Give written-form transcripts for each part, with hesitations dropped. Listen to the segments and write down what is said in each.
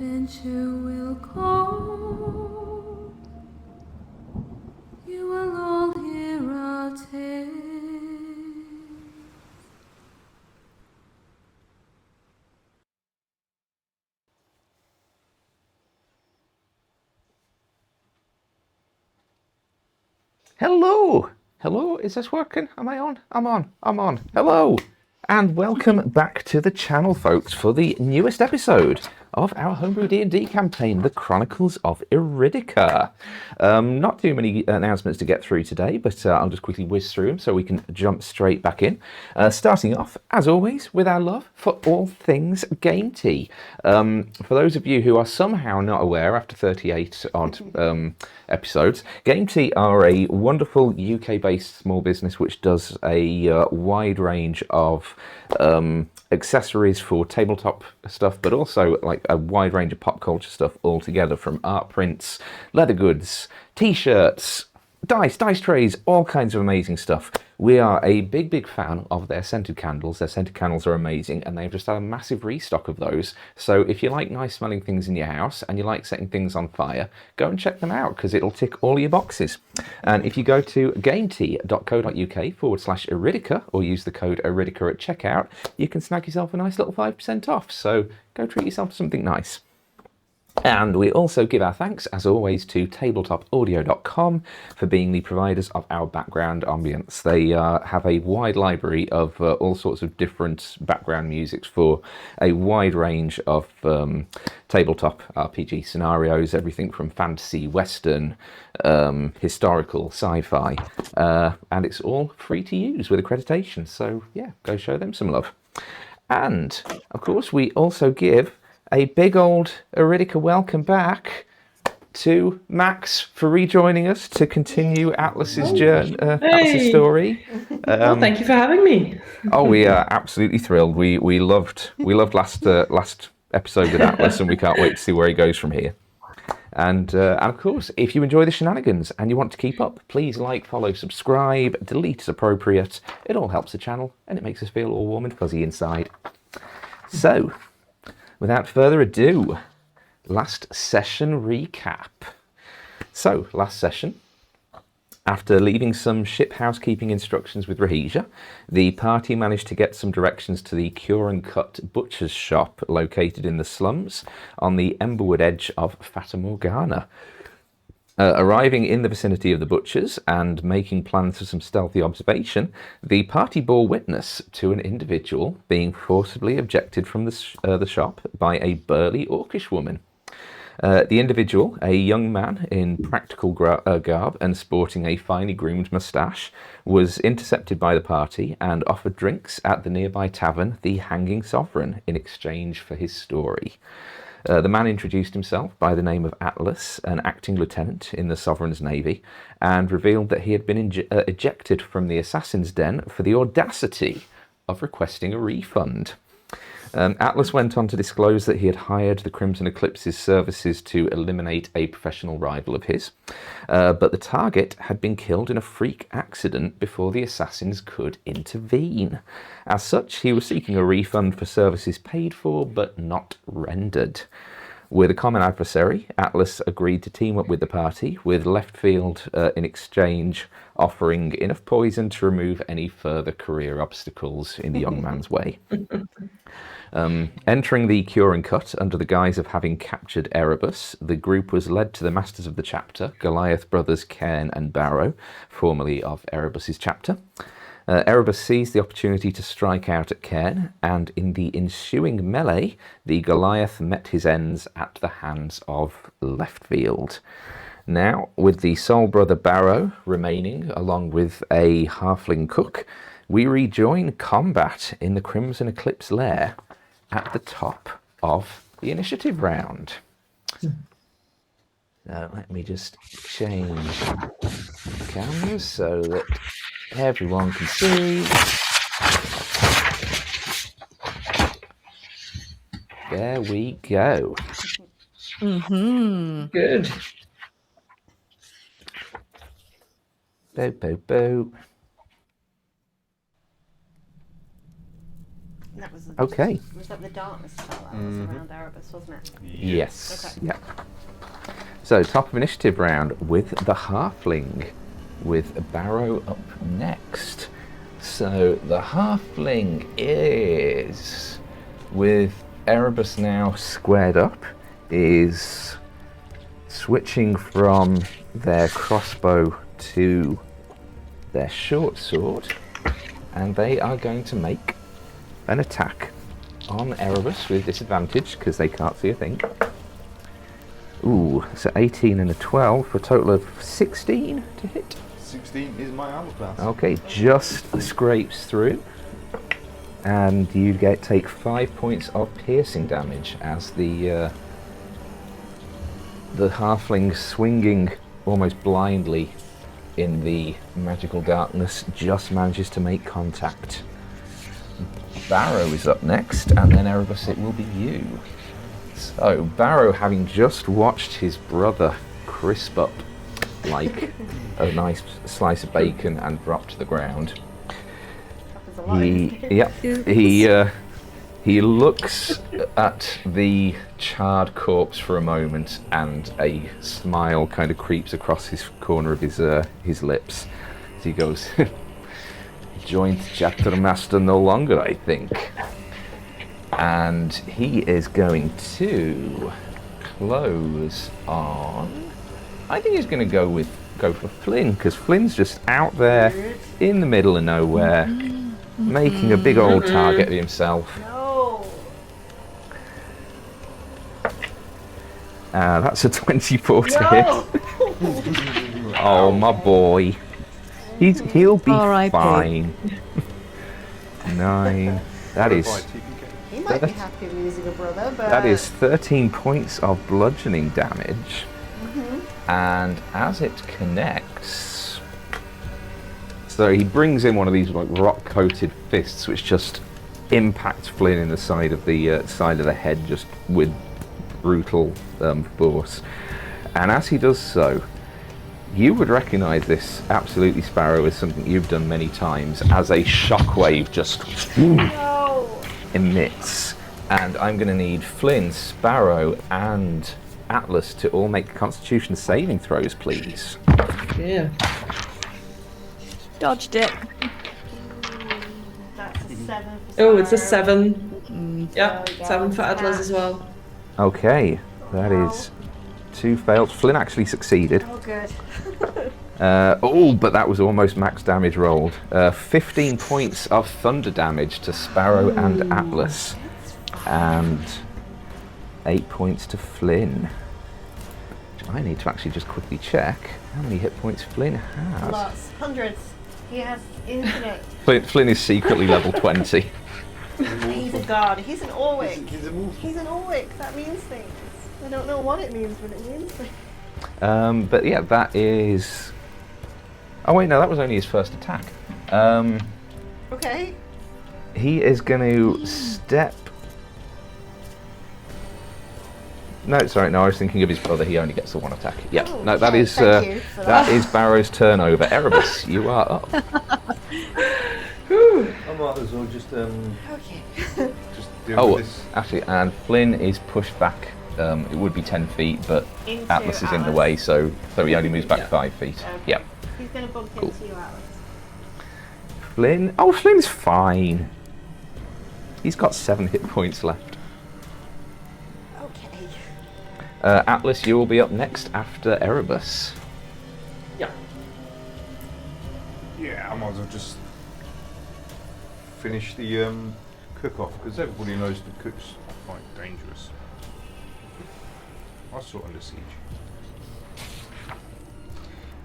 adventure will call. You will all hear our tale. Hello! Hello, is this working? Am I on? I'm on. Hello! And welcome back to the channel, folks, for the newest episode of our homebrew D&D campaign, the Chronicles of Iridica. Not too many announcements to get through today, but I'll just quickly whiz through them so we can jump straight back in. Starting off, as always, with our love for all things Game Tea. For those of you who are somehow not aware, after 38 odd episodes, Game Tea are a wonderful UK-based small business which does a wide range of accessories for tabletop stuff, but also like a wide range of pop culture stuff altogether, from art prints, leather goods, t-shirts, dice trays, all kinds of amazing stuff. We are a big fan of their scented candles. Their scented candles are amazing, and they've just had a massive restock of those. So if you like nice smelling things in your house and you like setting things on fire, go and check them out because it'll tick all your boxes. And if you go to gametea.co.uk/Iridica or use the code Iridica at checkout, you can snag yourself a nice little 5% off. So go treat yourself to something nice. And we also give our thanks, as always, to tabletopaudio.com for being the providers of our background ambience. They have a wide library of all sorts of different background musics for a wide range of tabletop RPG scenarios, everything from fantasy, western, historical, sci-fi, and it's all free to use with accreditation. So yeah, go show them some love. And of course, we also give a big old Iridica welcome back to Max for rejoining us to continue Atlas's journey, Atlas's story. Well, thank you for having me. Oh, we are absolutely thrilled. We loved last episode with Atlas, and we can't wait to see where he goes from here. And of course, if you enjoy the shenanigans and you want to keep up, please like, follow, subscribe, delete as appropriate. It all helps the channel, and it makes us feel all warm and fuzzy inside. So, without further ado, last session recap. So, last session, after leaving some ship housekeeping instructions with Rahesia, the party managed to get some directions to the Cure and Cut butcher's shop located in the slums on the Emberwood edge of Fata Morgana. Arriving in the vicinity of the butchers and making plans for some stealthy observation, the party bore witness to an individual being forcibly ejected from the shop by a burly orcish woman. The individual, a young man in practical garb and sporting a finely groomed moustache, was intercepted by the party and offered drinks at the nearby tavern, the Hanging Sovereign, in exchange for his story. The man introduced himself by the name of Atlas, an acting lieutenant in the Sovereign's Navy, and revealed that he had been ejected from the Assassin's Den for the audacity of requesting a refund. Atlas went on to disclose that he had hired the Crimson Eclipse's services to eliminate a professional rival of his, but the target had been killed in a freak accident before the assassins could intervene. As such, he was seeking a refund for services paid for but not rendered. With a common adversary, Atlas agreed to team up with the party, with Leftfield in exchange offering enough poison to remove any further career obstacles in the young man's way. Entering the Cure and Cut under the guise of having captured Erebus, the group was led to the masters of the chapter, Goliath brothers Cairn and Barrow, formerly of Erebus's chapter. Erebus seized the opportunity to strike out at Cairn, and in the ensuing melee, the Goliath met his ends at the hands of Leftfield. Now, with the sole brother Barrow remaining, along with a halfling cook, we rejoin combat in the Crimson Eclipse lair at the top of the initiative round. Now, let me just change cameras so that everyone can see. There we go. Mm-hmm. Good. Boo. That was Okay. Was that the darkness spell that was around Erebus, wasn't it? Yes. Okay. Yeah. So, top of initiative round with the halfling, with Barrow up next. So, the halfling is, with Erebus now squared up, is switching from their crossbow to their short sword, and they are going to make an attack on Erebus with disadvantage because they can't see a thing. Ooh, so 18 and a 12 for a total of 16 to hit. 16 is my armor class. Okay, just scrapes through. And you take 5 points of piercing damage as the halfling swinging almost blindly in the magical darkness just manages to make contact. Barrow is up next, and then Erebus, it will be you. So, Barrow, having just watched his brother crisp up like a nice slice of bacon and drop to the ground, he looks at the charred corpse for a moment, and a smile kind of creeps across his corner of his lips as he goes, "Joint chapter master no longer, I think." And he is going to close on. I think he's going to go for Flynn, because Flynn's just out there in the middle of nowhere, making a big old target of himself. No. That's a 24 to hit. Oh, my boy. He'll be fine. 9. That is. He might be happy losing a brother, but That is 13 points of bludgeoning damage. And as it connects, so he brings in one of these like rock-coated fists, which just impacts Flynn in the side of the head, just with brutal force. And as he does so, you would recognise this absolutely, Sparrow, as something you've done many times, as a shockwave just emits. And I'm going to need Flynn, Sparrow, and Atlas to all make Constitution saving throws, please. Yeah. Dodged it. that's a 7 for Oh, it's a Sarah. 7. Yep, There we go. 7 for Atlas as well. Okay, that is 2 failed. Flynn actually succeeded. Oh, good. But that was almost max damage rolled. 15 points of thunder damage to Sparrow and Atlas, and 8 points to Flynn. I need to actually just quickly check how many hit points Flynn has. Lots. Hundreds. He has infinite. Flynn is secretly level 20. He's a god. He's an Orwick. He's a wolf. He's an Orwick. That means things. I don't know what it means, but it means things. But yeah, that is... Oh wait, no, that was only his first attack. Okay. He is going to step... No, sorry, no, I was thinking of his brother. He only gets the 1 attack. Yeah, Oh, no, that okay, is thank you for that that. is Barrow's turnover. Erebus, you are up. I might as well just Okay. deal Oh, with this. actually, and Flynn is pushed back. It would be 10 feet, but Into Atlas is in the Atlas. way, so he only moves back Yeah. 5 feet. Okay. Yep. He's going to bump Cool. into you, Atlas. Flynn. Oh, Flynn's fine. He's got 7 hit points left. Okay. Atlas, you will be up next after Erebus. Yeah. Yeah, I might as well just finish the cook-off, because everybody knows the cook's quite dangerous. I saw under siege.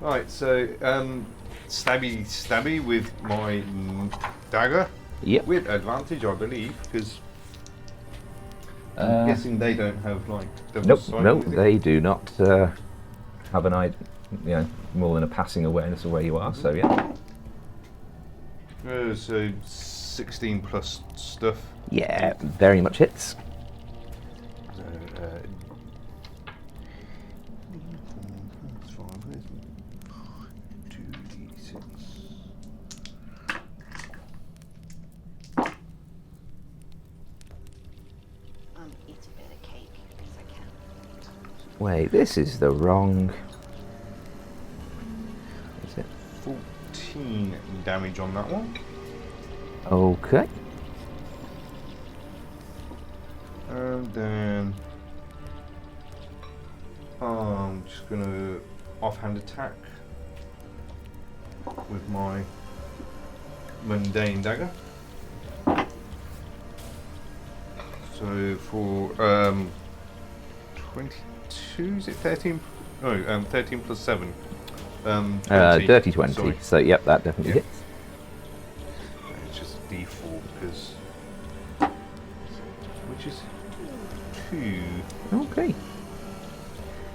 Right, so stabby with my dagger. Yep. With advantage, I believe, because Uh, I'm guessing they don't have like double Nope, sight, nope, is it? they do not have an idea, more than a passing awareness of where you are. So yeah. So 16 plus stuff. Yeah, very much hits. So, that's 5, isn't it? 2d6. Eat a bit of cake, because I can. Wait, this is the wrong. Is it? 14 damage on that one. Okay. And then I'm just going to offhand attack with my mundane dagger. So for 22, is it 13? No, 13 plus 7. 20. Dirty 20. Sorry. So yep, that definitely Yeah. hits. It's just a D4 because, which is 2. Okay.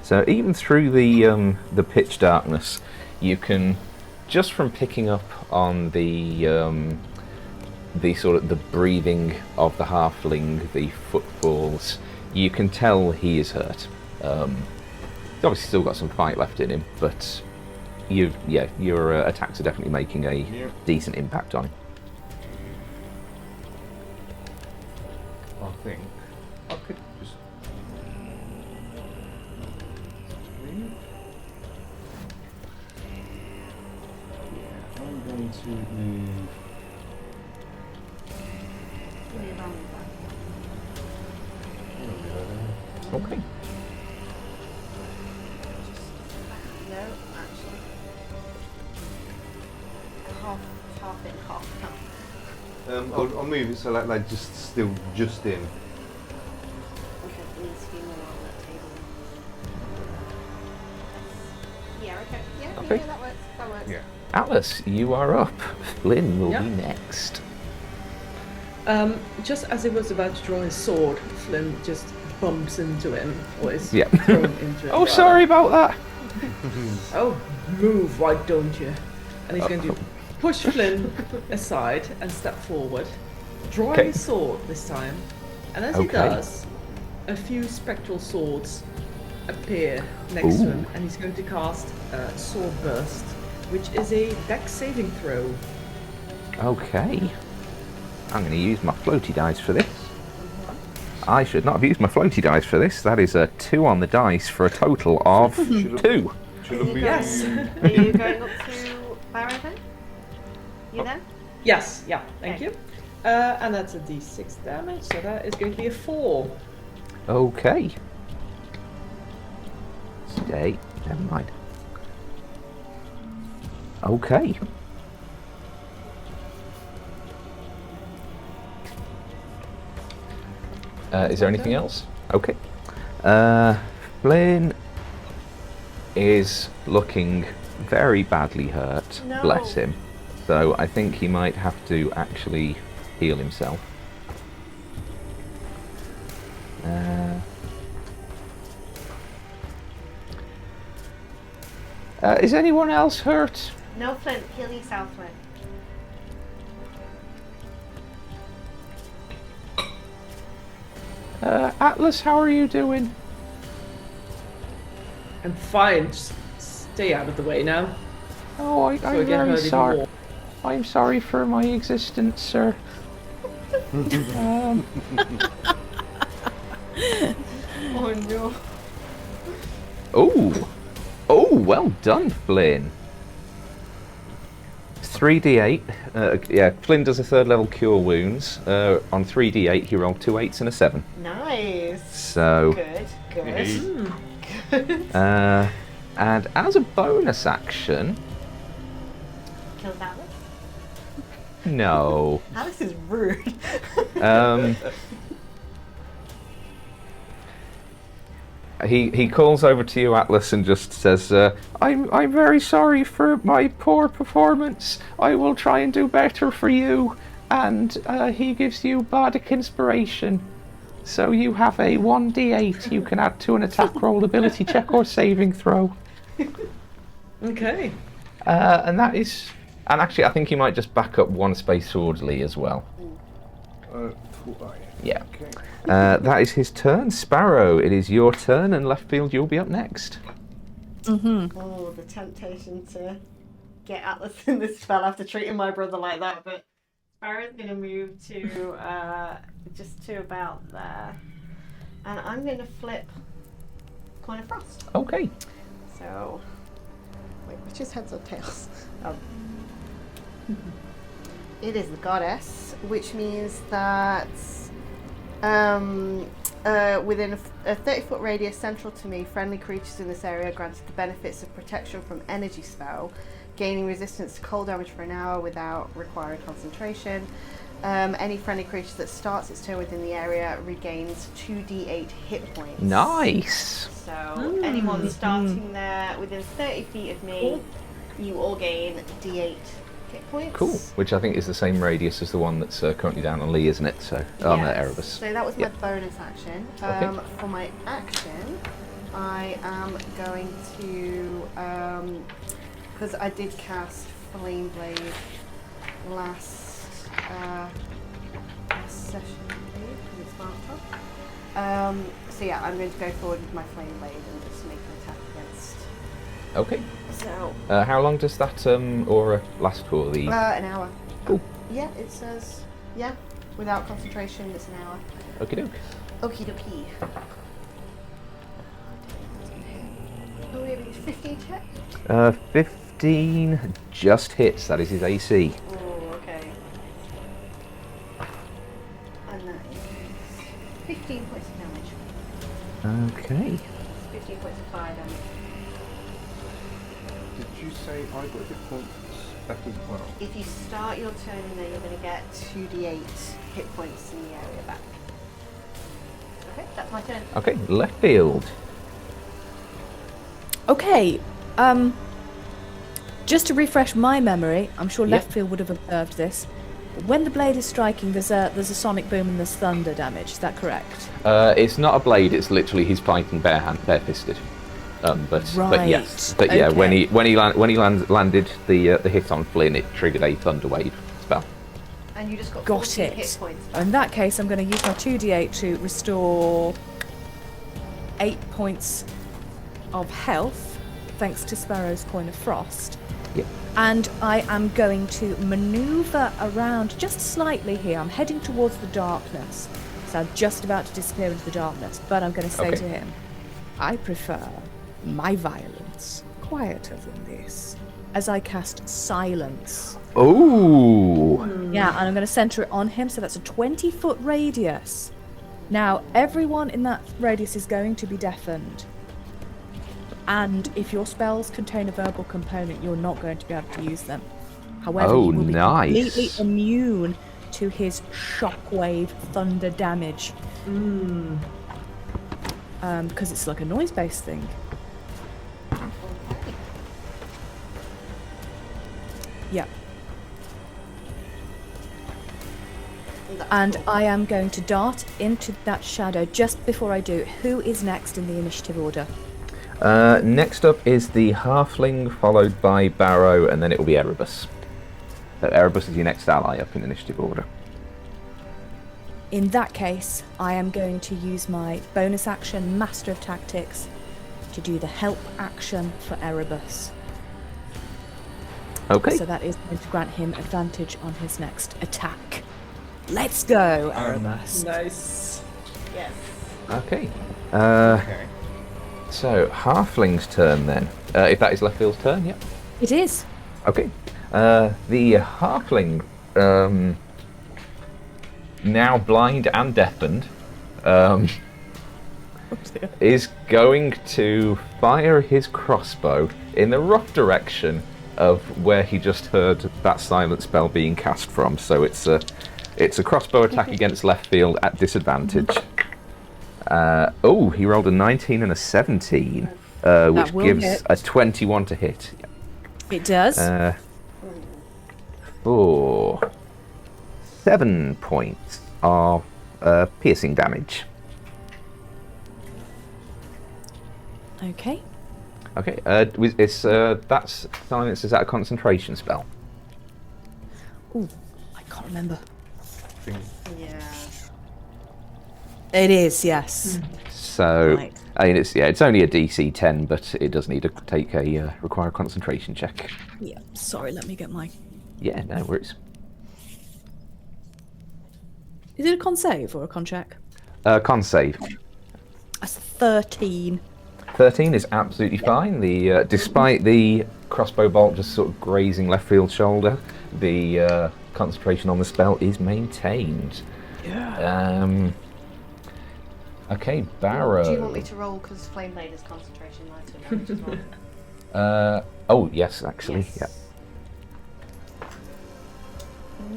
So even through the pitch darkness, you can, just from picking up on the sort of the breathing of the halfling, the footfalls, you can tell he is hurt. He's obviously still got some fight left in him, but your attacks are definitely making a decent impact on him. I think I could just. Yeah, I'm going to move. Okay. No, actually. Half in, half out. I'll move it so that they're still just in. Okay, please few more on that table. Yeah, okay. Yeah, Okay. yeah, that works. That works. Yeah. Atlas, you are up. Flynn will Yeah. be next. Just as he was about to draw his sword, Flynn just bumps into him, or is Yeah. thrown into him. Oh, rather. sorry about that. Oh, move, why don't you? And he's going to push Flynn aside and step forward, drawing Okay. his sword this time. And as he Okay. does, a few spectral swords appear next to him, and he's going to cast Sword Burst, which is a dex saving throw. Okay. I'm going to use my floaty dice for this. I should not have used my floaty dice for this. That is a 2 on the dice for a total of 2. Should I move Yes. Are you going up to Barrow then? You there? Yes, yeah, thank Okay. you. And that's a d6 damage, so that is going to be a 4. Okay. Stay. Never mind. Okay. Is there anything else? Okay. Flynn is looking very badly hurt. No. Bless him. So I think he might have to actually heal himself. Is anyone else hurt? No, Flint, heal yourself, Flint. Atlas, how are you doing? I'm fine, just stay out of the way now. Oh, So I I'm get very hurt even sorry. more. I'm sorry for my existence, sir. Oh no. Oh, well done, Flynn. 3d8. Yeah, Flynn does a 3rd level cure wounds. On 3d8, he rolled 2 8s and a 7. Nice. So, Good, good. Hey. Good. and as a bonus action, Kills Alice? no. Alice is rude. He calls over to you, Atlas, and just says, I'm very sorry for my poor performance. I will try and do better for you. And he gives you bardic inspiration. So you have a 1d8 you can add to an attack roll, ability check, or saving throw. Okay. And that is... And actually, I think you might just back up 1 space orderly as well. Yeah. Okay. That is his turn. Sparrow, it is your turn, and left field, you'll be up next. Oh, the temptation to get Atlas in this spell after treating my brother like that. But Sparrow's going to move to just to about there. And I'm going to flip Coin of Frost. Okay. So, wait, which is heads or tails? Oh. It is the goddess, which means that within a 30-foot radius central to me, friendly creatures in this area are granted the benefits of protection from energy spell, gaining resistance to cold damage for an hour without requiring concentration. Any friendly creature that starts its turn within the area regains 2d8 hit points. Nice. So anyone starting there within 30 feet of me, you all gain d8 hit points. Cool. Which I think is the same radius as the one that's currently down on Lee, isn't it? So on Erebus. So that was my bonus action. Okay. For my action, I am going to, because I did cast Flame Blade last session, I believe, because it's marked up. So yeah, I'm going to go forward with my Flame Blade and just make an attack against. Okay. So. How long does that aura last for? The An hour. Cool. Yeah, it says, without concentration, it's an hour. Okie doke. Okie dokie. Oh, we have 15 check? 15 just hits. That is his AC. Oh, okay. And that is 15 points of damage. Okay. 15 points of fire damage. Did you say I got hit points back as well? If you start your turn in there, you're going to get 2d8 hit points in the area back. Okay, that's my turn. Okay, left field. Okay, just to refresh my memory, I'm sure left field would have observed this. When the blade is striking, there's a sonic boom and there's thunder damage. Is that correct? It's not a blade. It's literally he's fighting barefisted. But yes, but yeah, Okay. when he landed the hit on Flynn, it triggered a thunder wave spell. And you just got 'Got 14 it. hit points. In that case, I'm going to use my 2d8 to restore 8 points of health, thanks to Sparrow's Coin of Frost. Yep. And I am going to manoeuvre around just slightly here. I'm heading towards the darkness, so I'm just about to disappear into the darkness. But I'm going to say Okay. to him, I prefer my violence quieter than this, as I cast Silence. Oh. Yeah, and I'm going to centre it on him, so that's a 20-foot radius. Now, everyone in that radius is going to be deafened. And if your spells contain a verbal component, you're not going to be able to use them. However, Oh, you will be nice. completely immune to his shockwave thunder damage. Because it's like a noise-based thing. Yeah. And I am going to dart into that shadow. Just before I do, who is next in the initiative order? Next up is the Halfling, followed by Barrow, and then it will be Erebus. So Erebus is your next ally up in initiative order. In that case, I am going to use my bonus action, Master of Tactics, to do the help action for Erebus. Okay. So that is going to grant him advantage on his next attack. Let's go, Erebus. Nice. Yes. Okay. Okay. So Halfling's turn then. If that is left field's turn, yep. It is. Okay. The Halfling, now blind and deafened, is going to fire his crossbow in the rough direction of where he just heard that silent spell being cast from. So it's a crossbow attack against left field at disadvantage. He rolled a 19 and a 17, which will gives hit. a 21 to hit. It does. For 7 points of piercing damage. Okay. Okay, that's silence. Is that a concentration spell? Ooh, I can't remember. Yeah. It is, yes. So, Right. I mean, it's only a DC 10, but it does need to take a require a concentration check. Yeah, sorry, let me get my... Yeah, no worries. Is it a con save or a con check? Con save. That's 13. 13 is absolutely fine. The despite the crossbow bolt just sort of grazing left field shoulder, the concentration on the spell is maintained. Yeah. Okay, Barrow. Do you want me to roll because Flame Blade is concentration lighter damage as well? Oh yes, actually, Yes.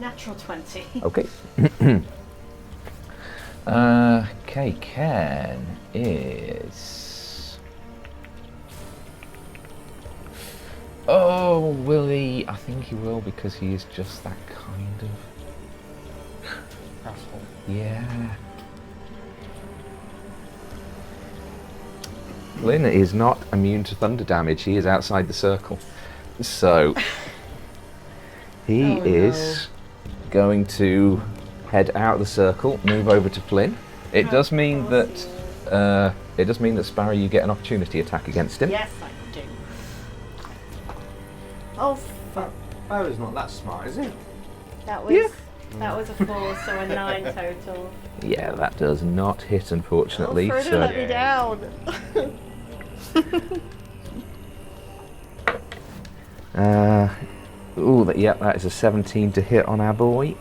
Natural 20. Okay. Okay, Ken is. Oh, will he? I think he will because he is just that kind of. Asshole. Yeah. Lynn is not immune to thunder damage. He is outside the circle. So he Oh, is going to head out of the circle, move over to Flynn. It does mean that Sparrow, you get an opportunity attack against him. Yes, I do. Oh, fuck. Barrow's not that smart, is he? That was a 4, so a 9 total. Yeah, that does not hit, unfortunately. Frodo So let me down. that is a 17 to hit on our boy.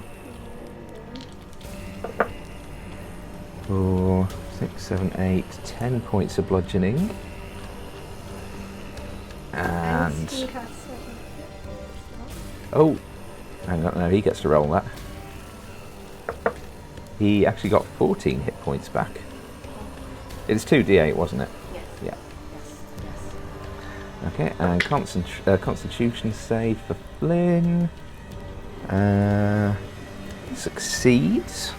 4, 6, 7, 8, 10 points of bludgeoning. And hang on, no, he gets to roll that. He actually got 14 hit points back. It's 2d8, wasn't it? Yes. Yeah. Yes. Okay, and Constitution save for Flynn. Succeeds.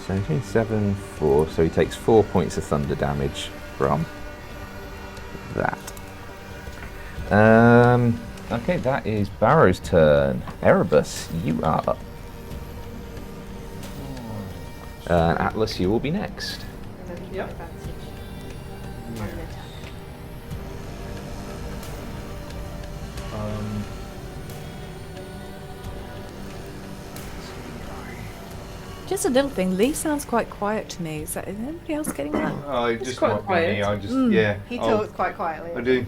17, 7, 4. So he takes 4 points of thunder damage from that. Okay, that is Barrow's turn. Erebus, you are up. Atlas, you will be next. Remember Yep. advantage on the attack. Just a little thing. Lee sounds quite quiet to me. Is anybody else getting that? Oh, it just quite might be quiet. me. I just, Mm. He I'll- talks quite quietly. I do.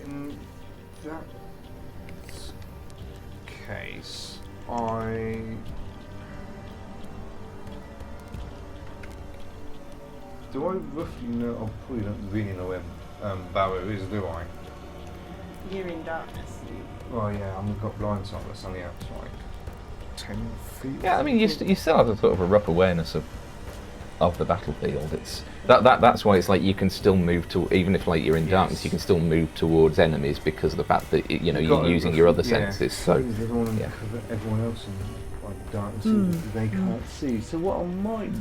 In that case, do I roughly know? I probably don't really know where Barrow is, do I? You're in darkness. Well, yeah, I've got blind sight. That's only out like 10 feet. Yeah, I mean, you still have a sort of a rough awareness of the battlefield. It's that's why it's like you can still move to, even if like you're in darkness, you can still move towards enemies because of the fact that you're using your other senses. So everyone, yeah. everyone else in like darkness, they can't see. So what I might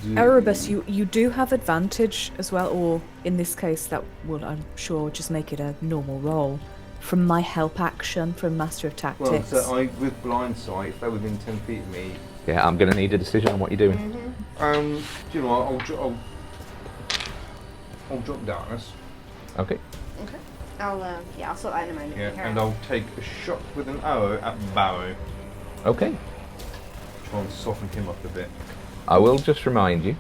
do. Erebus, you do have advantage as well, or in this case, that will, I'm sure, just make it a normal roll from my help action from Master of Tactics. Well, so with blind sight, if they're within 10 feet of me, yeah, I'm going to need a decision on what you're doing. do you know what? I'll drop darkness. Okay. Okay. I'll sort that in a moment. Yeah, Okay. and I'll take a shot with an arrow at Barrow. Okay. Try and soften him up a bit. I will just remind you,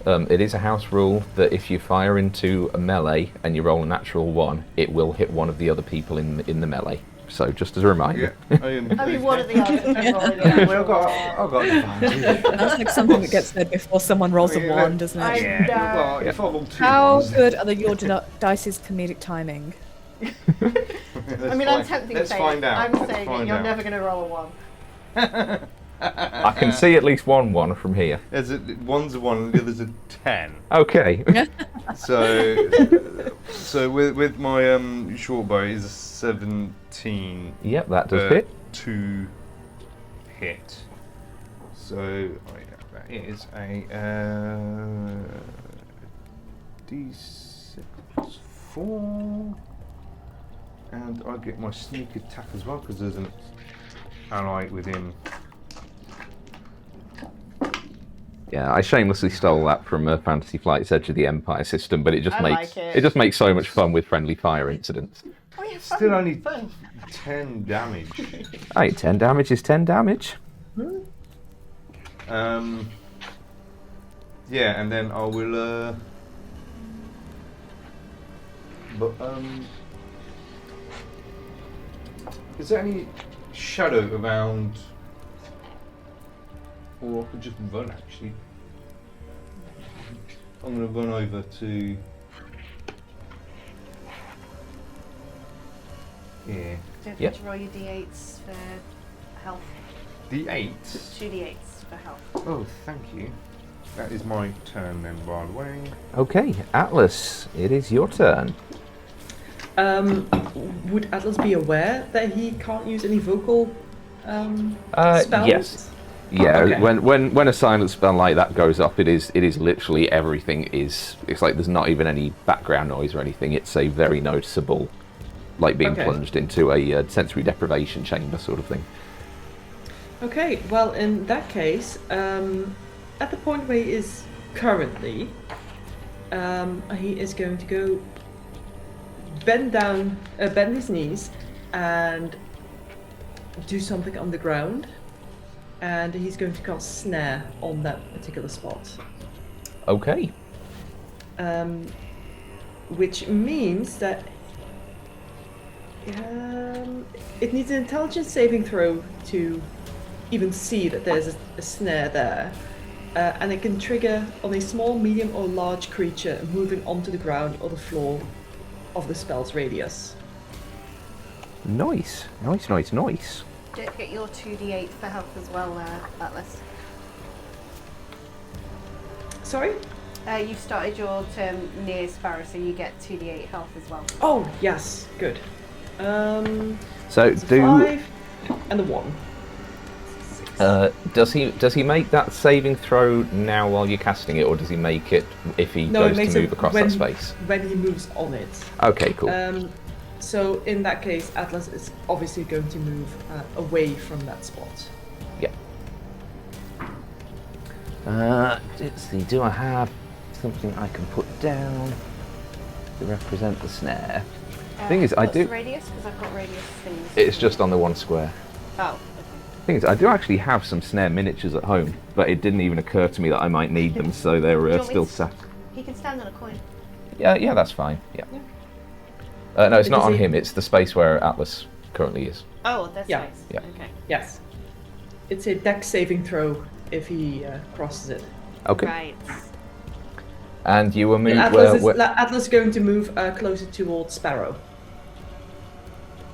it is a house rule that if you fire into a melee and you roll a natural 1, it will hit one of the other people in the melee. So just as a reminder. Yeah. I mean, what are the odds of them rolling Well, natural I've got advantage. That's like something that gets said before someone rolls a Yeah, 1, doesn't it? I Yeah. know. Well, if I roll 2 How ones, good are your dice's comedic timing? I mean, I'm tempting Let's fate. find out. I'm Let's saying find it. You're out. never going to roll a 1. I can see at least one from here. One's a 1 and the other's a 10. Okay. So with my short bow is a 17. Yep, that does hit. To hit. So that is a D6 plus 4, and I get my sneak attack as well because there's an ally within. Yeah, I shamelessly stole that from Fantasy Flight's Edge of the Empire system, but it just I makes like it. just makes so much fun with friendly fire incidents. Oh, yeah, Still only fun. 10 damage. Hey, 10 damage is 10 damage. Yeah, and then I will. Is there any shadow around? Or I could just run actually. I'm going to run over to Yeah. Don't Yep. forget to roll your d8s for health. D8. 2d8s for health. Oh, thank you. That is my turn then, by the way. Okay, Atlas, it is your turn. Would Atlas be aware that he can't use any vocal spells? Yes. Yeah, Okay. when a silent spell like that goes up, it is literally everything is. It's like there's not even any background noise or anything. It's a very noticeable, like being Okay. plunged into a sensory deprivation chamber sort of thing. Okay, well, in that case, at the point where he is currently, he is going to go bend his knees, and do something on the ground, and he's going to cast Snare on that particular spot. Okay. Which means that it needs an intelligence saving throw to even see that there's a snare there. And it can trigger on a small, medium, or large creature moving onto the ground or the floor of the spell's radius. Nice. Nice. Don't forget your 2d8 for health as well, Atlas. Sorry? You've started your turn near Sparrow, so you get 2d8 health as well. Oh, yes, good. So It's a do 5 and a 1. does he make that saving throw now while you're casting it, or does he make it if he No, it goes makes to it move across when that space? when he moves on it. Okay, cool. So in that case, Atlas is obviously going to move away from that spot. Yeah. Let's see. Do I have something I can put down to represent the snare? Thing is, I what's do. the radius? Because I've got radius things. It's just on the one square. Oh, Thing is, I do actually have some snare miniatures at home, but it didn't even occur to me that I might need them, so they're Do you want me still to- sat. he can stand on a coin. Yeah, that's fine. Yeah. No, it's not Does on he- him. It's the space where Atlas currently is. Oh, that's Yeah. nice. Yeah. Okay. Yes. It's a dex saving throw if he crosses it. Okay. Right. And you were moved. Atlas is going to move closer towards Sparrow.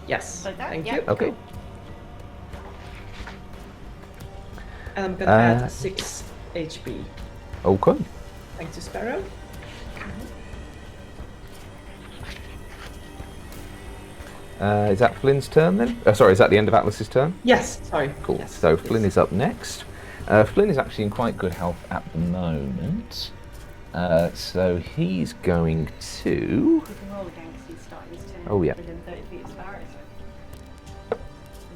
Yes. Like that? Thank Yeah. you. Okay. And I'm going to add 6 HP. Okay. Thanks to Sparrow. Is that Flynn's turn then? Sorry, is that the end of Atlas's turn? Yes. Sorry. Cool. Yes. So Flynn is up next. Flynn is actually in quite good health at the moment. So he's going to. You can roll again because he's starting his turn. Oh, yeah. Within 30 feet of Sparrow. So.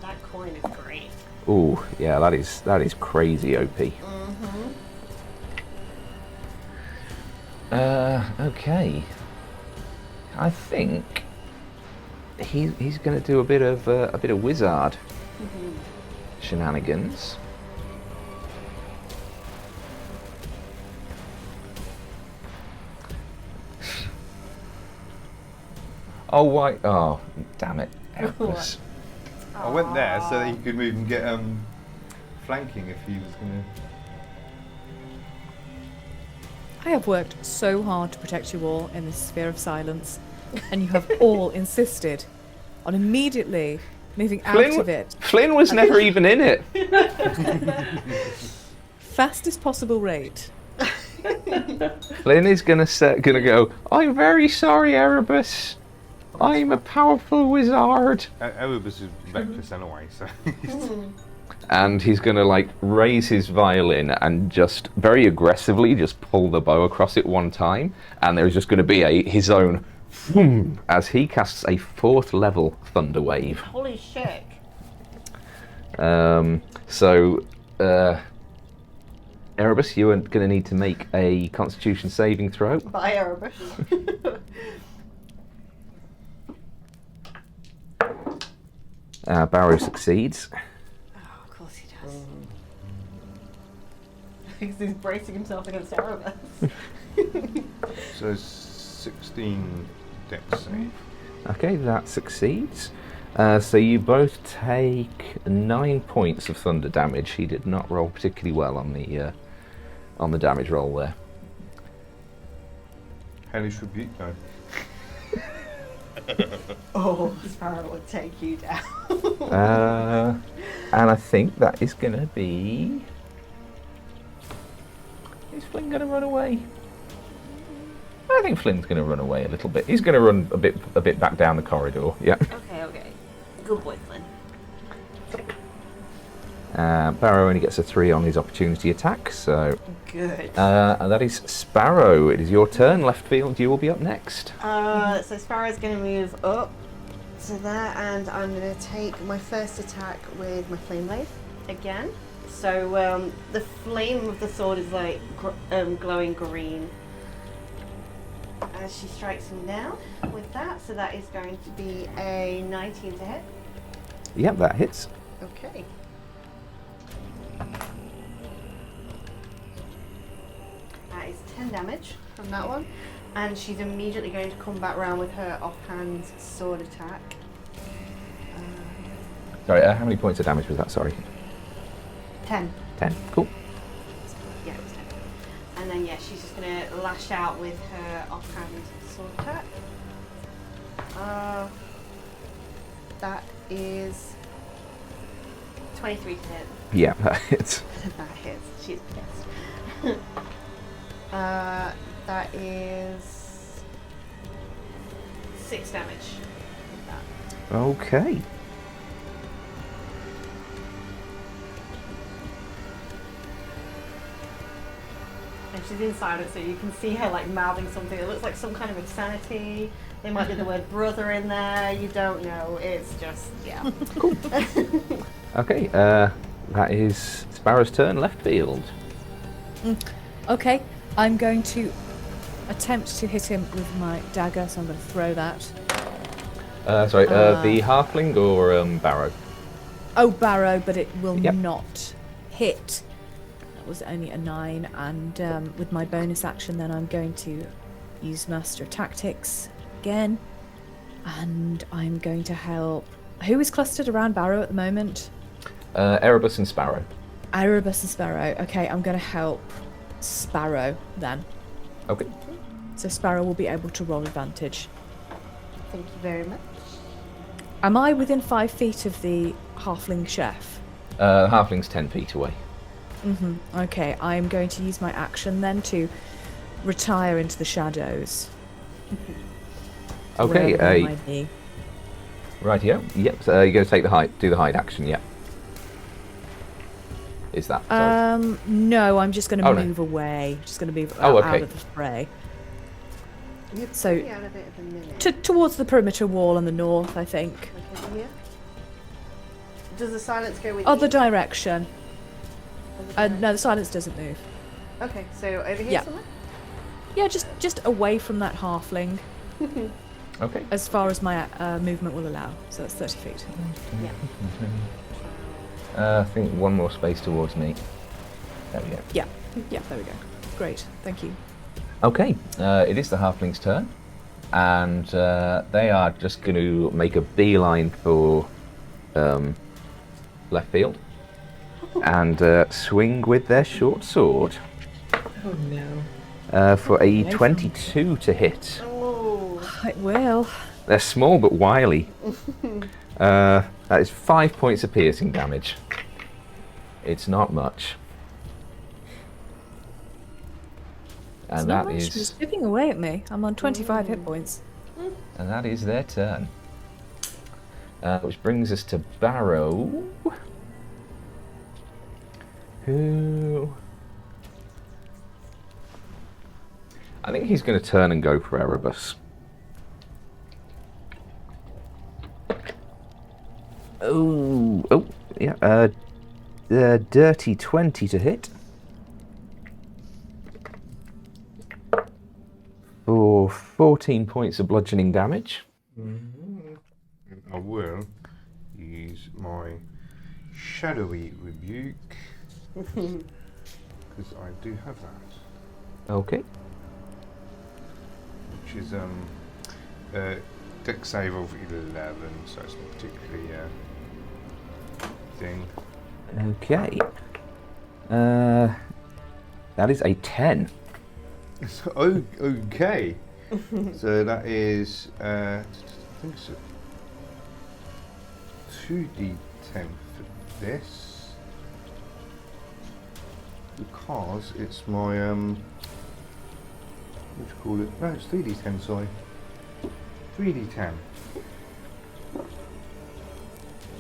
That coin is great. Oh, yeah, that is crazy OP. Okay. I think he's going to do a bit of wizard shenanigans. Oh, why? Oh, damn it. Atlas. I went there so that he could move and get flanking if he was going I have worked so hard to protect you all in this sphere of silence, and you have all insisted on immediately moving out of it Flynn was never even in it. fastest possible rate. Flynn is gonna go. I'm very sorry, Erebus. I'm a powerful wizard. Erebus is reckless anyway, so. And he's gonna like raise his violin and just very aggressively just pull the bow across it one time, and there's just gonna be his own boom as he casts a 4th level thunder wave. Holy shit. Erebus, you are gonna need to make a Constitution saving throw. Bye, Erebus. Barrow succeeds. Oh, of course he does. Because he's bracing himself against Erebus. So 16 dex save. Okay, that succeeds. So you both take 9 points of thunder damage. He did not roll particularly well on the damage roll there. Hellish rebuke though. Oh, Sparrow will take you down. And I think that is going to be... Is Flynn going to run away? I think Flynn's going to run away a little bit. He's going to run a bit back down the corridor. Yeah. Okay. Good boy, Flynn. Barrow only gets a 3 on his opportunity attack, so... Good. And that is Sparrow. It is your turn. Left field, you will be up next. So Sparrow's going to move up to there, and I'm going to take my first attack with my flame blade again. So the flame of the sword is like glowing green as she strikes him down with that. So that is going to be a 19 to hit. Yep, that hits. Okay. That is 10 damage from that one. And she's immediately going to come back round with her offhand sword attack. Sorry, how many points of damage was that? Sorry. 10. 10. Cool. Yeah, it was 10. And then, yeah, she's just going to lash out with her offhand sword attack. That is 23 to hit. Yeah, that hits. That hits. She's pissed. That is 6 damage with that. Okay. And she's in silence, so you can see her like mouthing something. It looks like some kind of insanity. There might be the word brother in there. You don't know. It's just, yeah. Cool. Okay, that is Sparrow's turn. Left field. Okay, I'm going to attempt to hit him with my dagger, so I'm going to throw that. Sorry, the halfling or Barrow? Oh, Barrow, but it will Yep. not hit. That was only a 9, and with my bonus action, then I'm going to use Master of Tactics again, and I'm going to help. Who is clustered around Barrow at the moment? Erebus and Sparrow. Erebus and Sparrow. Okay, I'm going to help Sparrow then. Okay. So Sparrow will be able to roll advantage. Thank you very much. Am I within 5 feet of the halfling chef? The halfling's 10 feet away. Okay, I'm going to use my action then to retire into the shadows. Okay, Wherever they might be. right here. Yep, so you're going to take the hide, do the hide action, yep. Is that? Sorry. No, I'm just going to Oh, no. move away. Just going to move Oh, out okay. of the fray. You're So- pretty out of it at the minute. Towards the perimeter wall on the north, I think. Like over here? Does the silence go with Other you? direction. Other No, the silence doesn't move. Okay, so over here Yeah. somewhere? Yeah, just away from that halfling, Okay. as far as my movement will allow. So that's 30 feet. I think one more space towards me. There we go. Yeah, there we go. Great, thank you. Okay, it is the halfling's turn, and they are just going to make a beeline for left field and swing with their short sword Oh no. for a 22 to hit. Oh, It will. They're small but wily. That is 5 points of piercing damage. It's not much. It's And not that much. is It's chipping away at me. I'm on 25 hit points. and that is their turn. Which brings us to Barrow, who I think he's going to turn and go for Erebus. Oh, yeah. Dirty 20 to hit. For 14 points of bludgeoning damage. I will use my shadowy rebuke because I do have that, Okay. which is dex save of 11, so it's not particularly thing. Okay. That is a 10. So, okay. So that is I think it's 2d10 for this because it's my what do you call it? No, it's 3d10. Sorry, 3d10.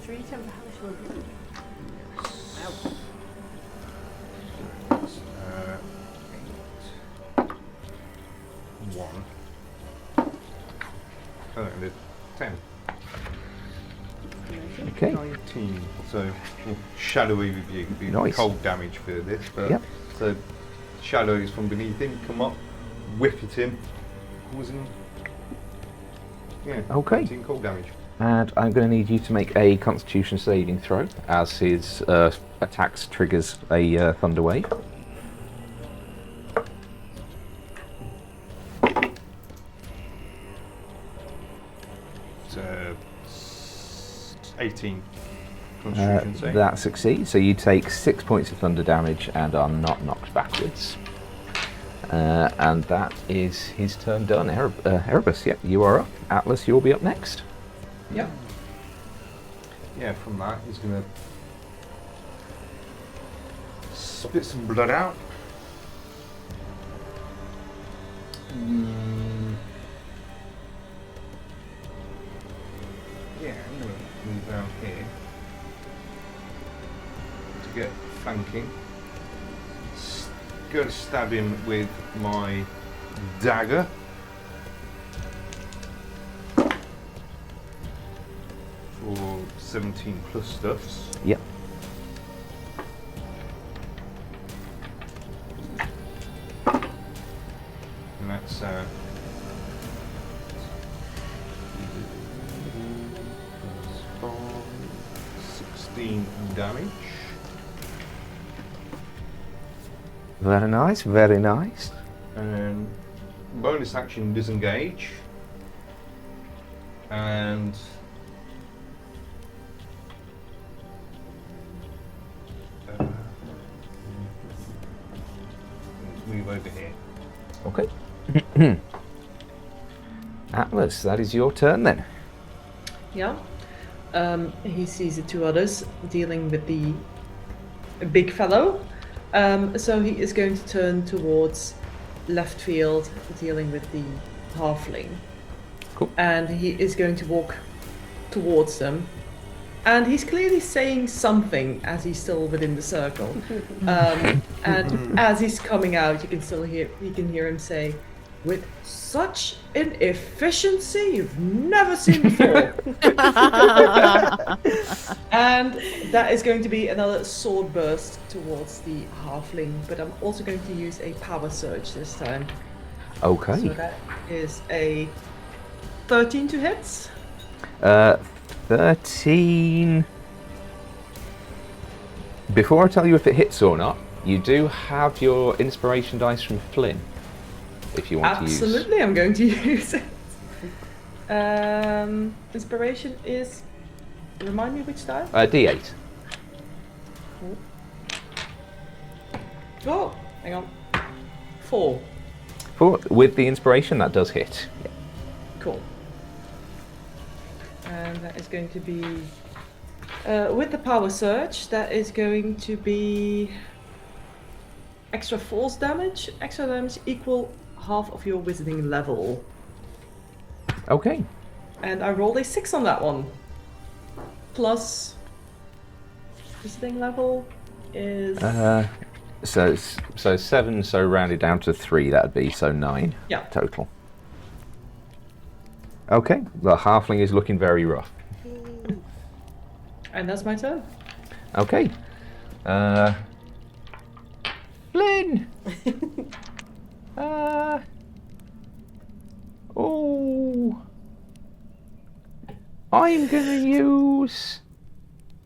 3 times how much will be? Wow. It's, 8, 1. Oh, and it's 10. Okay. 19. So, shadowy review. Be Nice. cold damage for this, but Yep. so shadows from beneath him come up, whip at him, causing Okay. 19 cold damage. And I'm going to need you to make a Constitution saving throw as his attacks triggers a thunder wave. It's 18 Constitution save. That succeeds, so you take 6 points of thunder damage and are not knocked backwards. And that is his turn done. Erebus, yep, you are up. Atlas, you'll be up next. Yep. Yeah, from that he's gonna spit some blood out. Yeah, I'm gonna move down here to get flanking. Go to stab him with my dagger. For 17 plus stuffs. Yep. And that's 16 damage. Very nice, very nice. And bonus action disengage. And move over here. Okay. Atlas, that is your turn then. Yeah. He sees the two others dealing with the big fellow. So he is going to turn towards left field, dealing with the halfling. Cool. And he is going to walk towards them. And he's clearly saying something as he's still within the circle. And as he's coming out, you can hear him say, "With such an efficiency you've never seen before." And that is going to be another sword burst towards the halfling, but I'm also going to use a power surge this time. Okay. So that is a 13 to hit. 13. Before I tell you if it hits or not, you do have your inspiration dice from Flynn, if you want to use. Absolutely, I'm going to use it. Inspiration is. Remind me which die? D8. Oh, hang on. 4. With the inspiration, that does hit. Yeah. Cool. And that is going to be. With the power surge, that is going to be. Extra force damage. Extra damage equal half of your wizarding level. Okay. And I rolled a 6 on that one. Plus. Wizarding level is. So 7, so rounded down to 3, that'd be, so 9 Yeah. total. Okay, the halfling is looking very rough. And that's my turn. Okay. Flynn! Oh. I'm gonna use.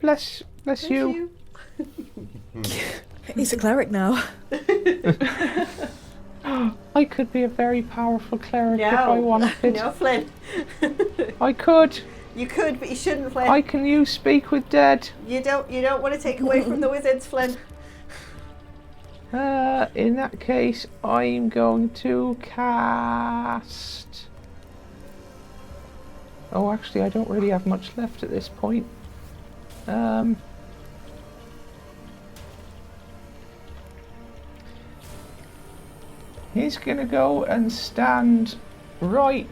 Bless you. He's a cleric now. I could be a very powerful cleric if I No, wanted. no, Flynn. I could. You could, but you shouldn't, Flynn. I can use Speak with Dead. You don't want to take away from the wizards, Flynn. In that case, I'm going to cast. Oh, actually, I don't really have much left at this point. He's going to go and stand right.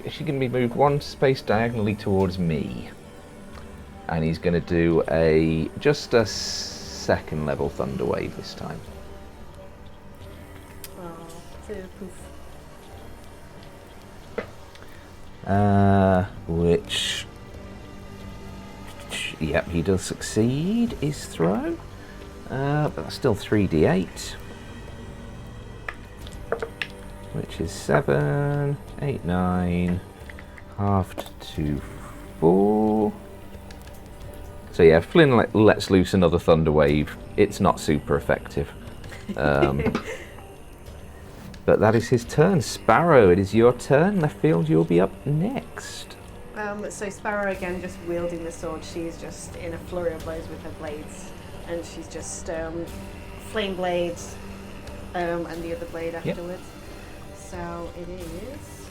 She's going to be moved one space diagonally towards me. And he's going to do just a second level thunder wave this time. Oh, so poof. Which, yep, he does succeed his throw. But that's still 3d8. Which is 7, 8, 9, halved to 4. So yeah, Flynn lets loose another thunder wave. It's not super effective. But that is his turn. Sparrow, it is your turn. Left field, you'll be up next. So Sparrow again, just wielding the sword. She's just in a flurry of blows with her blades, and she's just flame blades, and the other blade afterwards. So it is,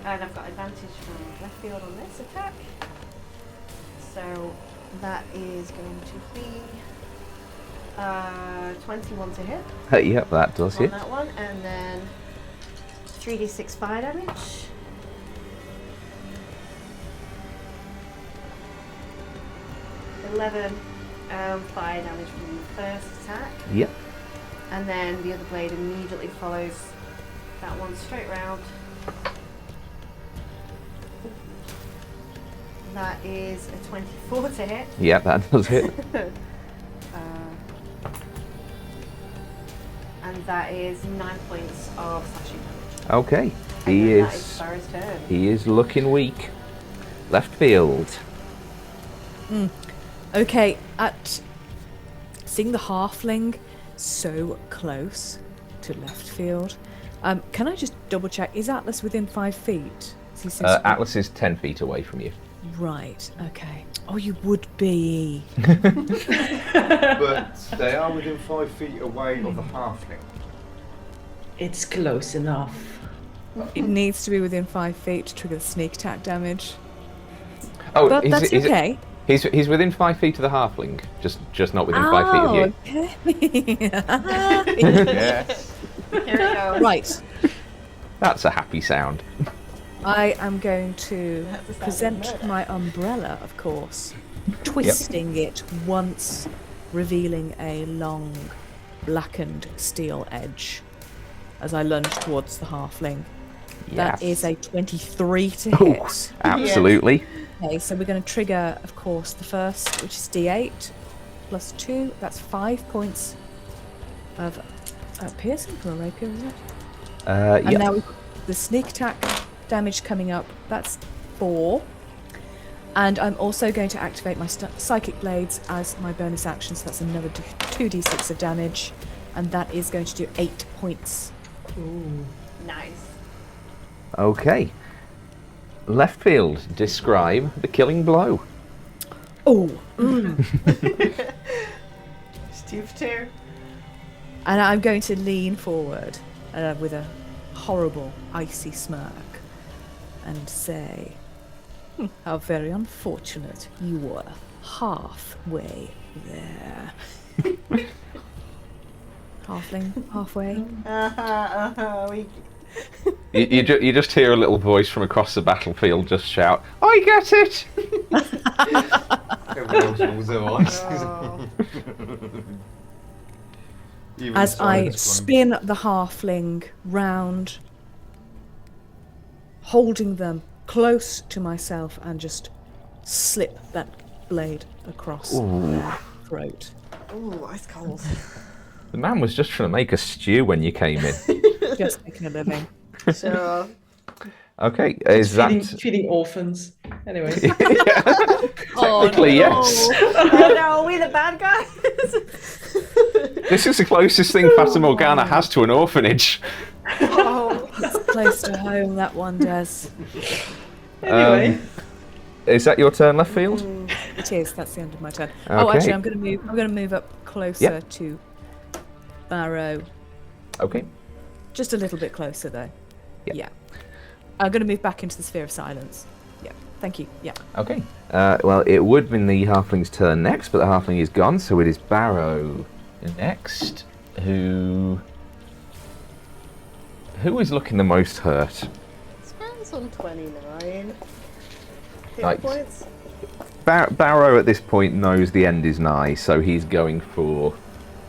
and I've got advantage from left field on this attack. So that is going to be 21 to hit. Yep, that does on hit. that one, and then 3d6 fire damage. 11 fire damage from the first attack. Yep. And then the other blade immediately follows that one straight round. That is a 24 to hit. Yep, that does hit. And that is 9 points of slashing damage. Okay. And that is Sparrow's turn. He is looking weak. Left field. Okay, at seeing the halfling so close to left field, can I just double check? Is Atlas within 5 feet? Atlas is 10 feet away from you. Right. Okay. Oh, you would be. But they are within 5 feet away of the halfling. It's close enough. It needs to be within 5 feet to trigger the sneak attack damage. Oh, But that's okay. He's within 5 feet of the halfling, just not within 5 feet of you. Okay. Yes. Here it goes. Right. That's a happy sound. I am going to That's the sound of present murder. my umbrella, of course, twisting it once, revealing a long, blackened steel edge as I lunge towards the halfling. That is a 23 to Oh, hit. absolutely. Okay, so we're going to trigger, of course, the first, which is D8 plus 2. That's 5 points of piercing from a rapier, isn't it? And Yep. now we've got the sneak attack damage coming up. That's 4. And I'm also going to activate my psychic blades as my bonus action, so that's another 2d6 of damage, and that is going to do 8 points. Ooh. Nice. Okay. Left field, describe the killing blow. Oh, It's 2 for 2. and I'm going to lean forward with a horrible, icy smirk and say, how very unfortunate you were halfway there. Halfling, halfway. You just hear a little voice from across the battlefield just shout, I get it! Everyone's rolls their eyes. Even As I Simon's spin the halfling round, holding them close to myself and just slip that blade across their throat. Ooh, ice cold. The man was just trying to make a stew when you came in. Just making a living. Sure. Okay, is that... Feeding orphans. Anyway. Technically, yes. Oh no, are we the bad guys? This is the closest thing Fata Morgana has to an orphanage. Oh. It's close to home, that one does. Anyway. Is that your turn, left field? It is. That's the end of my turn. Oh, Okay. actually, I'm going to move up closer Yep. to Barrow. Okay. Just a little bit closer, though. Yep. Yeah. I'm going to move back into the sphere of silence. Yep. Thank you. Yeah. Okay. Well, it would have been the halfling's turn next, but the halfling is gone, so it is Barrow next, who is looking the most hurt. Spans on 29 hit Right. points. Barrow at this point knows the end is nigh, so he's going for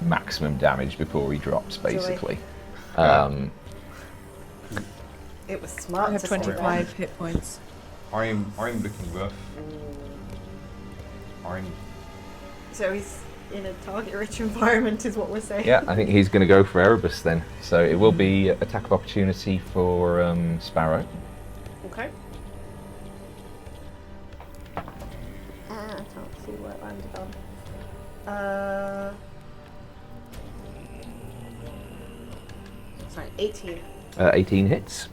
maximum damage before he drops, basically. It was smart I have to stay 25 hit points. I'm looking rough. I'm So he's in a target-rich environment, is what we're saying. Yeah, I think he's going to go for Erebus then. So it will be attack of opportunity for Sparrow. Okay. I can't see where it landed on. Sorry, 18. 18 hits.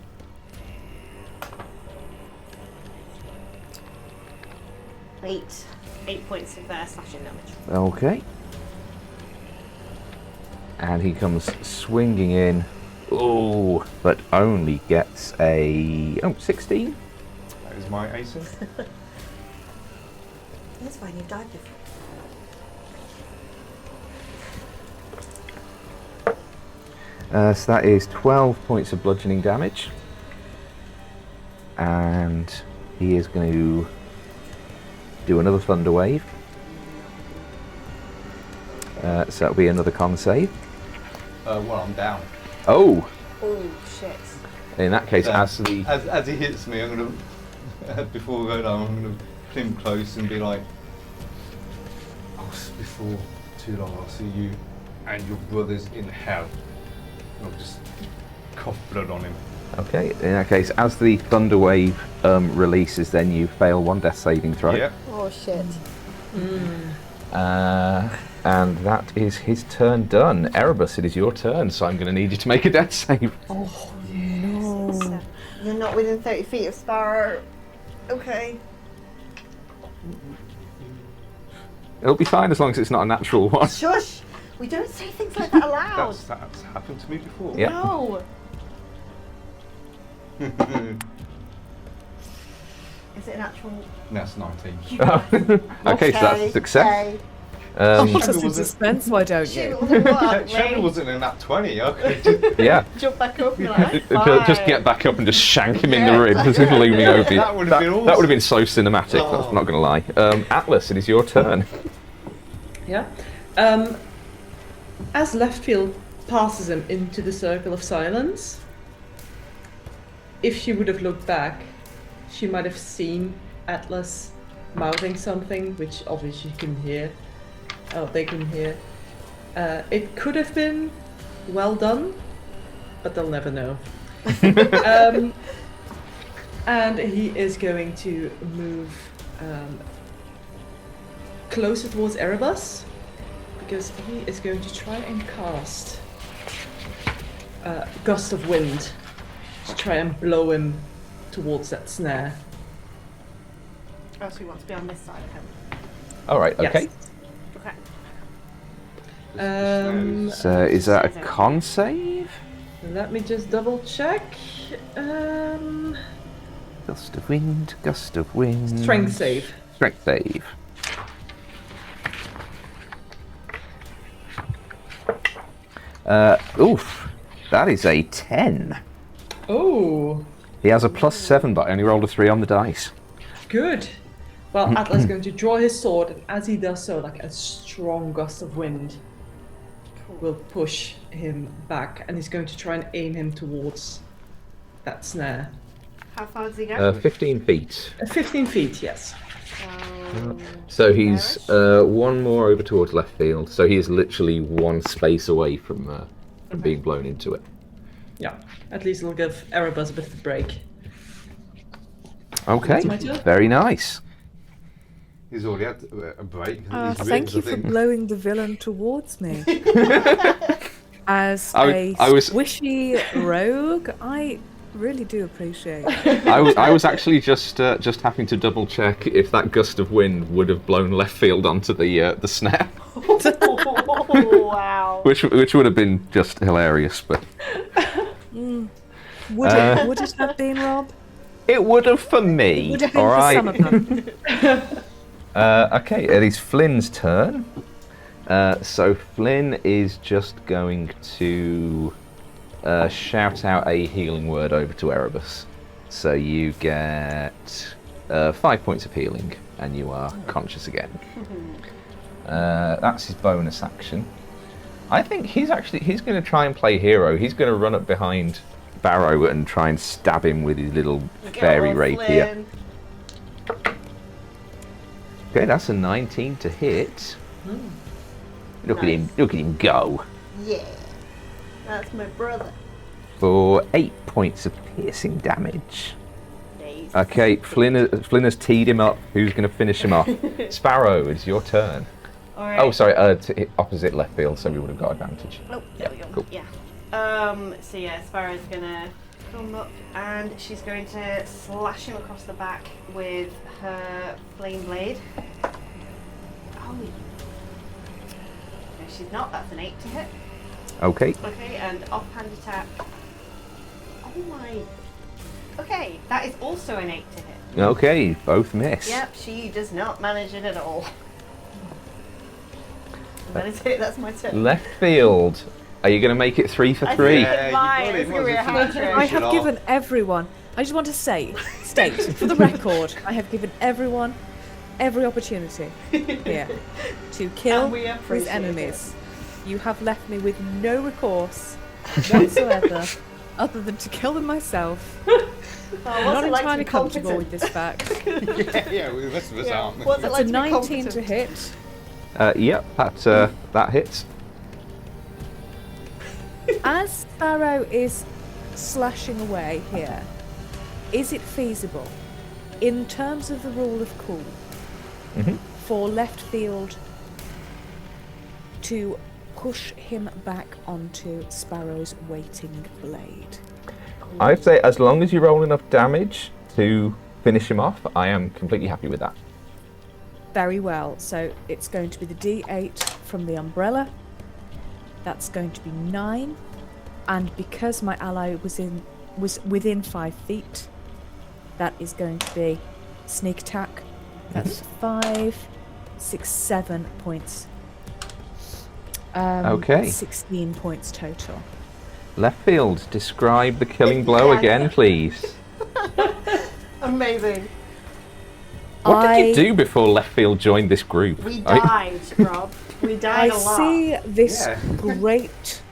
Eight points of slashing damage. Okay. And he comes swinging in. Oh, but only gets a 16. That is my AC. That's fine, you've died before. So that is 12 points of bludgeoning damage. And he is going to do another thunder wave. So that'll be another con save. Well, I'm down. Oh! Oh shit. In that case, So, as as he hits me, I'm gonna before we go down, I'm gonna pull him close and be like, before too long, I'll see you and your brothers in hell. And I'll just cough blood on him. Okay, in that case, as the thunder wave releases, then you fail one death saving throw. Yep. Oh shit. And that is his turn done. Erebus, it is your turn, so I'm going to need you to make a death save. Oh, no. So you're not within 30 feet of Sparrow. Okay. It'll be fine as long as it's not a natural one. Shush! We don't say things like that aloud. That's happened to me before. Yeah. No. Is it an actual? That's 19. Okay, so that's a success. Okay. Hold us in was it- suspense, why don't Shoot, you? wasn't what? Shelly Ray? wasn't in that 20. Okay. Yeah. Jump back up. You're like, Just fine. get back up and just shank him in the ribs as he's looming over you. That would have been awesome. That would have been so cinematic, Oh. I'm not going to lie. Atlas, it is your turn. Yeah. As Leftfield passes him into the circle of silence, if she would have looked back, she might have seen Atlas mouthing something, which obviously she couldn't hear. Oh, they couldn't hear. It could have been well done, but they'll never know. And he is going to move closer towards Erebus, because he is going to try and cast Gust of Wind to try and blow him towards that snare. Oh, so we want to be on this side of him. All right, okay. Yes. Okay. So is that a con save? Let me just double check. Gust of wind, gust of wind. Strength save. Strength save. Oof, that is a 10. Oh, He has a +7, but I only rolled a 3 on the dice. good. Well, Atlas is going to draw his sword, and as he does so, like a strong gust of wind will push him back, and he's going to try and aim him towards that snare. How far does he go? 15 feet. 15 feet, yes. So he's one more over towards left field. So he is literally one space away from being blown into it. Yeah, at least it'll give Erebus a bit of a break. Okay, my turn. very nice. He's already had a break. His Thank ribs, you I for think. blowing the villain towards me. As I a was- squishy rogue, I really do appreciate it. I was actually just having to double check if that gust of wind would have blown left field onto the snare, Oh, wow. which would have been just hilarious. But Would it have been, Rob? It would have for me. Would have All been for right. some of them. Okay, it is Flynn's turn. So Flynn is just going to shout out a healing word over to Erebus. So you get 5 points of healing, and you are conscious again. That's his bonus action. I think he's going to try and play hero. He's going to run up behind Barrow and try and stab him with his little fairy rapier. Okay, that's a 19 to hit. Look at him go. Yeah, that's my brother. For 8 points of piercing damage. Nice. Okay, Flynn has teed him up. Who's going to finish him off? Sparrow, it's your turn. All right. Oh, sorry, opposite left field, so we would have got advantage. Oh, there we go. Cool. Yeah. So yeah, Sparrow's gonna come up and she's going to slash him across the back with her flame blade. Oh. No, she's not. That's an 8 to hit. Okay. Okay, and offhand attack. Oh my. Okay, that is also an 8 to hit. Okay, both miss. Yep, she does not manage it at all. That is it. That's my turn. Left field. Are you going to make it 3 for 3? I think Yeah, it's you mine. got it. It's gonna be a Might as well hat finish trick. I it have off. given everyone. I just want to state for the record, I have given everyone every opportunity here to kill And we these appreciate enemies. You have left me with no recourse whatsoever, other than to kill them myself. I'm not it like to entirely be comfortable competent? with this fact. yeah, well, the rest of us aren't. What's it That's like a to be 19 to competent? hit. Yep, that hits. As Sparrow is slashing away here, is it feasible, in terms of the rule of cool, for left field to push him back onto Sparrow's waiting blade? I'd say as long as you roll enough damage to finish him off, I am completely happy with that. Very well. So it's going to be the D8 from the umbrella. That's going to be 9. And because my ally was within 5 feet, that is going to be sneak attack. That's 5, 6, 7 points. Okay. 16 points total. Left field, describe the killing blow Yeah. again, please. Amazing. What did you do before left field joined this group? We I- died, Rob. We died I a lot. see this Yeah. great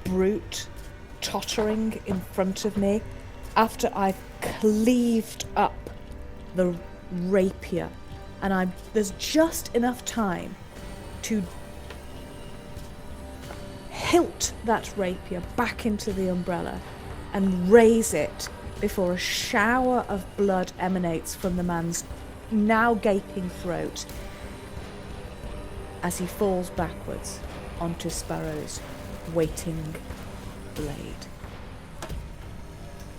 brute tottering in front of me after I've cleaved up the rapier, and there's just enough time to hilt that rapier back into the umbrella and raise it before a shower of blood emanates from the man's now gaping throat as he falls backwards onto Sparrow's waiting blade.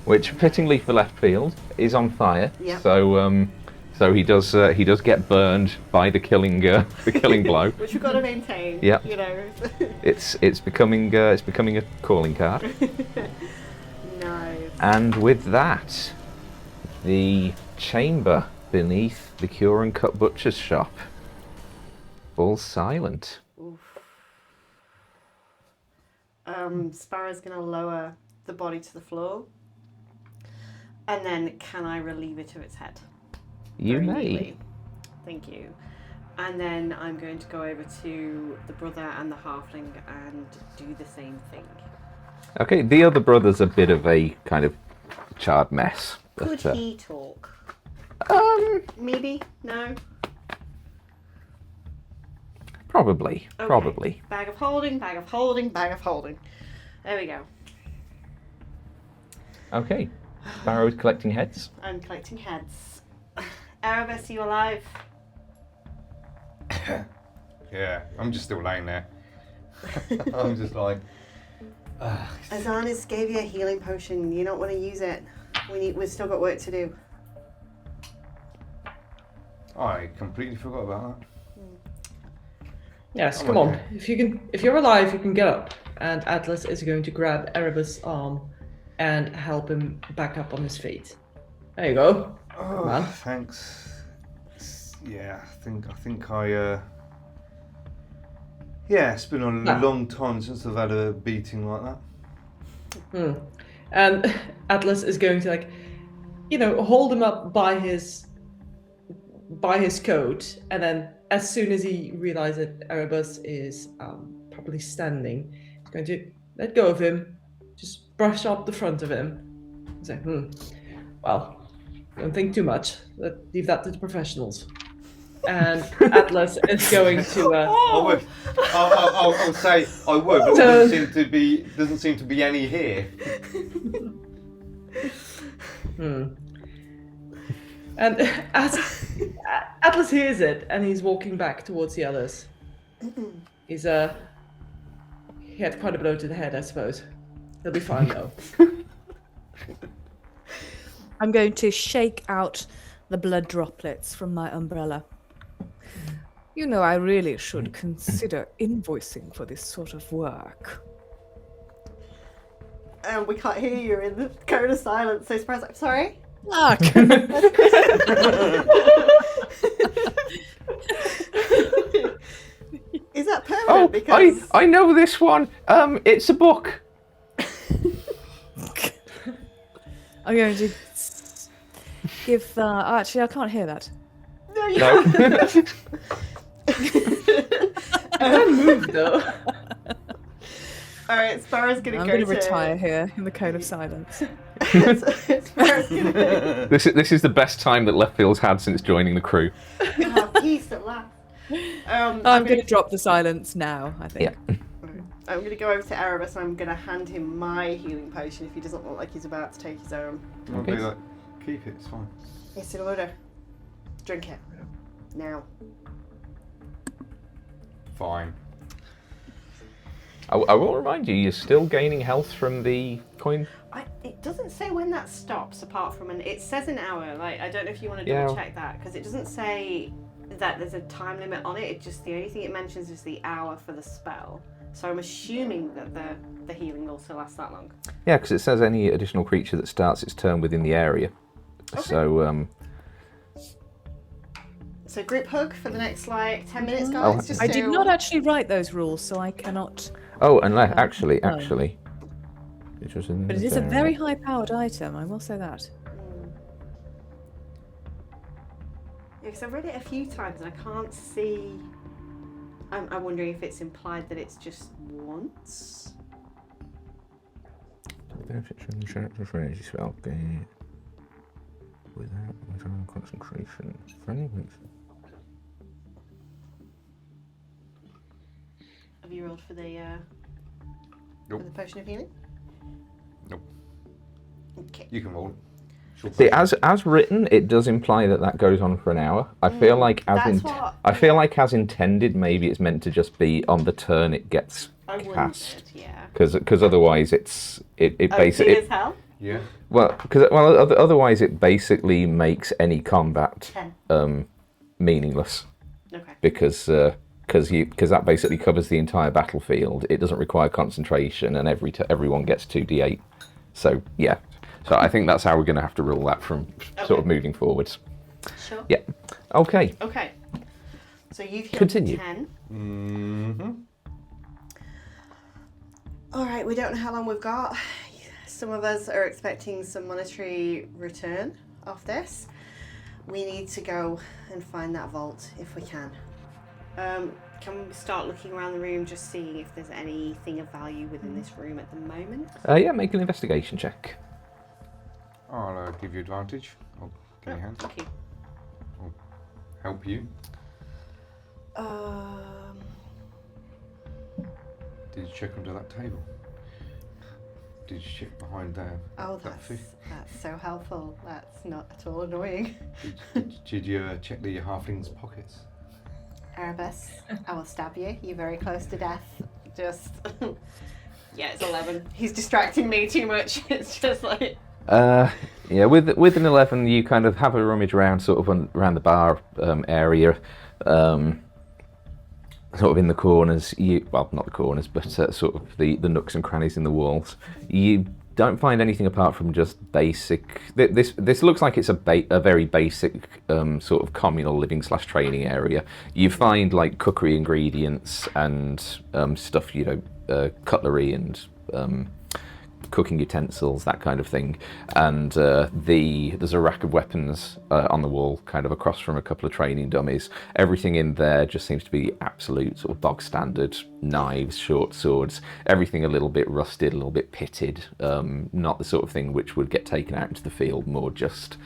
Which, fittingly for left field, is on fire. Yep. So he does get burned by the killing blow. Which we've got to maintain. Yep. You know. It's becoming a calling card. Nice. And with that, the chamber beneath the Cure and Cut Butcher's shop falls silent. Sparrow's gonna lower the body to the floor, and then can I relieve it of its head? You Very may. neatly. Thank you. And then I'm going to go over to the brother and the halfling and do the same thing. Okay, the other brother's a bit of a kind of charred mess. Could But, he talk? Maybe? No? probably. Okay. Probably. Bag of holding, bag of holding, bag of holding. There we go. Okay. Sparrow's collecting heads. I'm collecting heads. Erebus, you alive? Yeah, I'm just still laying there. I'm just like, Azanis gave you a healing potion. You don't want to use it. We've still got work to do. I completely forgot about that. Yes, Oh come my on. God. If you're alive, you can get up. And Atlas is going to grab Erebus' arm and help him back up on his feet. There you go. Oh, on. thanks. Yeah, I think I. Yeah, it's been a long time since I've had a beating like that. And Atlas is going to, like, hold him up by his coat, and then as soon as he realizes that Erebus is properly standing, he's going to let go of him, just brush up the front of him, and say, well, don't think too much. Leave that to the professionals. And Atlas is going to. I would. I would say I would, but there doesn't seem to be any here. And as Atlas hears it, and he's walking back towards the others. He had quite a blow to the head, I suppose. He'll be fine though. I'm going to shake out the blood droplets from my umbrella. You know, I really should consider invoicing for this sort of work. We can't hear you in the cone of silence, so surprised. I'm sorry. Ah, Is that permanent? Oh, Because I know this one. It's a book. I'm going to give. Actually, I can't hear that. no, you No. I can move though. All right, Sparrow's gonna I'm go going to to retire here in the cone of silence. Sparrow's gonna This is the best time that Left Field's had since joining the crew. have peace at last. I'm going to drop the silence now, I think. Yeah. I'm going to go over to Erebus and I'm going to hand him my healing potion if he doesn't look like he's about to take his own. I'll be like, keep it, it's fine. Yes, in order. Drink it. Now. Fine. I will remind you, you're still gaining health from the coin. It doesn't say when that stops apart from it says an hour. Like, I don't know if you want to double check that because it doesn't say that there's a time limit on it. It just, the only thing it mentions is the hour for the spell. So I'm assuming that the healing also lasts that long. Yeah, because it says any additional creature that starts its turn within the area. Okay. So, group hug for the next, 10 minutes, guys. Just I did not actually write those rules, so I cannot. oh, unless actually, it was in But it is a very high-powered item, I will say that. Yeah, because I've read it a few times and I can't see. I'm wondering if it's implied that it's just once. Benefits from the character's energy spell gain without concentration. Friendly weeks. Have you rolled for the Nope. for the potion of healing? Nope. Okay. You can roll it. Sure. See, as written, it does imply that goes on for an hour. I feel like as intended, maybe it's meant to just be on the turn it gets cast. Yeah. Because otherwise it basically as hell? Yeah. otherwise it basically makes any combat 10. Meaningless. Okay. Because that basically covers the entire battlefield. It doesn't require concentration, and everyone gets 2d8. So yeah. So I think that's how we're going to have to rule that from sort of moving forwards. Sure. Yeah. Okay. Okay. So you've healed Continue. 10. Mm-hmm. All right, we don't know how long we've got. Some of us are expecting some monetary return off this. We need to go and find that vault if we can. Can we start looking around the room, just seeing if there's anything of value within this room at the moment? Yeah, make an investigation check. I'll give you advantage. I'll give you a hand. Thank you. I'll help you. Did you check under that table? Did you check behind there? Oh, that that's so helpful. That's not at all annoying. Did you check the halfling's pockets? Erebus, I will stab you. You're very close to death. Just... yeah, it's 11. He's distracting me too much. It's just like... Yeah, with an 11, you kind of have a rummage around, sort of around the bar area, sort of in the corners. Not the corners, but sort of the nooks and crannies in the walls. You don't find anything apart from just basic. This looks like it's a very basic sort of communal living / training area. You find like cookery ingredients and stuff, cutlery and cooking utensils, that kind of thing. And there's a rack of weapons on the wall, kind of across from a couple of training dummies. Everything in there just seems to be absolute sort of bog standard knives, short swords, everything a little bit rusted, a little bit pitted. Not the sort of thing which would get taken out into the field, more just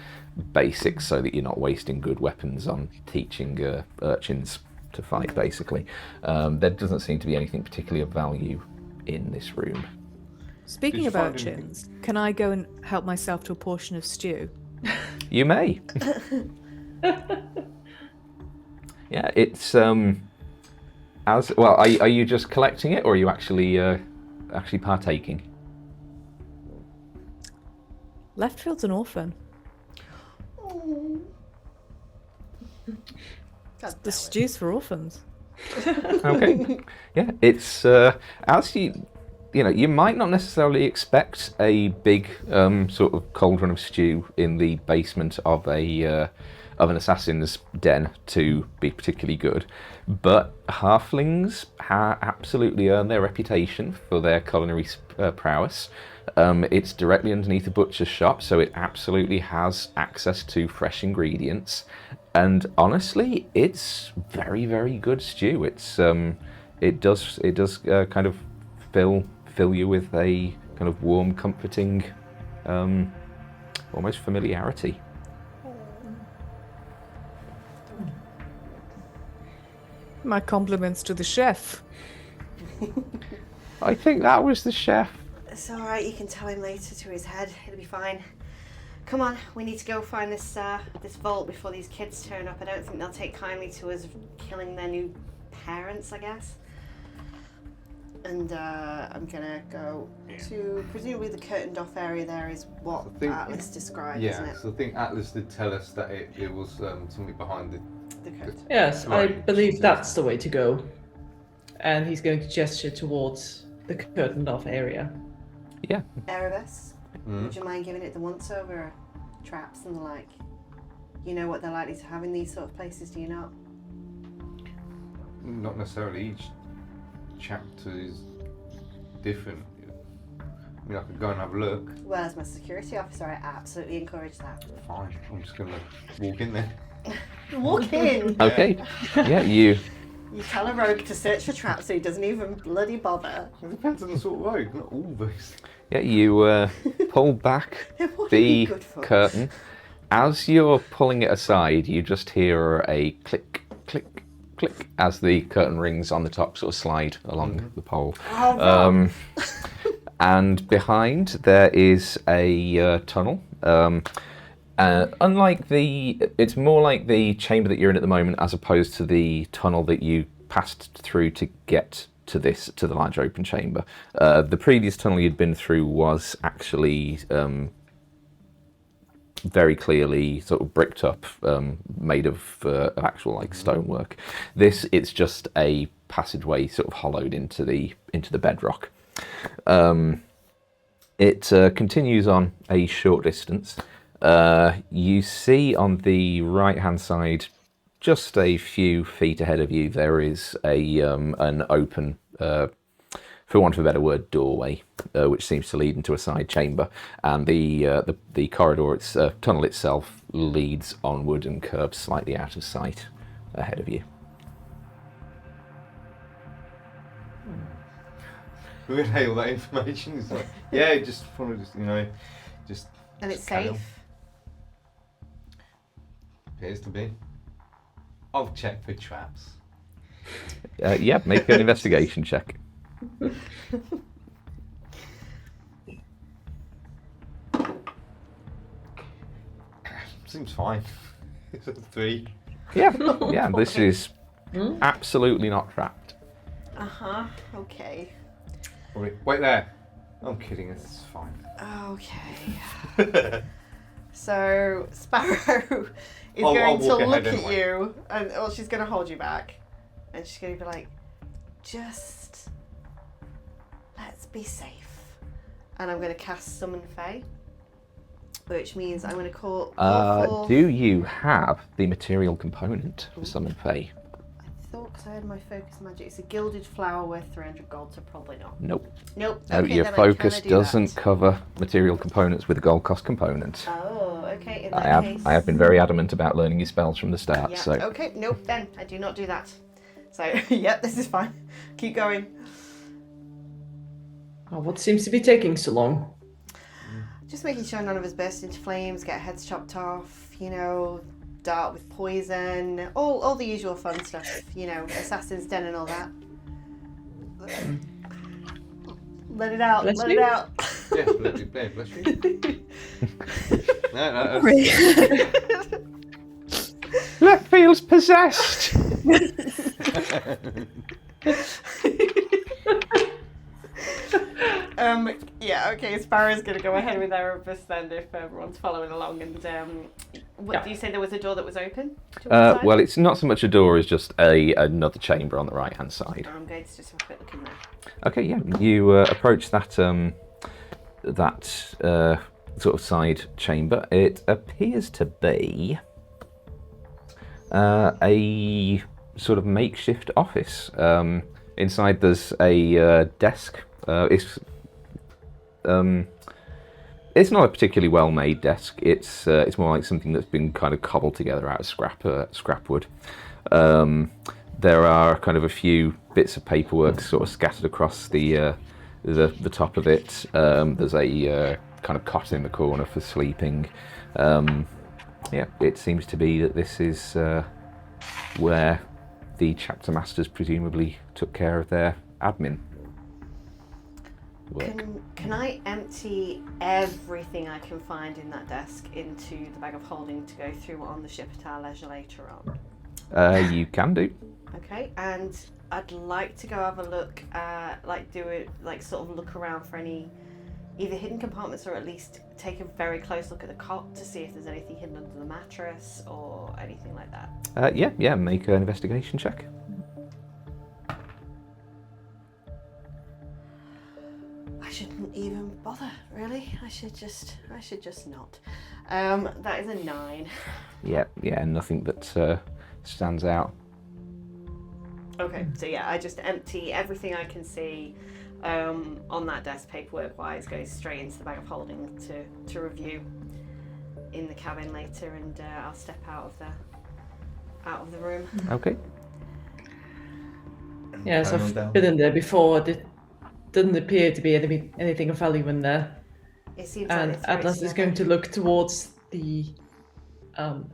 basics so that you're not wasting good weapons on teaching urchins to fight, basically. There doesn't seem to be anything particularly of value in this room. Speaking of urchins, can I go and help myself to a portion of stew? You may. Yeah, it's as well. Are you just collecting it, or are you actually partaking? Leftfield's an orphan. The stew's for orphans. Okay. Yeah, it's as you might not necessarily expect a big sort of cauldron of stew in the basement of an assassin's den to be particularly good, but halflings absolutely earn their reputation for their culinary prowess. It's directly underneath a butcher's shop, so it absolutely has access to fresh ingredients, and honestly, it's very, very good stew. It does kind of fill you with a kind of warm, comforting, almost familiarity. My compliments to the chef. I think that was the chef. It's alright, you can tell him later to his head. It'll be fine. Come on, we need to go find this vault before these kids turn up. I don't think they'll take kindly to us killing their new parents, I guess. And I'm gonna go to presumably the curtained off area. There is what Atlas described, isn't it? Yeah, so I think Atlas did tell us that it was something behind the curtain. Yes, I believe that's the way to go. And he's going to gesture towards the curtained off area. Yeah. Erebus, would you mind giving it the once over? Traps and the like. You know what they're likely to have in these sort of places, do you not? Not necessarily. Each chapter is different. I mean, I could go and have a look. Well, as my security officer, I absolutely encourage that. Fine, I'm just gonna walk in there. Walk in! Okay. Yeah, you. You tell a rogue to search for traps so he doesn't even bloody bother. It depends on the sort of rogue, not all these. Yeah, you pull back the curtain. As you're pulling it aside, you just hear a click, click, click as the curtain rings on the top sort of slide along the pole. And behind there is a tunnel. It's more like the chamber that you're in at the moment, as opposed to the tunnel that you passed through to get to the large open chamber. The previous tunnel you'd been through was actually very clearly sort of bricked up, made of actual like stonework. It's just a passageway sort of hollowed into the bedrock. It continues on a short distance. You see on the right hand side, just a few feet ahead of you, there is an open, for want of a better word, doorway, which seems to lead into a side chamber, and the corridor, tunnel itself, leads onward and curves slightly out of sight ahead of you. Relay all that information. It's like, yeah, just want to just. And it's carry on. safe? Appears to be. I'll check for traps. Yeah, make an investigation check. Seems fine. It's a 3. Yeah, this is absolutely not trapped. Okay. Wait there. I'm kidding, it's fine. Okay. So, Sparrow is I'll going to walk look ahead at anyway. you, and she's going to hold you back. And she's going to be like, just let's be safe. and I'm going to cast Summon Fae, which means I'm going to call forth... Do you have the material component for Summon Fae? I thought, because I had my focus magic, it's a gilded flower worth 300 gold, so probably not. Nope. Nope. No, Okay, your then focus do doesn't that. cover material components with a gold cost component. Oh, okay. In that case... I have been very adamant about learning your spells from the start, Yeah. so... Okay, nope, then. I do not do that. So, yep, this is fine. Keep going. Oh, what seems to be taking so long? Just making sure none of us burst into flames, get heads chopped off, you know, dart with poison, all the usual fun stuff, you know, Assassin's Den and all that. Let it out, Bless let you. it out. Yeah, bless you. No, Left feels possessed! Yeah, okay, Sparrow's going to go ahead with Erebus then if everyone's following along. And what do you say there was a door that was open? To one side? Well, it's not so much a door as just another chamber on the right-hand side. I'm going to just have a quick look in there. Okay, yeah, you approach that sort of side chamber. It appears to be a sort of makeshift office. Inside there's a desk. It's not a particularly well-made desk. It's more like something that's been kind of cobbled together out of scrap wood. There are kind of a few bits of paperwork sort of scattered across the top of it. There's a kind of cot in the corner for sleeping. Yeah, it seems to be that this is where the chapter masters presumably took care of their admin work. Can I empty everything I can find in that desk into the bag of holding to go through on the ship at our leisure later on? You can do. Okay, and I'd like to go have a look, sort of look around for any either hidden compartments or at least take a very close look at the cot to see if there's anything hidden under the mattress or anything like that. Yeah, make an investigation check. I shouldn't even bother, really. I should just not. That is a 9. Yeah, nothing that stands out. Okay, so yeah, I just empty everything I can see on that desk, paperwork-wise, goes straight into the bag of holding to review in the cabin later, and I'll step out of the room. Okay. Yes, Carry on I've down. been in there before. It didn't appear to be anything of value in there. It seems And like the throats Atlas is going to look towards the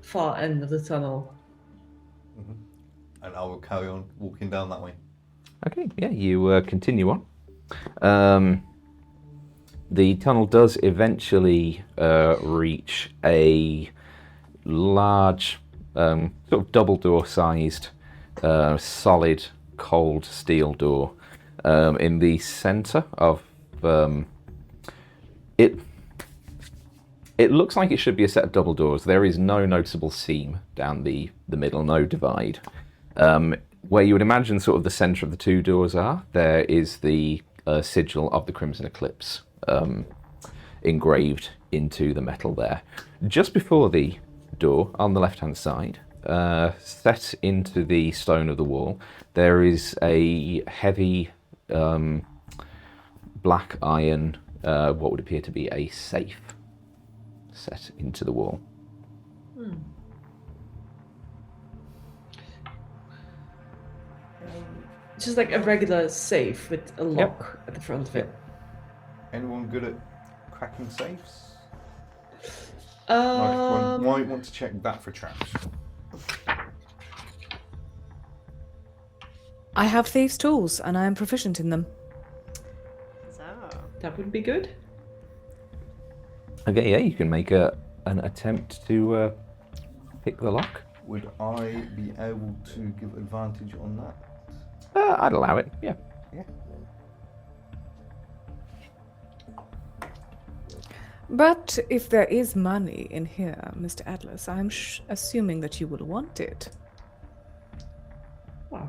far end of the tunnel. And I will carry on walking down that way. Okay, yeah, you continue on. The tunnel does eventually reach a large, sort of double door sized, solid, cold steel door. In the centre of it. It looks like it should be a set of double doors. There is no noticeable seam down the middle, no divide. Where you would imagine sort of the centre of the two doors are, there is the sigil of the Crimson Eclipse engraved into the metal there. Just before the door, on the left-hand side, set into the stone of the wall, there is a heavy black iron, what would appear to be a safe, set into the wall. Just like a regular safe with a lock at the front of it. Anyone good at cracking safes? Um, Might want to check that for traps. I have thieves' tools, and I am proficient in them. So, that would be good. Okay, yeah, you can make an attempt to pick the lock. Would I be able to give advantage on that? I'd allow it, yeah. Yeah. But if there is money in here, Mr. Atlas, I'm assuming that you will want it. Well,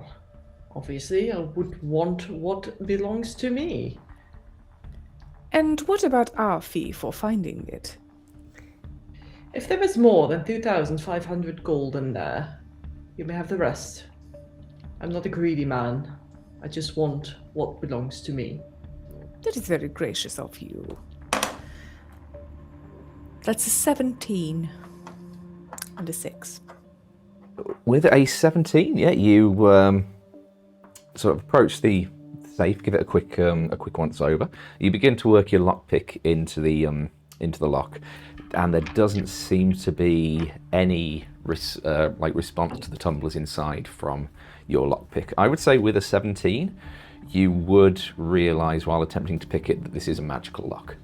obviously I would want what belongs to me. And what about our fee for finding it? If there is more than 2,500 gold in there, you may have the rest. I'm not a greedy man. I just want what belongs to me. That is very gracious of you. That's a 17 and a 6. With a 17, yeah, you sort of approach the safe, give it a quick once over. You begin to work your lockpick into the lock, and there doesn't seem to be any response to the tumblers inside from your lockpick. I would say with a 17, you would realise while attempting to pick it that this is a magical lock.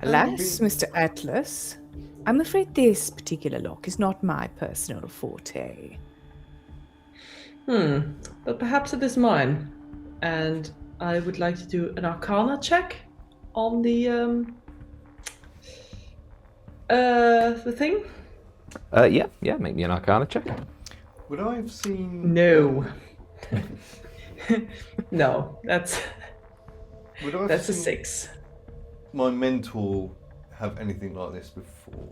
Alas, Mr. Atlas, I'm afraid this particular lock is not my personal forte. But perhaps it is mine. And I would like to do an Arcana check on the thing. Yeah, make me an Arcana check. Would I have seen? No. No, that's Would I have a seen 6. my mentor have anything like this before?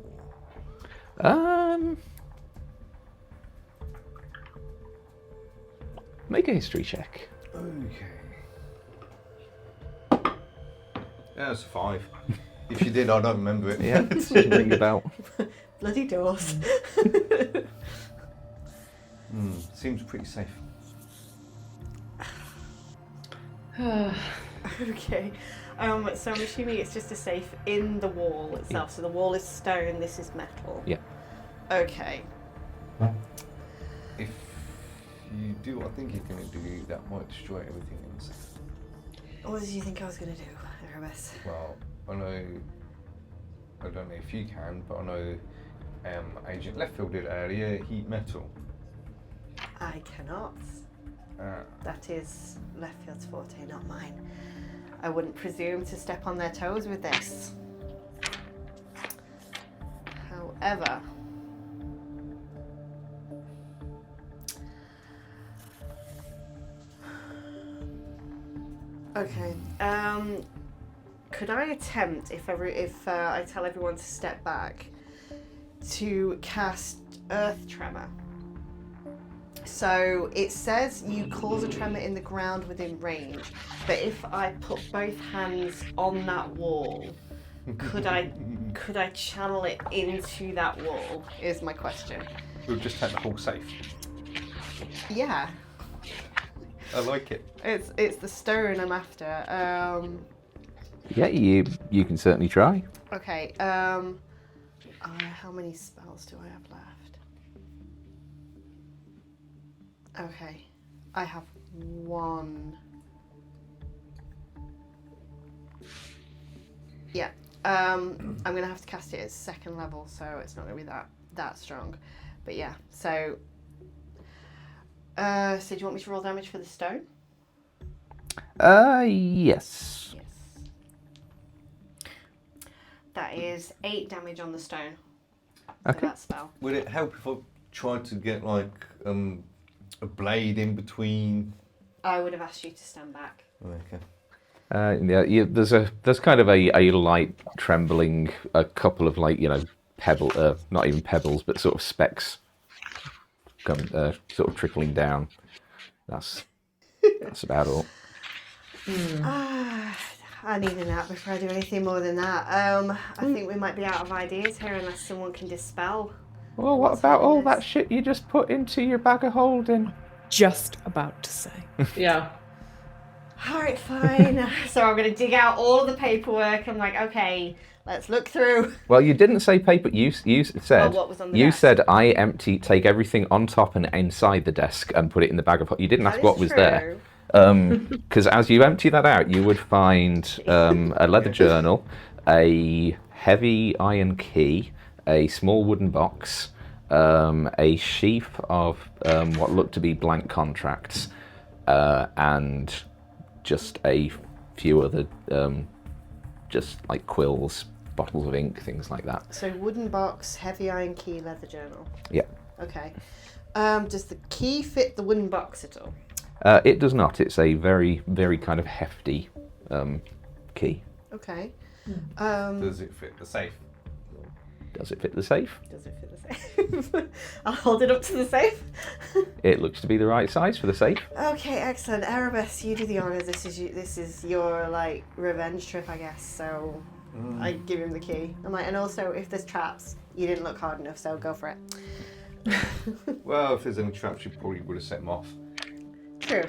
Make a history check. Okay. Yeah, it's a 5. If you did, I don't remember it. Yeah, it doesn't ring a bell. Bloody doors. Seems pretty safe. Okay. So I'm assuming it's just a safe in the wall itself. So the wall is stone, this is metal. Yeah. Okay. If you do what I think you're going to do, that might destroy everything inside. What did you think I was going to do, Erebus? Well, I don't know if you can, but I know Agent Leftfield did earlier, heat metal. I cannot. That is Leftfield's forte, not mine. I wouldn't presume to step on their toes with this. However, okay. Could I attempt, if I tell everyone to step back, to cast Earth Tremor? So it says you cause a tremor in the ground within range, but if I put both hands on that wall, could I channel it into that wall? Is my question. We'll just take the whole safe. Yeah. I like it. It's the stone I'm after. Yeah, you can certainly try. Okay. How many spells do I have left? Okay, I have 1. Yeah. I'm gonna have to cast it at 2nd level, so it's not gonna be that strong. But yeah. So do you want me to roll damage for the stone? Yes. Yes. That is 8 damage on the stone. Okay. For that spell. Would it help if I tried to get like a blade in between? I would have asked you to stand back. Okay. Yeah, there's kind of a light trembling, a couple of not even pebbles, but sort of specks, sort of trickling down. That's about all. I need a nap before I do anything more than that. I think we might be out of ideas here unless someone can dispel. Well, what about all that shit you just put into your bag of holding? Just about to say. Yeah. Alright, fine. So I'm going to dig out all of the paperwork. I'm like, okay, let's look through. Well, you didn't say paper. You said what was on the you desk? said take everything on top and inside the desk and put it in the bag of. You didn't ask what was there. Because as you empty that out, you would find a leather journal, a heavy iron key, a small wooden box, a sheaf of what looked to be blank contracts, and just a few other, just like quills, bottles of ink, things like that. So wooden box, heavy iron key, leather journal. Yeah. Okay. Does the key fit the wooden box at all? It does not. It's a very, very kind of hefty key. Okay. Does it fit the safe? Does it fit the safe? Does it fit the safe? I'll hold it up to the safe. It looks to be the right size for the safe. Okay, excellent. Erebus, you do the honors. This is your like revenge trip, I guess. So I give him the key. I'm like, and also if there's traps, you didn't look hard enough, so go for it. Well, if there's any traps, you probably would have set them off. True.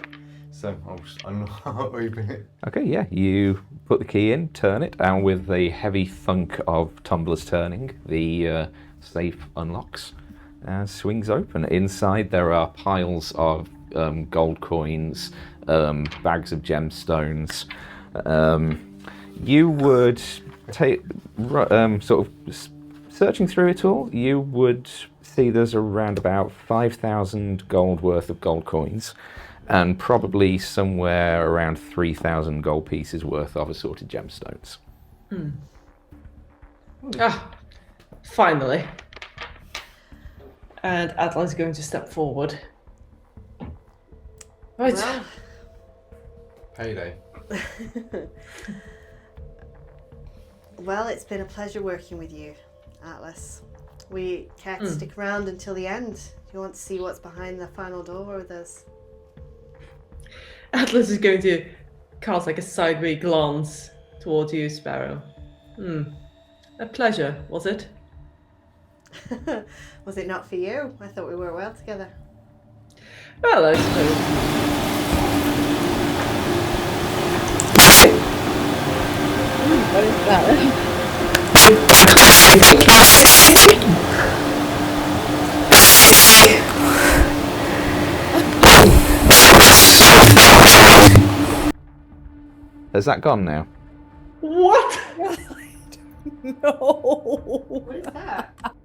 So I'm not opening it. Okay, yeah, you put the key in, turn it, and with the heavy thunk of tumblers turning, the safe unlocks and swings open. Inside there are piles of gold coins, bags of gemstones. You would take, sort of searching through it all, you would see there's around about 5,000 gold worth of gold coins, and probably somewhere around 3,000 gold pieces worth of assorted gemstones. Ah, finally. And Atlas is going to step forward. Right. Well, Payday. well, it's been a pleasure working with you, Atlas. We care to stick around until the end. Do you want to see what's behind the final door with us? Atlas is going to cast like a sideways glance towards you, Sparrow. A pleasure, was it? Was it not for you? I thought we were well together. Well, I suppose. What is that? Has that gone now? What? No. What is that?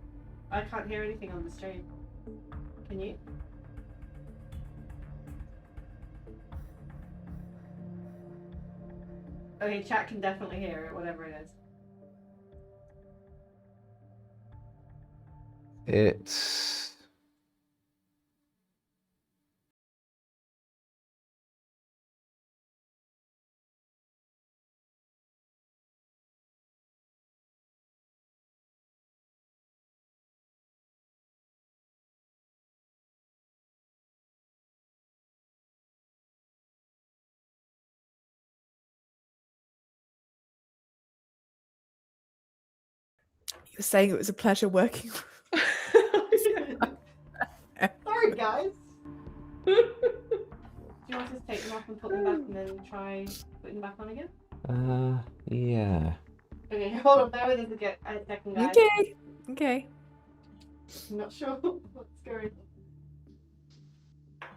I can't hear anything on the stream. Can you? Okay, chat can definitely hear it, whatever it is. It's... You were saying it was a pleasure working. Sorry, guys. Do you want us to take them off and put them back and then try putting them back on again? yeah. Okay, hold on, bear with us a second, guys. Okay. I'm not sure what's going on.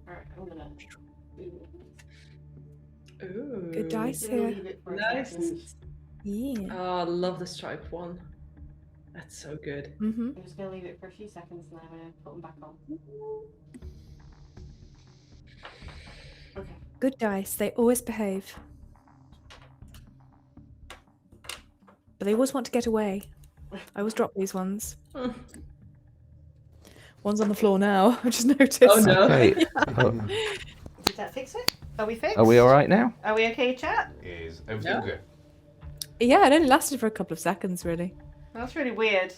Alright, I'm gonna do this. Ooh. Good dice I'm gonna here. leave it for a Nice. second. Yeah. Oh, I love the striped one. That's so good. Mm-hmm. I'm just gonna leave it for a few seconds and then I'm gonna put them back on. Okay. Good dice. They always behave. But they always want to get away. I always drop these ones. One's on the floor now. I just noticed. Oh no. Okay. Did that fix it? Are we fixed? Are we all right now? Are we okay, chat? Is everything Yeah. good? Yeah, it only lasted for a couple of seconds, really. That's really weird.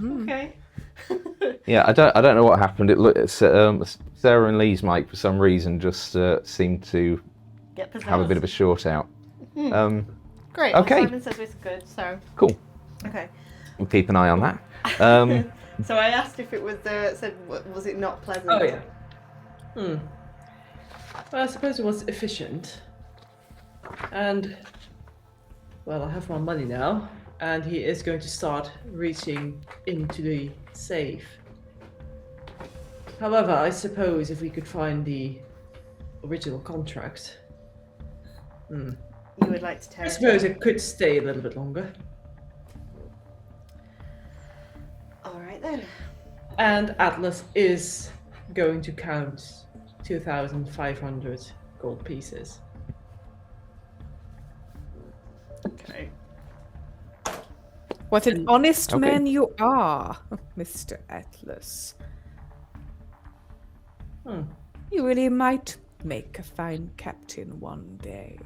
Okay. Yeah, I don't know what happened. It looked Sarah and Lee's mic for some reason just seemed to Get possessed. have a bit of a short out. Great. Okay. Well, Simon says it's good, so. Cool. Okay. We'll keep an eye on that. So I asked if it was was it not pleasant? Oh yeah. Well, I suppose it was efficient. And well, I have my money now, and he is going to start reaching into the safe. However, I suppose if we could find the original contract, You would like to tear I it suppose down? it could stay a little bit longer. All right then. And Atlas is going to count 2,500 gold pieces. Okay. What an honest Okay. man you are, Mr. Atlas. You really might make a fine captain one day.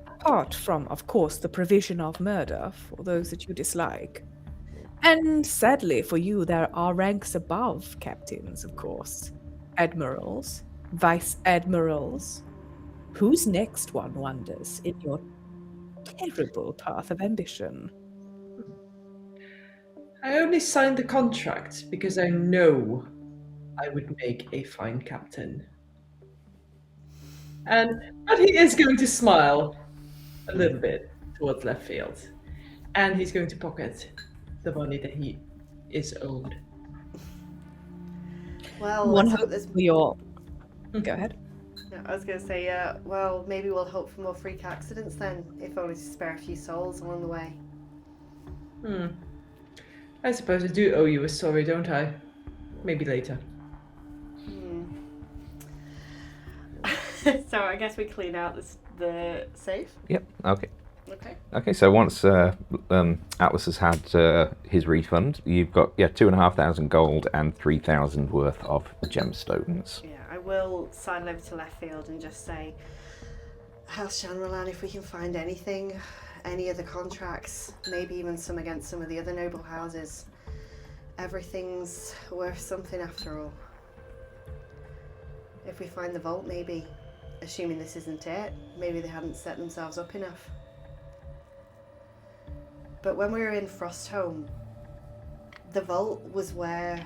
Apart from, of course, the provision of murder for those that you dislike. And sadly for you, there are ranks above captains, of course. Admirals, vice admirals. Who's next, one wonders, in your terrible path of ambition? I only signed the contract because I know I would make a fine captain. But he is going to smile a little bit towards left field. And he's going to pocket the money that he is owed. Well, One let's hope hope there's... for your... Go ahead. No, I was going to say, well, maybe we'll hope for more freak accidents then, if only to spare a few souls along the way. I suppose I do owe you a story, don't I? Maybe later. So I guess we clean out the safe. Yep. Okay. Okay. Okay. So once Atlas has had his refund, you've got 2,500 gold and 3,000 worth of gemstones. Yeah, I will sign over to left field and just say, House Shanralan, if we can find anything, any other contracts, maybe even some against some of the other noble houses, everything's worth something after all. If we find the vault, maybe, assuming this isn't it, maybe they hadn't set themselves up enough. But when we were in Frostholm, the vault was where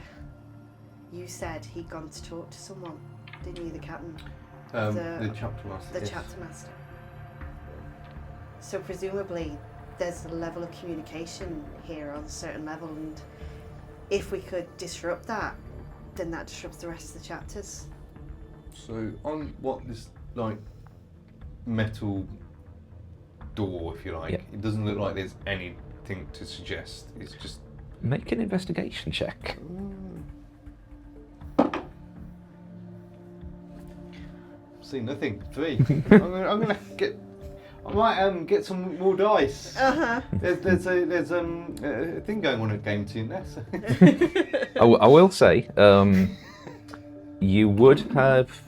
you said he'd gone to talk to someone, didn't you, the captain? The chapter master. The yes. chapter master. So presumably there's a level of communication here on a certain level, and if we could disrupt that, then that disrupts the rest of the chapters. So on what this like metal door, if you like, Yep. it doesn't look like there's anything to suggest. It's just Make an investigation check. see nothing. 3. I'm gonna get. I might get some more dice. There's a thing going on at Game 2 now. So. I will say, you would have,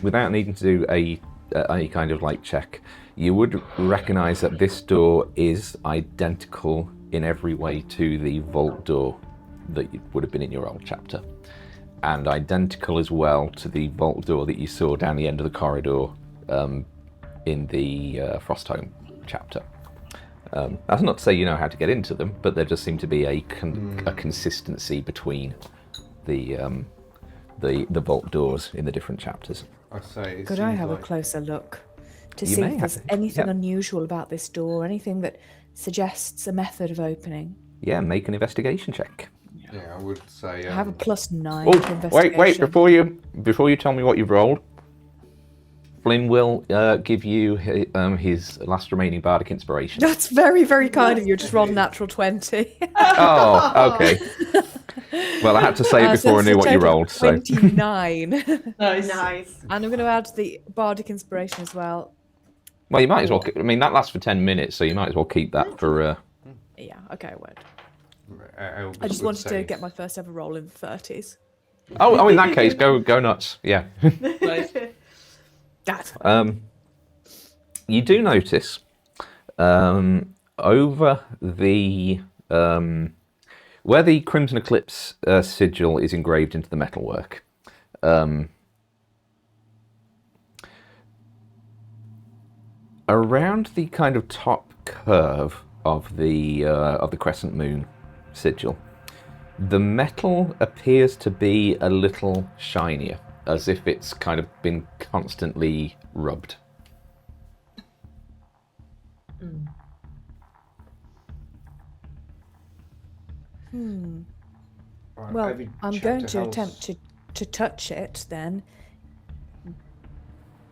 without needing to do any kind of like check, you would recognise that this door is identical in every way to the vault door that would have been in your old chapter, and identical as well to the vault door that you saw down the end of the corridor in the Frostholm chapter. That's not to say you know how to get into them, but there does seem to be a consistency between the vault doors in the different chapters. I say. Could I have a closer look to You see may if there's have. anything Yep. unusual about this door, anything that suggests a method of opening? Yeah, make an investigation check. Yeah, I would say. I have a +9 to Oh, investigation. wait! Before you tell me what you've rolled, Flynn will give you his last remaining bardic inspiration. That's very, very kind of you. Just rolled a natural 20. Oh, okay. Well, I had to say it So before I it's knew a what you total of rolled. So 29. Nice. Nice. And I'm going to add the bardic inspiration as well. well, you might as well. I mean, that lasts for 10 minutes, so you might as well keep that for. Yeah, okay, I won't. Albus I just would wanted to say- get my first ever roll in the 30s. Oh, in that case, go nuts. Yeah. Nice. That's fine. You do notice over the where the Crimson Eclipse sigil is engraved into the metalwork. Around the kind of top curve of the crescent moon sigil, the metal appears to be a little shinier, as if it's kind of been constantly rubbed. Right, Well, every I'm going chapter to house- attempt to touch it then,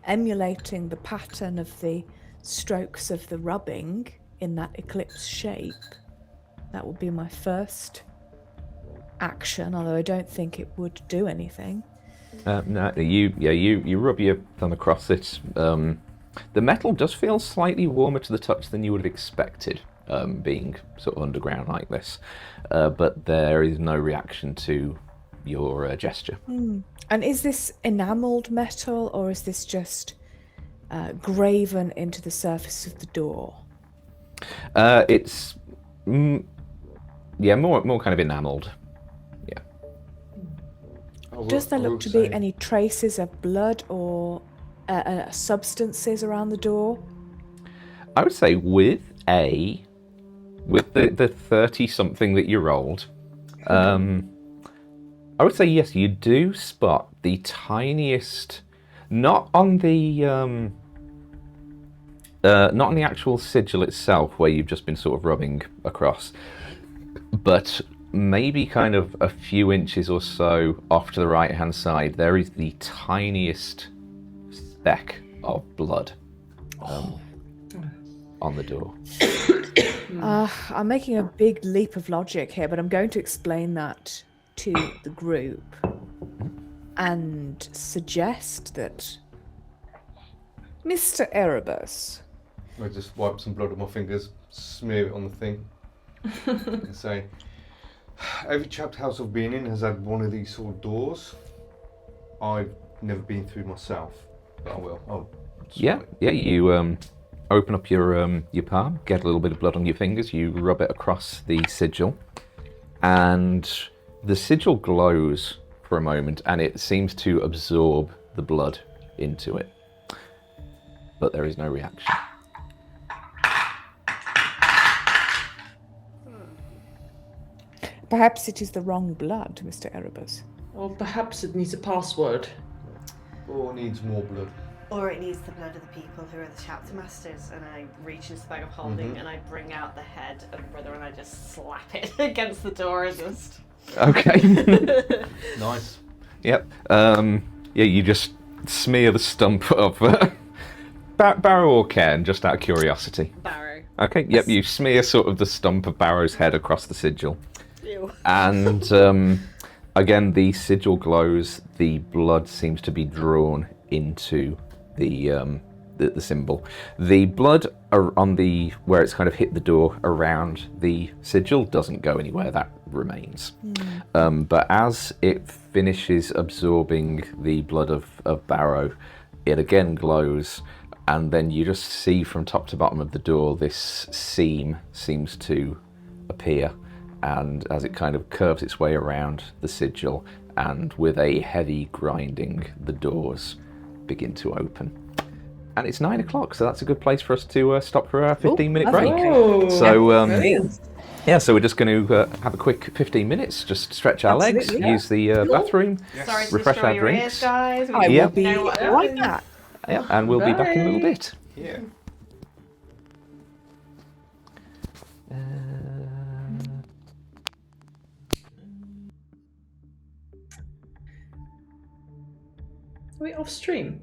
emulating the pattern of the strokes of the rubbing in that eclipse shape. That would be my first action, although I don't think it would do anything. No, you rub your thumb across it. The metal does feel slightly warmer to the touch than you would have expected, being sort of underground like this. But there is no reaction to your gesture. And is this enamelled metal, or is this just graven into the surface of the door? It's more kind of enamelled. Yeah. Does there look to be any traces of blood or substances around the door? I would say with the 30-something that you rolled, I would say yes, you do spot the tiniest, not on the actual sigil itself where you've just been sort of rubbing across, but maybe kind of a few inches or so off to the right-hand side, there is the tiniest speck of blood on the door. I'm making a big leap of logic here, but I'm going to explain that to the group and suggest that Mr. Erebus. I just wipe some blood on my fingers, smear it on the thing, and say, every trapped house I've been in has had one of these sort of doors. I've never been through myself, but I will. Yeah. You open up your palm, get a little bit of blood on your fingers, you rub it across the sigil, and the sigil glows for a moment, and it seems to absorb the blood into it. But there is no reaction. Perhaps it is the wrong blood, Mr. Erebus. Or perhaps it needs a password. Or needs more blood. Or it needs the blood of the people who are the chapter masters, and I reach into the bag of holding and I bring out the head of the brother and I just slap it against the door and just... Okay. Nice. Yep. You just smear the stump of Barrow or Cairn, just out of curiosity. Barrow. Okay, yep, you smear sort of the stump of Barrow's head across the sigil. Ew. And again, the sigil glows, the blood seems to be drawn into the symbol. The blood on the where it's kind of hit the door around the sigil doesn't go anywhere, that remains. But as it finishes absorbing the blood of Barrow, it again glows, and then you just see from top to bottom of the door this seam seems to appear, and as it kind of curves its way around the sigil, and with a heavy grinding, the doors begin to open. And it's 9 o'clock, so that's a good place for us to stop for our 15-minute break. Oh, So, brilliant. so we're just going to have a quick 15 minutes, just stretch our legs, use the bathroom, Sorry to refresh destroy our your drinks. ears, guys. I Yeah. will be know what right happens. back. Yeah, and we'll be back in a little bit. Yeah. Are we off stream?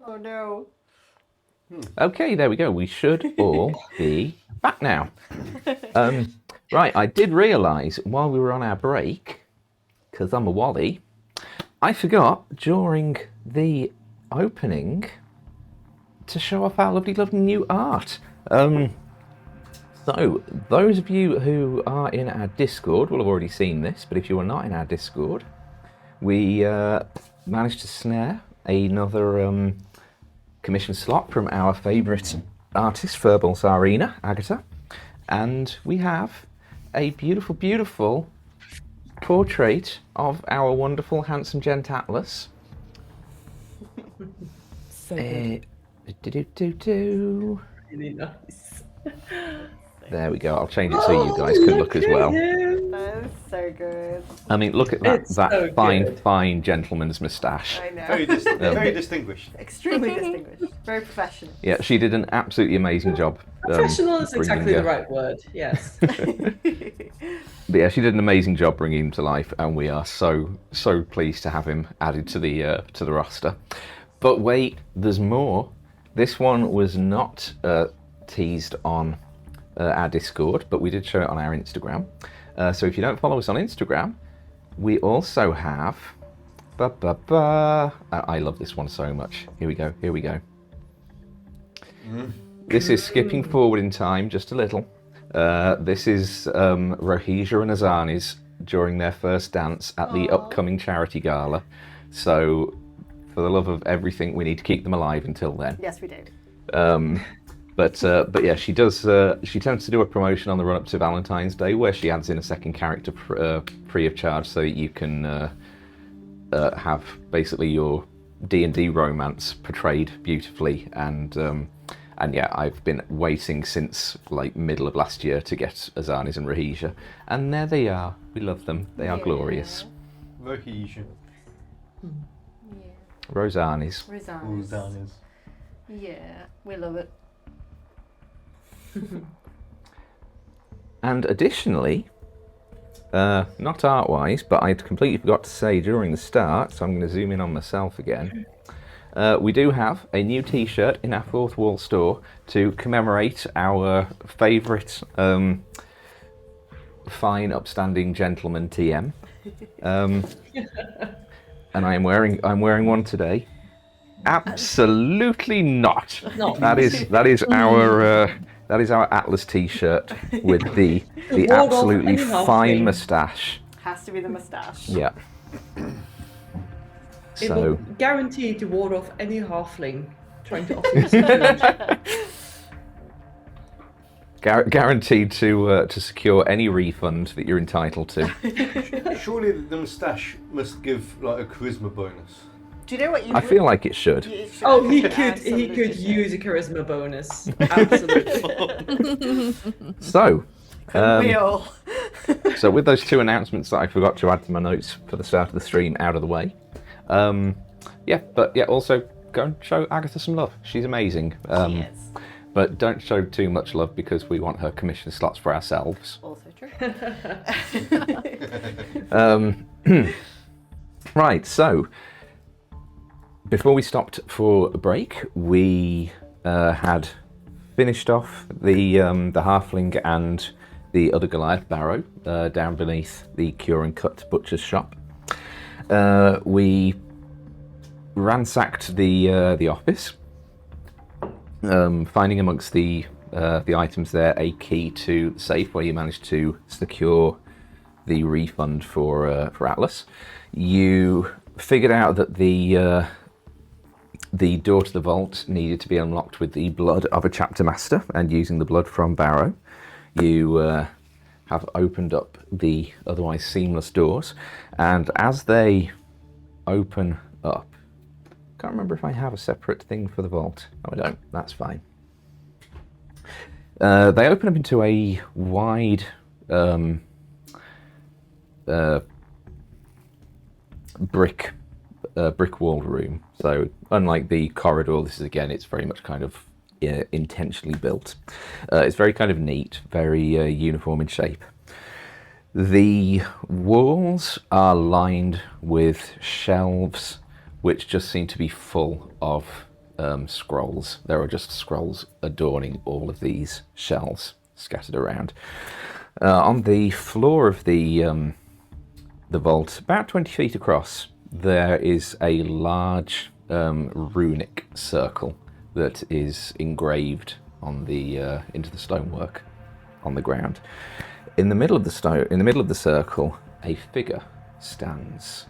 Oh no. Okay, there we go. We should all be back now. Right, I did realise while we were on our break, because I'm a Wally, I forgot during the opening to show off our lovely, lovely new art. So, those of you who are in our Discord will have already seen this, but if you are not in our Discord, we managed to snare another commission slot from our favourite artist, Furball Sarina, Agatha, and we have a beautiful, beautiful portrait of our wonderful, handsome Gent Atlas. So good. Really nice. There we go. I'll change it so you guys can look as well. That is so good. I mean, look at that, It's that so fine, good. fine gentleman's moustache. I know. Very distinguished. Extremely distinguished. Very professional. Yeah, she did an absolutely amazing job. Professional is bringing, exactly the right word. Yes. But yeah, she did an amazing job bringing him to life, and we are so pleased to have him added to the roster. But wait, there's more. This one was not teased on our Discord, but we did show it on our Instagram. So if you don't follow us on Instagram, we also have. I love this one so much. Here we go. Here we go. This is skipping forward in time just a little. This is Rohija and Azani's during their first dance at the upcoming charity gala. So, for the love of everything, we need to keep them alive until then. Yes, we do. But yeah, she does. She tends to do a promotion on the run up to Valentine's Day where she adds in a second character free of charge, so that you can have basically your D&D romance portrayed beautifully. And yeah, I've been waiting since like middle of last year to get Azani's and Rohija, and there they are. We love them. They are glorious. Rohija. Yeah. Rosanis. Rosanis. Yeah, we love it. And additionally, not art-wise, but I'd completely forgot to say during the start, so I'm going to zoom in on myself again. We do have a new T-shirt in our Fourth Wall store to commemorate our favourite fine, upstanding gentleman TM, and I'm wearing one today. Absolutely not. That is our Atlas T-shirt with the ward off absolutely any fine halfling. moustache. Has to be the moustache. Yeah. It will So guarantee to ward off any halfling trying to offer you security. guaranteed to secure any refund that you're entitled to. Surely the moustache must give like a charisma bonus. Do you know what you I feel like it should. It should. Oh, he Absolutely could should. use a charisma bonus. Absolutely. So, Couldn't we all? so with those two announcements that I forgot to add to my notes for the start of the stream out of the way, also go and show Agatha some love. She's amazing. She is. But don't show too much love because we want her commission slots for ourselves. Also true. Right, so before we stopped for a break, we had finished off the halfling and the other Goliath barrow down beneath the Cure and Cut butcher's shop. We ransacked the office, finding amongst the items there a key to the safe where you managed to secure the refund for Atlas. You figured out that the door to the vault needed to be unlocked with the blood of a chapter master, and using the blood from Barrow, you have opened up the otherwise seamless doors. And as they open up, can't remember if I have a separate thing for the vault. No, I don't. That's fine. They open up into a wide brick walled room. So unlike the corridor, this is again, it's very much kind of intentionally built. It's very kind of neat, very uniform in shape. The walls are lined with shelves which just seem to be full of scrolls. There are just scrolls adorning all of these shelves scattered around. On the floor of the vault, about 20 feet across, there is a large runic circle that is engraved on the into the stonework on the ground. In the middle of the circle, a figure stands.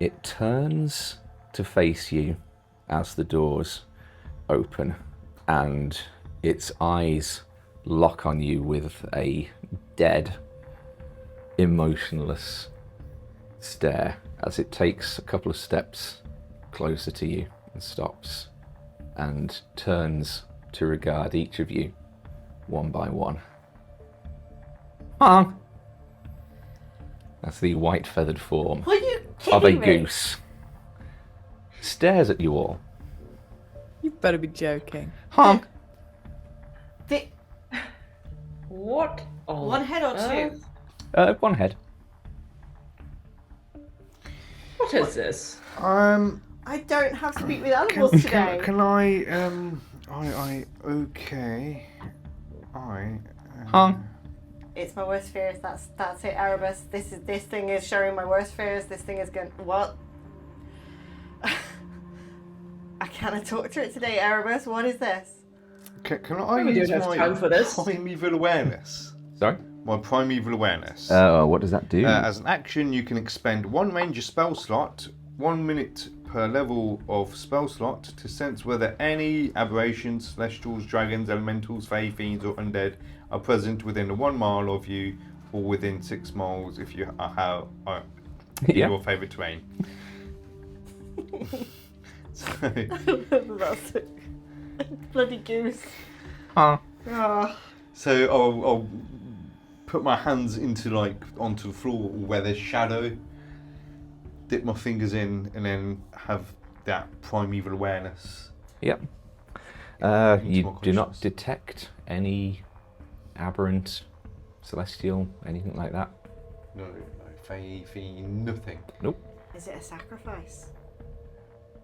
It turns to face you as the doors open, and its eyes lock on you with a dead, emotionless stare as it takes a couple of steps closer to you and stops and turns to regard each of you one by one. Honk! That's the white feathered form Are you of a kidding me? goose. Stares at you all. You better be joking. Honk! The, What? on one head or earth? two? One head. What is this? I don't have speak with animals today. Can I okay. Honk! It's my worst fears. That's it, Erebus. This thing is showing my worst fears. This thing is going. What? I cannot talk to it today, Erebus. What is this? Can I We use don't have my time for this. primeval awareness? Sorry? My primeval awareness. What does that do? As an action, you can expend one ranger spell slot, 1 minute per level of spell slot, to sense whether any aberrations, celestials, dragons, elementals, fae, fiends, or undead are present within 1 mile of you, or within 6 miles if you are in Yeah. your favourite terrain. So, That's it. Bloody goose. Honk! Oh. so I'll put my hands onto the floor where there's shadow, dip my fingers in, and then have that primeval awareness. Yep. Into You my do not consciousness. detect any aberrant, celestial, anything like that. No, fae, fiend, nothing. Is it a sacrifice?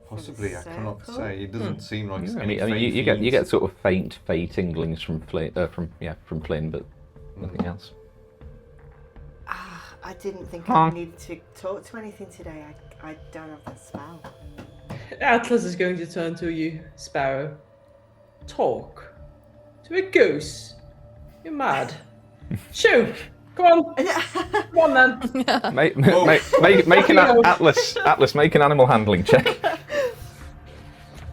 Possibly, I cannot circle? say. It doesn't seem like I any mean, fae you fiends. get sort of faint tinglings from Flynn, but nothing else. I didn't think Honk. I needed to talk to anything today. I don't have that spell. Atlas is going to turn to you, Sparrow. Talk to a goose? You're mad. Shoo! Come on! Come on then! Make an Atlas. Make an animal handling check.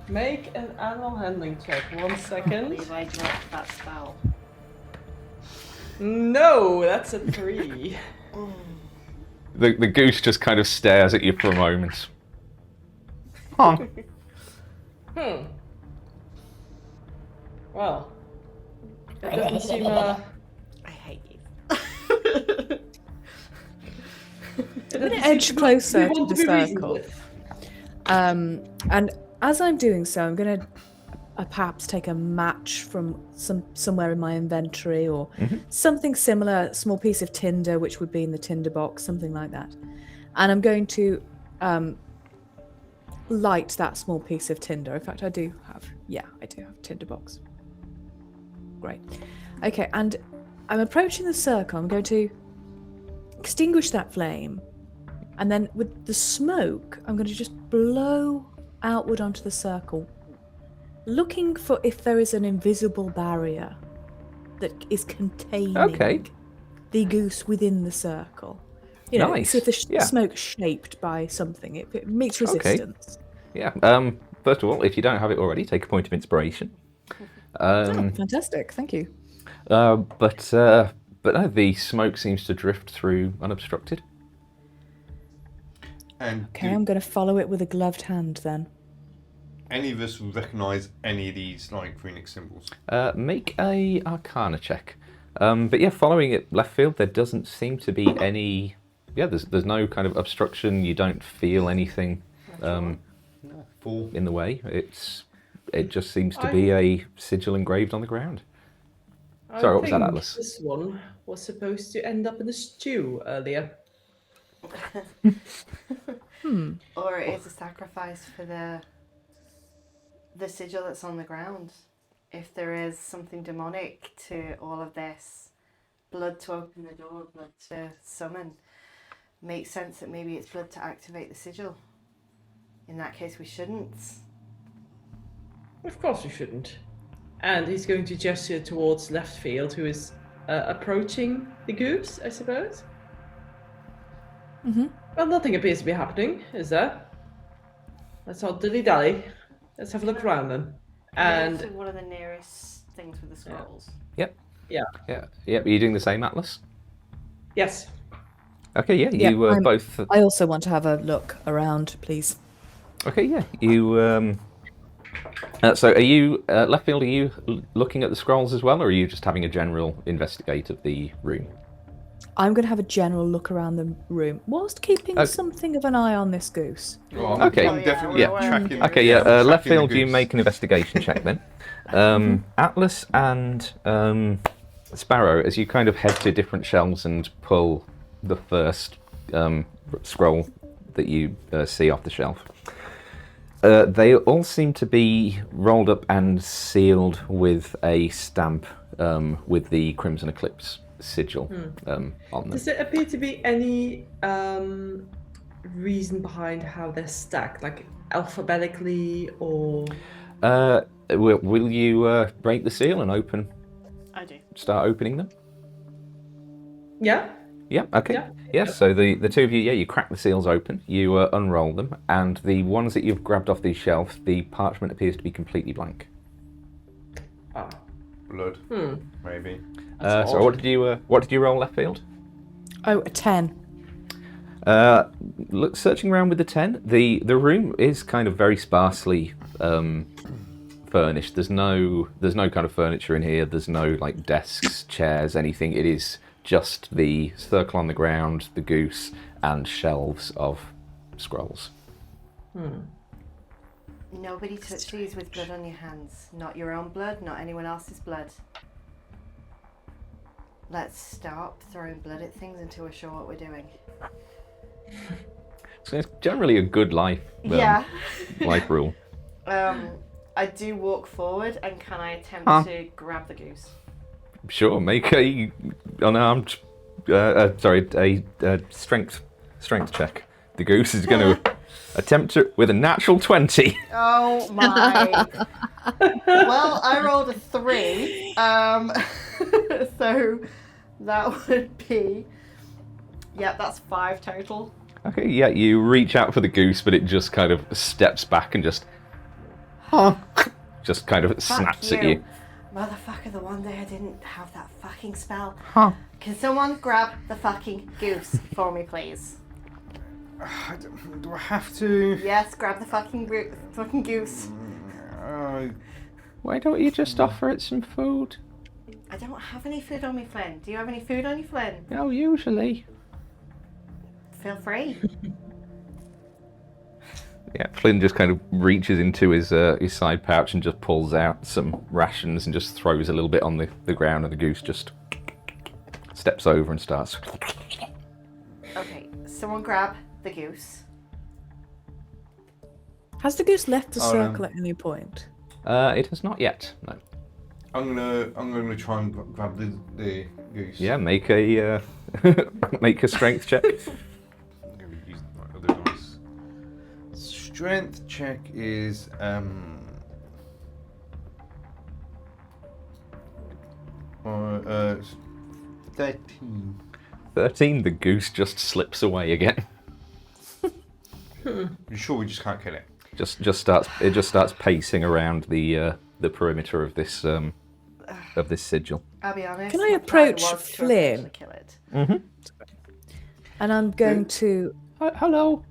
Make an animal handling check. 1 I second. believe I dropped that spell. No, that's a 3. The goose just kind of stares at you for a moment. Honk! Well, it doesn't seem I hate you. I'm going to edge closer to want the to be reasoned circle. with. And as I'm doing so, I'm going to perhaps take a match from somewhere in my inventory or something similar, a small piece of tinder, which would be in the tinder box, something like that. And I'm going to light that small piece of tinder. In fact, I do have a tinder box. Great. Okay, and I'm approaching the circle. I'm going to extinguish that flame. And then with the smoke, I'm going to just blow outward onto the circle, looking for if there is an invisible barrier that is containing the goose within the circle. You know, Nice. see if the Yeah. smoke's shaped by something. It meets resistance. Yeah. First of all, if you don't have it already, take a point of inspiration. Fantastic, thank you. But no, the smoke seems to drift through unobstructed. And Okay, do I'm going to follow it with a gloved hand then. any of us recognise any of these runic symbols? Make a Arcana check. But yeah, following it left field, there doesn't seem to be any. Yeah, there's no kind of obstruction. You don't feel anything Four. in the way. It just seems to be a sigil engraved on the ground. Sorry, what was that, I think Atlas? this one was supposed to end up in the stew earlier. Or it is a sacrifice for the the sigil that's on the ground. If there is something demonic to all of this, blood to open the door, blood to summon, makes sense that maybe it's blood to activate the sigil. In that case, we shouldn't. Of course you shouldn't. And he's going to gesture towards left field, who is approaching the goose, I suppose. Mm-hmm. Well, nothing appears to be happening, is there? Let's not dilly-dally. Let's have a look around then. And And one of the nearest things with the scrolls. Yep. Yeah. Yeah. Yep. Are you doing the same, Atlas? yes, Okay. Yeah. Yeah, You I'm- both. I also want to have a look around, please. Okay. Yeah. You. So, are you left field? Are you looking at the scrolls as well, or are you just having a general investigate of the room? I'm going to have a general look around the room, whilst keeping Okay. something of an eye on this goose. Well, Okay. I'm definitely Yeah. tracking. Okay. Yeah. I'm Left tracking the field. You goose. make an investigation check then. Atlas and Sparrow, as you kind of head to different shelves and pull the first scroll that you see off the shelf. They all seem to be rolled up and sealed with a stamp with the Crimson Eclipse sigil on them. does there appear to be any reason behind how they're stacked, like alphabetically or? Will you break the seal and I do. start opening them? Yeah. Yeah, okay. Yeah. Yeah, so the two of you, you crack the seals open, you unroll them, and the ones that you've grabbed off the shelf, the parchment appears to be completely blank. Ah. Blood, maybe. So what did you roll, left field? Oh, a 10. Look, searching around with the 10, the room is kind of very sparsely furnished. There's no kind of furniture in here. There's no like desks, chairs, anything. It is just the circle on the ground, the goose, and shelves of scrolls. Nobody touch these with blood on your hands. Not your own blood, not anyone else's blood. Let's stop throwing blood at things until we're sure what we're doing. So it's generally a good life life rule. I do walk forward, and can I attempt to grab the goose? Sure, make a unarmed, a strength check. The goose is going to attempt it with a natural 20. Oh my! Well, I rolled a 3, so that would be. Yeah, that's 5 total. Okay, yeah, you reach out for the goose, but it just kind of steps back and just kind of snaps at you. Motherfucker, the one day I didn't have that fucking spell. Huh. Can someone grab the fucking goose for me, please? Do I have to? Yes, grab the fucking goose. Why don't you just offer it some food? I don't have any food on me, Flynn. Do you have any food on you, Flynn? No, usually. Feel free. Yeah, Flynn just kind of reaches into his side pouch and just pulls out some rations and just throws a little bit on the ground, and the goose just steps over and starts. Okay, someone grab the goose. Has the goose left the Oh, circle no. at any point? It has not yet. No. I'm gonna try and grab the goose. Yeah, make a make a strength check. I'm gonna use my other dice. Strength check is 13. 13. The goose just slips away again. You sure we just can't kill it? Just starts pacing around the perimeter of this sigil. I'll be honest. Can I my plan approach was to Flynn? eventually kill it. And I'm going to... Hello.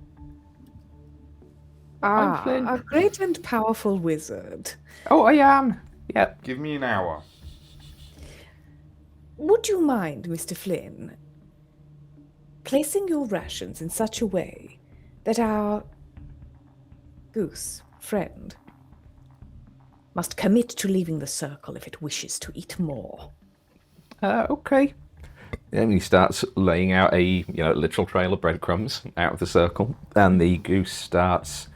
Flynn. a great and powerful wizard. Oh, I am. Yep. Give me an hour. Would you mind, Mr. Flynn, placing your rations in such a way that our goose friend must commit to leaving the circle if it wishes to eat more? Okay. And he starts laying out a literal trail of breadcrumbs out of the circle, and the goose starts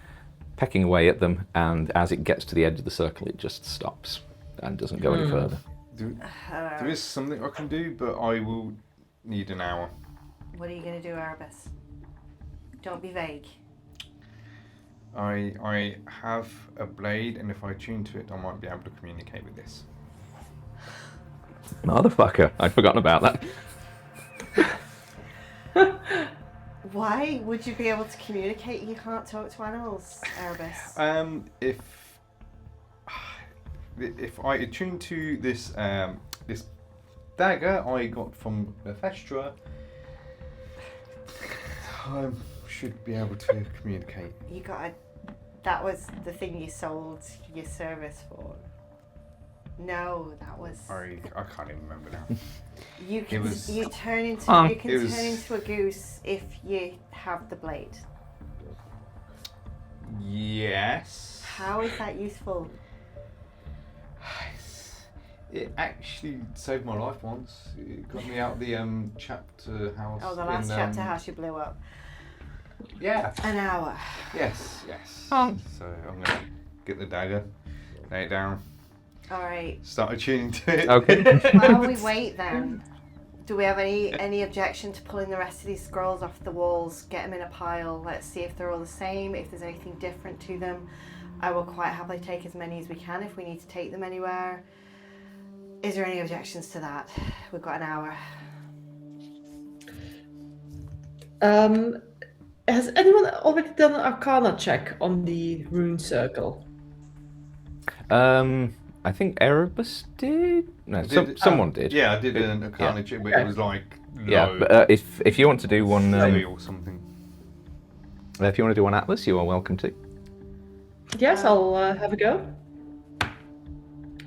pecking away at them, and as it gets to the edge of the circle, it just stops and doesn't go any further. There is something I can do, but I will need an hour. What are you going to do, Erebus? Don't be vague. I have a blade, and if I tune to it, I might be able to communicate with this. Motherfucker, I'd forgotten about that. Why would you be able to communicate? You can't talk to animals, Erebus. If I attune to this this dagger I got from Bethesda, I should be able to communicate. You got a... That was the thing you sold your service for. No, that was... I can't even remember now. You can you turn into turn into a goose if you have the blade. Yes. How is that useful? It actually saved my life once. It got me out of the chapter house. Oh, the last chapter house you blew up. Yeah. An hour. Yes. So I'm gonna get the dagger, lay it down, Alright. start attuning to it. Okay. While we wait then, do we have any objection to pulling the rest of these scrolls off the walls, get them in a pile, let's see if they're all the same, if there's anything different to them. I will quite happily take as many as we can if we need to take them anywhere. Is there any objections to that? We've got an hour. Has anyone already done an Arcana check on the rune circle? I think Erebus did. No, someone did. Yeah, I did an Arcana check, but it was like low. Yeah, but if you want to do one, or something. if you want to do one Atlas, you are welcome to. Yes, I'll have a go.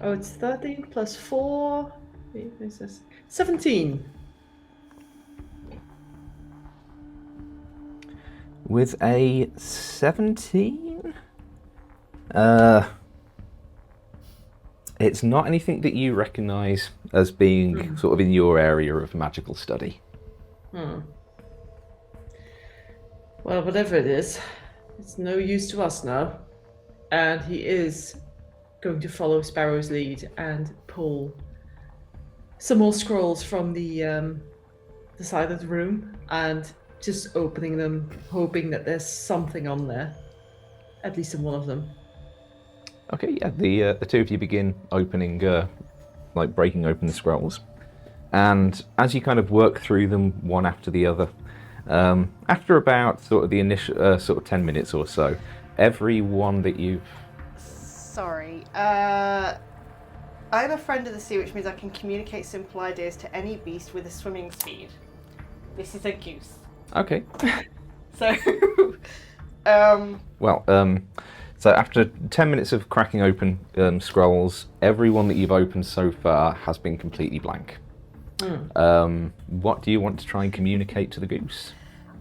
Oh, it's 13 plus 4. Wait, what is this? 17. With a 17, it's not anything that you recognise as being sort of in your area of magical study. Well, whatever it is, it's no use to us now. And he is going to follow Sparrow's lead and pull some more scrolls from the side of the room and just opening them, hoping that there's something on there, at least in one of them. Okay, yeah, the two of you begin opening, like breaking open the scrolls, and as you kind of work through them one after the other, after about sort of the initial sort of 10 minutes or so, every one that you've... Sorry. I'm a friend of the sea, which means I can communicate simple ideas to any beast with a swimming speed. This is a goose. Okay. So, so after 10 minutes of cracking open scrolls, every one that you've opened so far has been completely blank. What do you want to try and communicate to the goose?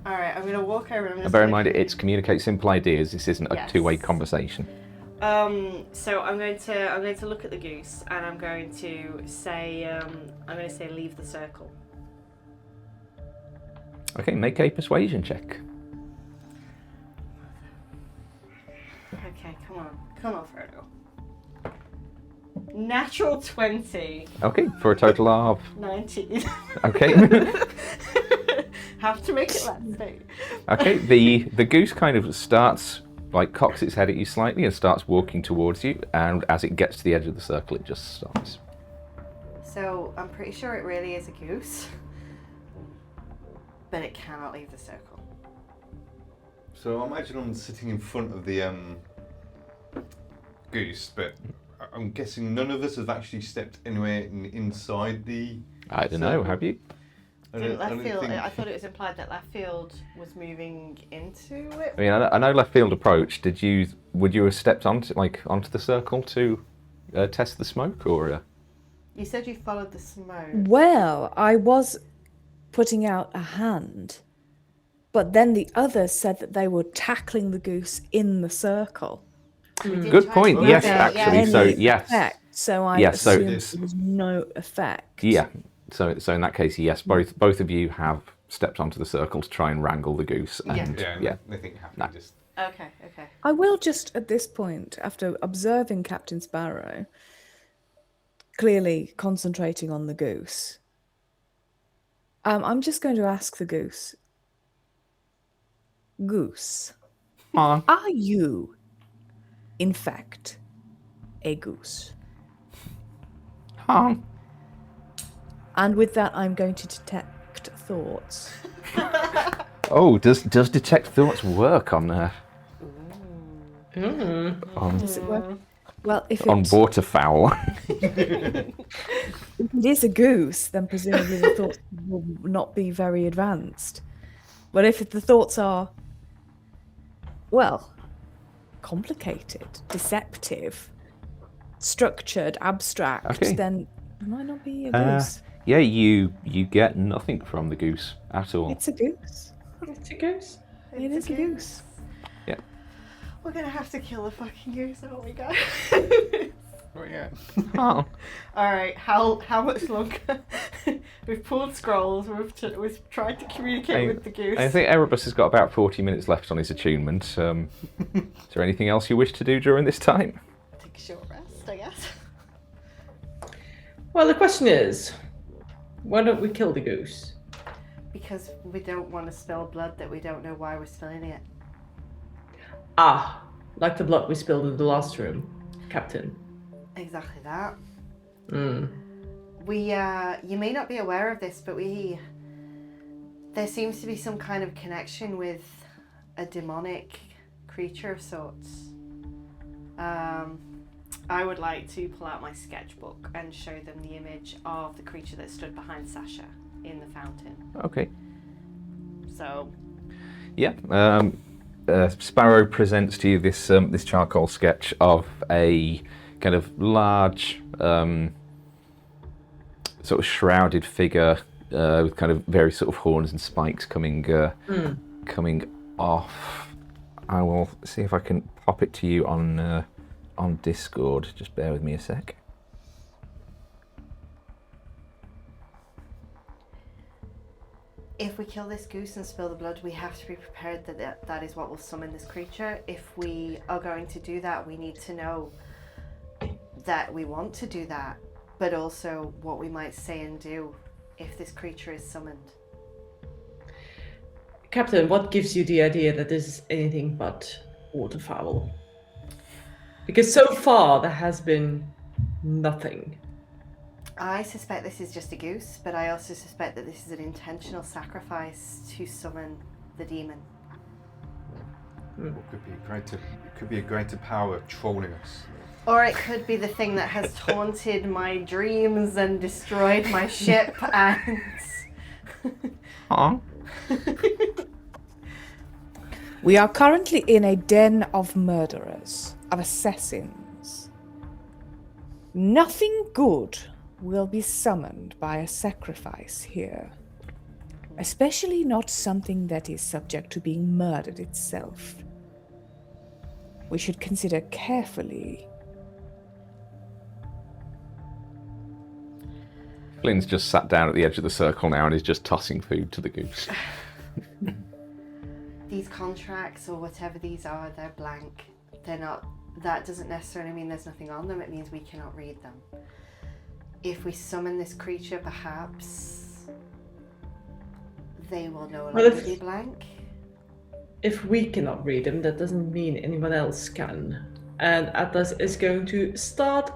Alright, I'm going to walk over and Bear in mind, it's communicate simple ideas. This isn't a two-way conversation. So I'm going to look at the goose and I'm going to say leave the circle. Okay, make a persuasion check. Okay, come on, Frodo. Natural 20. Okay, for a total of 19. Okay. Have to make it last day. Okay, the goose kind of starts, like, cocks its head at you slightly and starts walking towards you, and as it gets to the edge of the circle, it just stops. So I'm pretty sure it really is a goose, but it cannot leave the circle. So I imagine I'm sitting in front of the goose, but I'm guessing none of us have actually stepped anywhere inside the... I don't know, have you? I thought it was implied that left field was moving into it. I mean, I know left field approach. Would you have stepped onto the circle to test the smoke, or? You said you followed the smoke. Well, I was putting out a hand, but then the others said that they were tackling the goose in the circle. Good point. Yes, actually. So yes. Effect, so I yes, so assumed there was no effect. Yeah. So in that case, yes, both of you have stepped onto the circle to try and wrangle the goose. And, Nothing happened. No. Okay. I will just, at this point, after observing Captain Sparrow, clearly concentrating on the goose, I'm just going to ask the goose, Goose, Huh? are you, in fact, a goose? Huh? And with that, I'm going to detect thoughts. Oh, does detect thoughts work on Does it work? Well, if on it waterfowl? is a goose, then presumably the thoughts will not be very advanced. But if the thoughts are, well, complicated, deceptive, structured, abstract, Okay. then it might not be a goose. Yeah, you get nothing from the goose at all. It's a goose. It's a goose. It is a goose. Yeah. We're gonna have to kill a fucking goose, aren't we, guys? Oh yeah. Oh. All right. How much longer? We've pulled scrolls. We've tried to communicate with the goose. I think Erebus has got about 40 minutes left on his attunement. Is there anything else you wish to do during this time? Take a short rest, I guess. Well, the question is, why don't we kill the goose? Because we don't want to spill blood that we don't know why we're spilling it. Ah, like the blood we spilled in the last room, Captain. Exactly that. Mm. You may not be aware of this, but there seems to be some kind of connection with a demonic creature of sorts. I would like to pull out my sketchbook and show them the image of the creature that stood behind Sasha in the fountain. Okay. So, Yeah. Sparrow presents to you this this charcoal sketch of a kind of large, sort of shrouded figure with kind of various sort of horns and spikes coming off. I will see if I can pop it to you on Discord. Just bear with me a sec. if we kill this goose and spill the blood, we have to be prepared that that is what will summon this creature. If we are going to do that, we need to know that we want to do that, but also what we might say and do if this creature is summoned. Captain, what gives you the idea that this is anything but waterfowl? Because so far there has been nothing. I suspect this is just a goose, but I also suspect that this is an intentional sacrifice to summon the demon. Or could be a greater power trolling us. Or it could be the thing that has taunted my dreams and destroyed my ship and... Huh? We are currently in a den of murderers, of assassins. Nothing good will be summoned by a sacrifice here. Especially not something that is subject to being murdered itself. We should consider carefully. Flynn's just sat down at the edge of the circle now and is just tossing food to the goose. These contracts or whatever these are, they're blank. They're not. That doesn't necessarily mean there's nothing on them. It means we cannot read them. If we summon this creature, perhaps they will no longer be blank. If we cannot read them, that doesn't mean anyone else can. And Atlas is going to start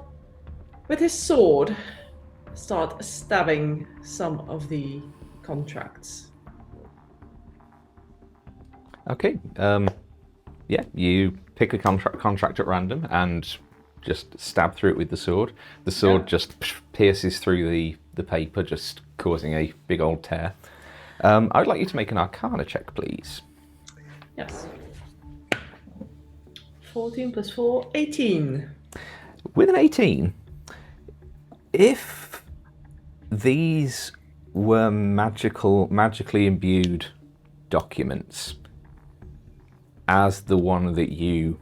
with his sword, start stabbing some of the contracts. Okay. Yeah, you pick a contract at random and just stab through it with the sword. The sword just pierces through the paper, just causing a big old tear. I'd like you to make an Arcana check, please. Yes. 14 plus 4, 18. With an 18, if these were magically imbued documents, as the one that you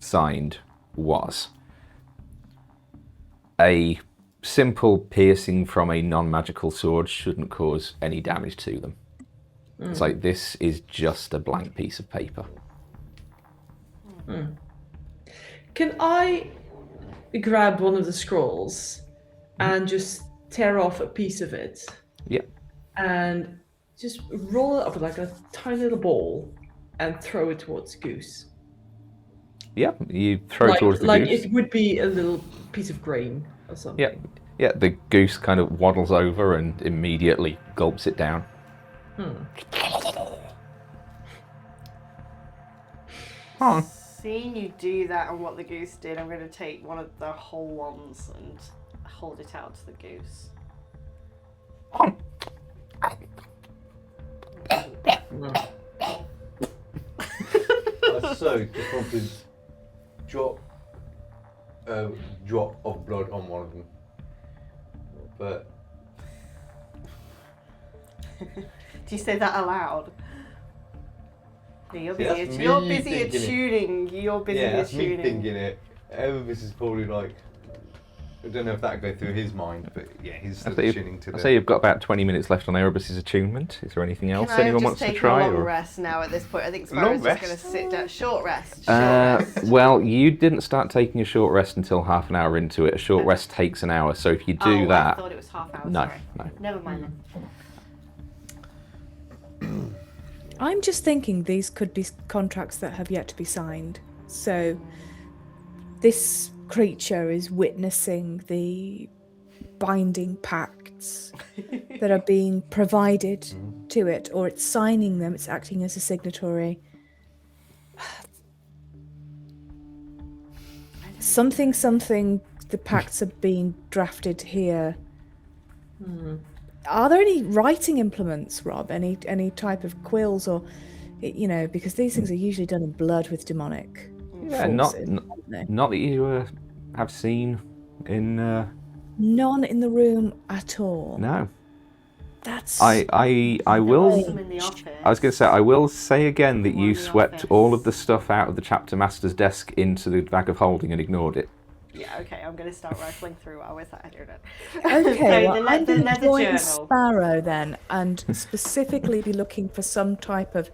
signed was, a simple piercing from a non-magical sword shouldn't cause any damage to them. It's like, this is just a blank piece of paper. Can I grab one of the scrolls and just tear off a piece of it Yeah. and just roll it up like a tiny little ball and throw it towards Goose? Yeah, you throw it towards the like goose. it would be a little piece of grain or something. Yeah, yeah. The goose kind of waddles over and immediately gulps it down. Oh. Seeing you do that and what the goose did, I'm going to take one of the whole ones and hold it out to the goose. So just want to drop a drop of blood on one of them, but Do you say that aloud? No, you're See, busy. that's You're me busy thinking it. attuning. You're busy yeah, that's me attuning. thinking it. Elvis is probably like, I don't know if that go through his mind, but yeah, he's still tuning to I'd the. say you've got about 20 minutes left on Erebus's attunement. Is there anything else Can I anyone just wants to take try? a long Or? rest now at this point? I think Long Sparrow's just going to rest? sit down. Short rest. Short rest. Well, you didn't start taking a short rest until half an hour into it. A short rest takes an hour, so if you do I that... thought it was half hour. No, Sorry. no. Never mind then. I'm just thinking these could be contracts that have yet to be signed. So this creature is witnessing the binding pacts that are being provided to it, or it's signing them, it's acting as a signatory. Something, the pacts are being drafted here. Are there any writing implements, Rob? Any type of quills or, because these things are usually done in blood with demonic Yeah, forces, aren't they? not that you have seen in... None in the room at all. No. That's... I There will... was some in the office. I was going to say, I will say again that One you in the swept office. all of the stuff out of the chapter master's desk into the bag of holding and ignored it. Yeah, okay, I'm going to start rifling through while we're sat here then. Okay, So well, the I'm going to leather join journal. Sparrow then, and specifically be looking for some type of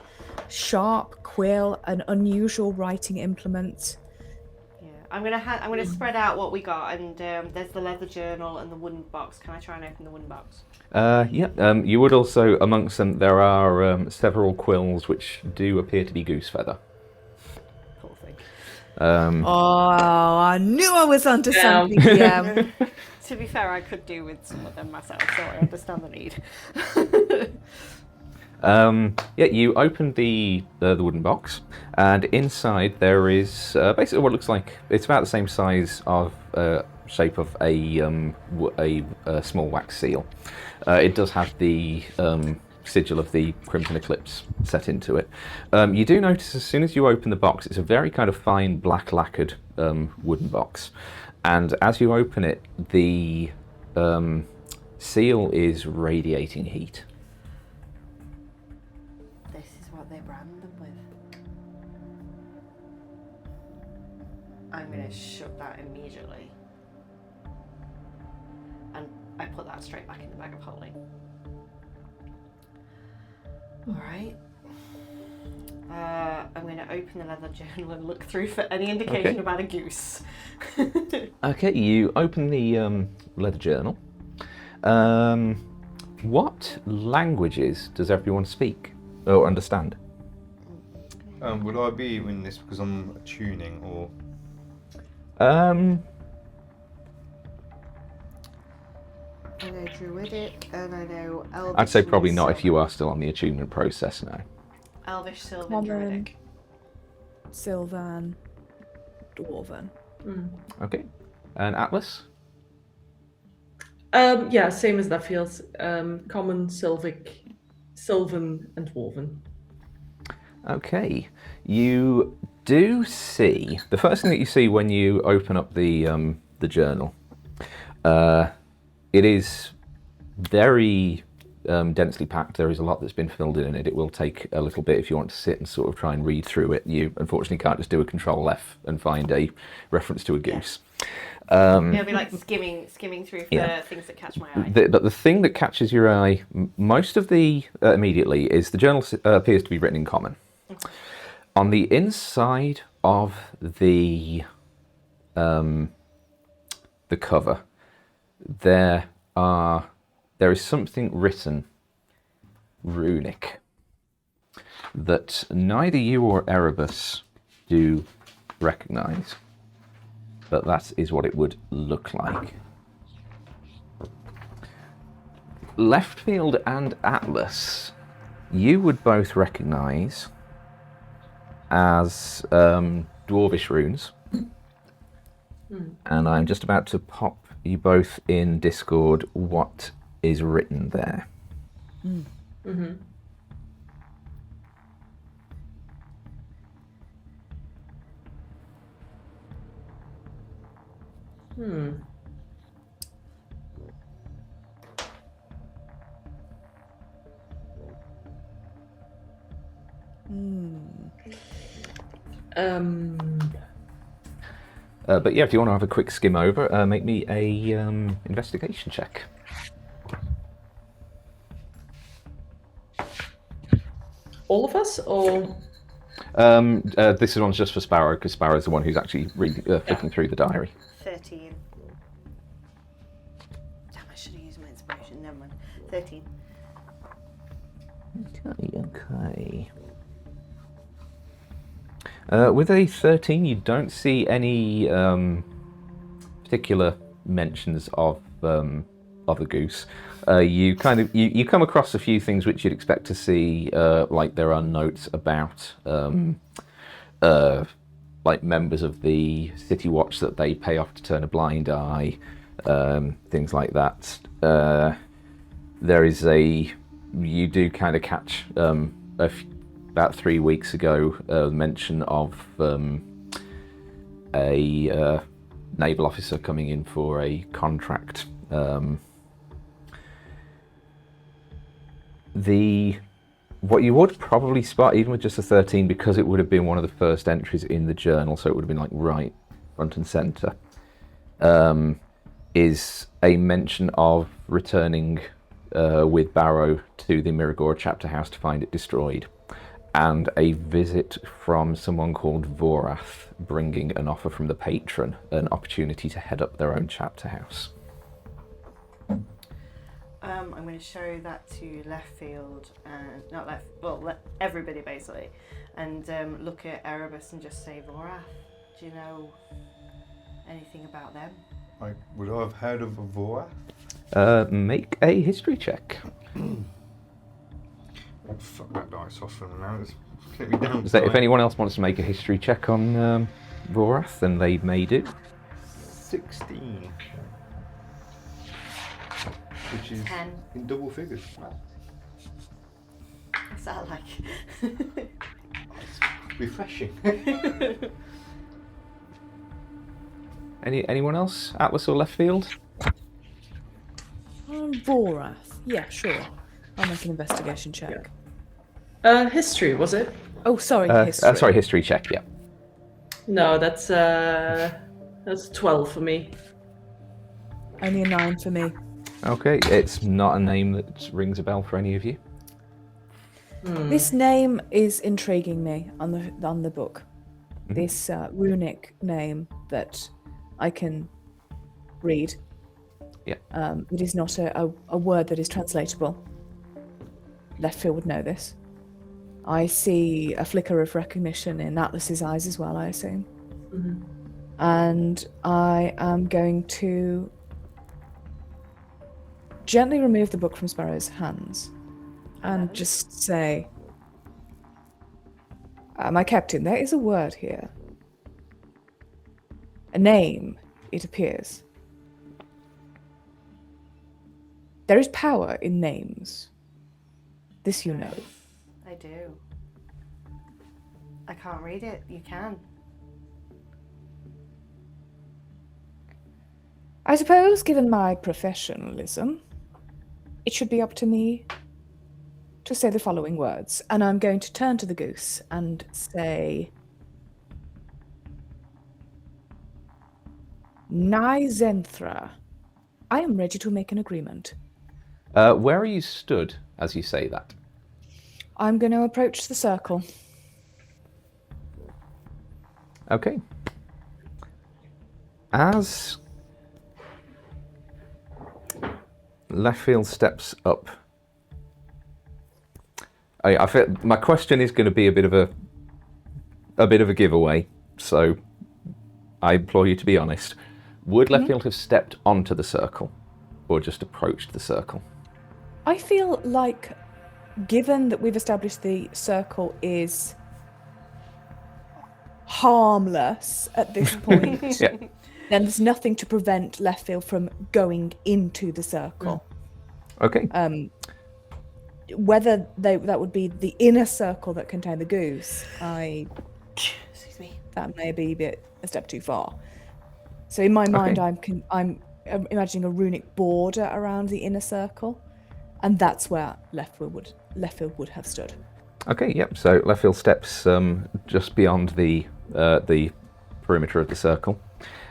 sharp quill, an unusual writing implement. Yeah, I'm gonna spread out what we got, and there's the leather journal and the wooden box. Can I try and open the wooden box? You would also, amongst them, there are several quills which do appear to be goose feather. Cool thing. Oh, I knew I was onto something, DM. To be fair, I could do with some of them myself, so I understand the need. You open the wooden box, and inside there is basically what looks like, it's about the same size of shape of a small wax seal. It does have the sigil of the Crimson Eclipse set into it. You do notice as soon as you open the box, it's a very kind of fine black lacquered wooden box, and as you open it, the seal is radiating heat. This is what they brand them with. I'm gonna shut that immediately. And I put that straight back in the bag of holding. Alright. I'm going to open the leather journal and look through for any indication Okay. about a goose. Okay, you open the leather journal. What languages does everyone speak or understand? Would I be in this because I'm tuning or? I know Druidic and I know Elvish. I'd say and probably not if Sylvan. you are still on the attunement process now. Elvish, Sylvan, Common. Druidic. Sylvan, Dwarven. Okay, and Atlas? Yeah, same as that feels. Common, Sylvan, and Dwarven. Okay, you do see the first thing that you see when you open up the journal. It is very densely packed. There is a lot that's been filled in it. It will take a little bit if you want to sit and sort of try and read through it. You unfortunately can't just do a Control F and find a reference to a goose. It'll be like skimming through for Yeah. things that catch my eye. But the thing that catches your eye most of the immediately is the journal appears to be written in common. On the inside of the cover, there is something written, runic, that neither you or Erebus do recognise, but that is what it would look like. Leftfield and Atlas, you would both recognise as dwarvish runes, and I'm just about to pop you both in Discord what is written there. Mm-hmm. But yeah, if you want to have a quick skim over, make me a investigation check. All of us, or This one's just for Sparrow, because Sparrow's the one who's actually flicking through the diary. 13. Damn, I should have used my inspiration. Never mind. 13. Okay. With a 13, you don't see any particular mentions of the goose. You come across a few things which you'd expect to see, like there are notes about like members of the City Watch that they pay off to turn a blind eye, things like that. There is you do kind of catch about 3 weeks ago mention of a naval officer coming in for a contract. What you would probably spot, even with just a 13, because it would have been one of the first entries in the journal, so it would have been like right front and center, is a mention of returning with Barrow to the Miragora chapter house to find it destroyed, and a visit from someone called Vorath bringing an offer from the patron, an opportunity to head up their own chapter house. I'm going to show that to Leftfield and everybody basically, and look at Erebus and just say, Vorath, do you know anything about them? Would I have heard of a Vorath? Make a history check. Fuck that dice off from now. It's get me down. So if anyone else wants to make a history check on Vorath, then they may do. 16. Which is 10. in double figures. What's that like? Refreshing. Anyone else? Atlas or Leftfield? Vorath. Yeah, sure. I'll make an investigation check. History, was it? Oh, sorry, history. Sorry, history check, yeah. No, that's 12 for me. Only a 9 for me. Okay, it's not a name that rings a bell for any of you. This name is intriguing me on the book. Mhm. This runic name that I can read. Yeah. It is not a word that is translatable. Leftfield would know this. I see a flicker of recognition in Atlas's eyes as well, I assume. Mm-hmm. And I am going to gently remove the book from Sparrow's hands and just say, my captain, there is a word here. A name, it appears. There is power in names. This you know. I do. I can't read it. You can. I suppose, given my professionalism, it should be up to me to say the following words. And I'm going to turn to the goose and say, Nizenthra, I am ready to make an agreement. Where are you stood as you say that? I'm going to approach the circle. Okay. As Leftfield steps up, I feel my question is going to be a bit of a giveaway, so I implore you to be honest. Would Leftfield have stepped onto the circle, or just approached the circle? I feel like, given that we've established the circle is harmless at this point, Yeah. then there's nothing to prevent Leftfield from going into the circle. Okay. Whether that would be the inner circle that contained the goose, Excuse me. that may be a step too far. So in my mind, I'm imagining a runic border around the inner circle, and that's where Leftfield would have stood. Okay. Yep. So Leftfield steps just beyond the perimeter of the circle,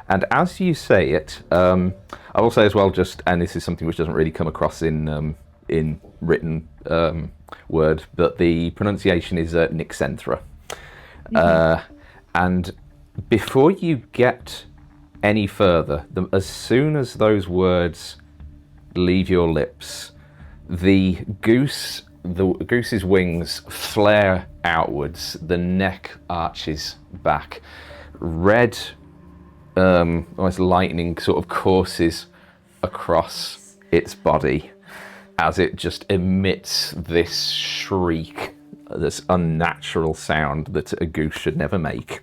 and as you say it, I will say as well, and this is something which doesn't really come across in written word, but the pronunciation is Nixenthra. And before you get any further, as soon as those words leave your lips, the goose's wings flare outwards, the neck arches back, red, almost lightning sort of courses across its body as it just emits this shriek, this unnatural sound that a goose should never make.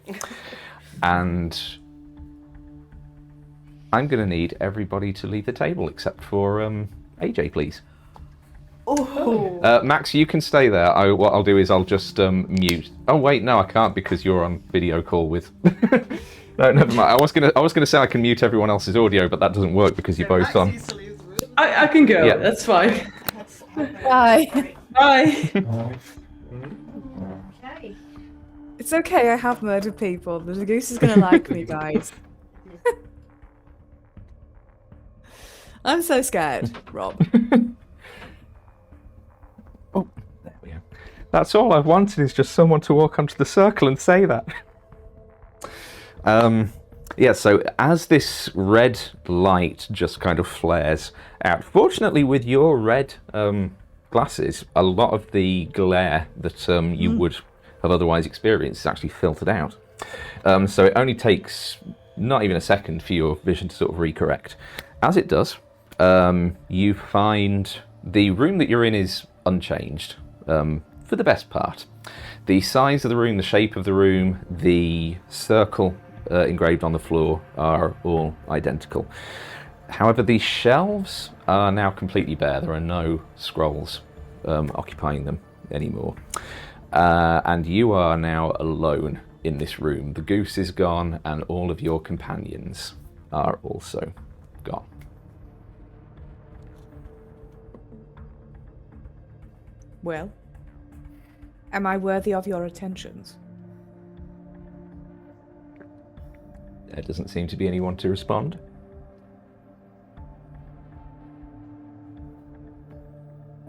And I'm going to need everybody to leave the table except for AJ, please. Oh. Max, you can stay there. What I'll do is I'll just mute. Oh wait, no, I can't because you're on video call with. No, never mind. I was gonna say I can mute everyone else's audio, but that doesn't work because you're both on. I can go. Yeah. That's fine. Bye. Bye. Okay. It's okay, I have murdered people. The goose is gonna like me, guys. I'm so scared, Rob. Oh, there we go. That's all I wanted, is just someone to walk onto the circle and say that. Yeah, so as this red light just kind of flares out, fortunately with your red glasses, a lot of the glare that you would have otherwise experienced is actually filtered out. So it only takes not even a second for your vision to sort of recorrect. As it does, you find the room that you're in is unchanged, for the best part. The size of the room, the shape of the room, the circle engraved on the floor are all identical. However, the shelves are now completely bare. There are no scrolls occupying them anymore. And you are now alone in this room. The goose is gone, and all of your companions are also gone. Well, am I worthy of your attentions? There doesn't seem to be anyone to respond.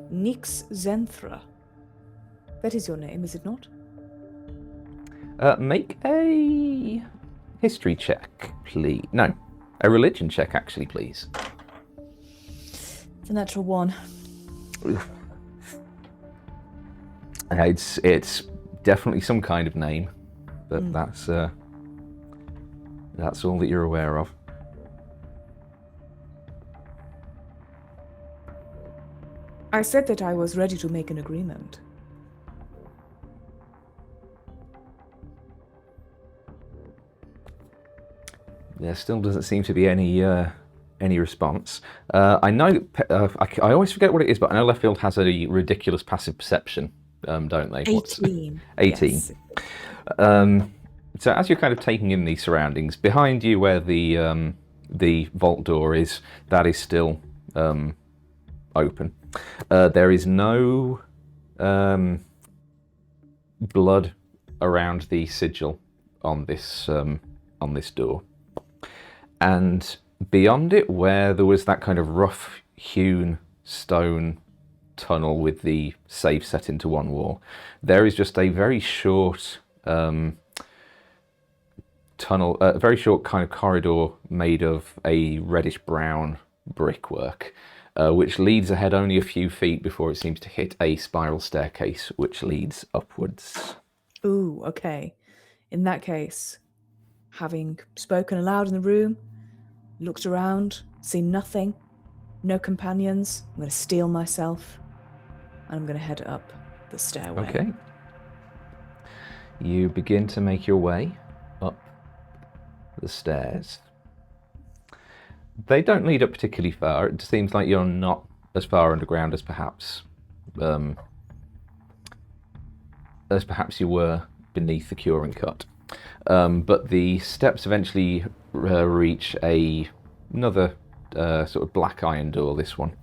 Nix Zenthra. That is your name, is it not? Make a history check, please. No, a religion check, actually, please. It's a natural one. It's definitely some kind of name, but that's all that you're aware of. I said that I was ready to make an agreement. There still doesn't seem to be any response. I know I always forget what it is, but I know Leftfield has a ridiculous passive perception, don't they? 18. 18. Yes. So as you're kind of taking in these surroundings, behind you where the vault door is, that is still open. There is no blood around the sigil on this door. And beyond it, where there was that kind of rough-hewn stone tunnel with the safe set into one wall, there is just a very short tunnel, a very short kind of corridor made of a reddish-brown brickwork, which leads ahead only a few feet before it seems to hit a spiral staircase, which leads upwards. Ooh, okay. In that case, having spoken aloud in the room, looked around, seen nothing, no companions, I'm going to steel myself, and I'm going to head up the stairway. Okay. You begin to make your way up the stairs. They don't lead up particularly far. It seems like you're not as far underground as perhaps you were beneath the curing cut. But the steps eventually reach another sort of black iron door, this one,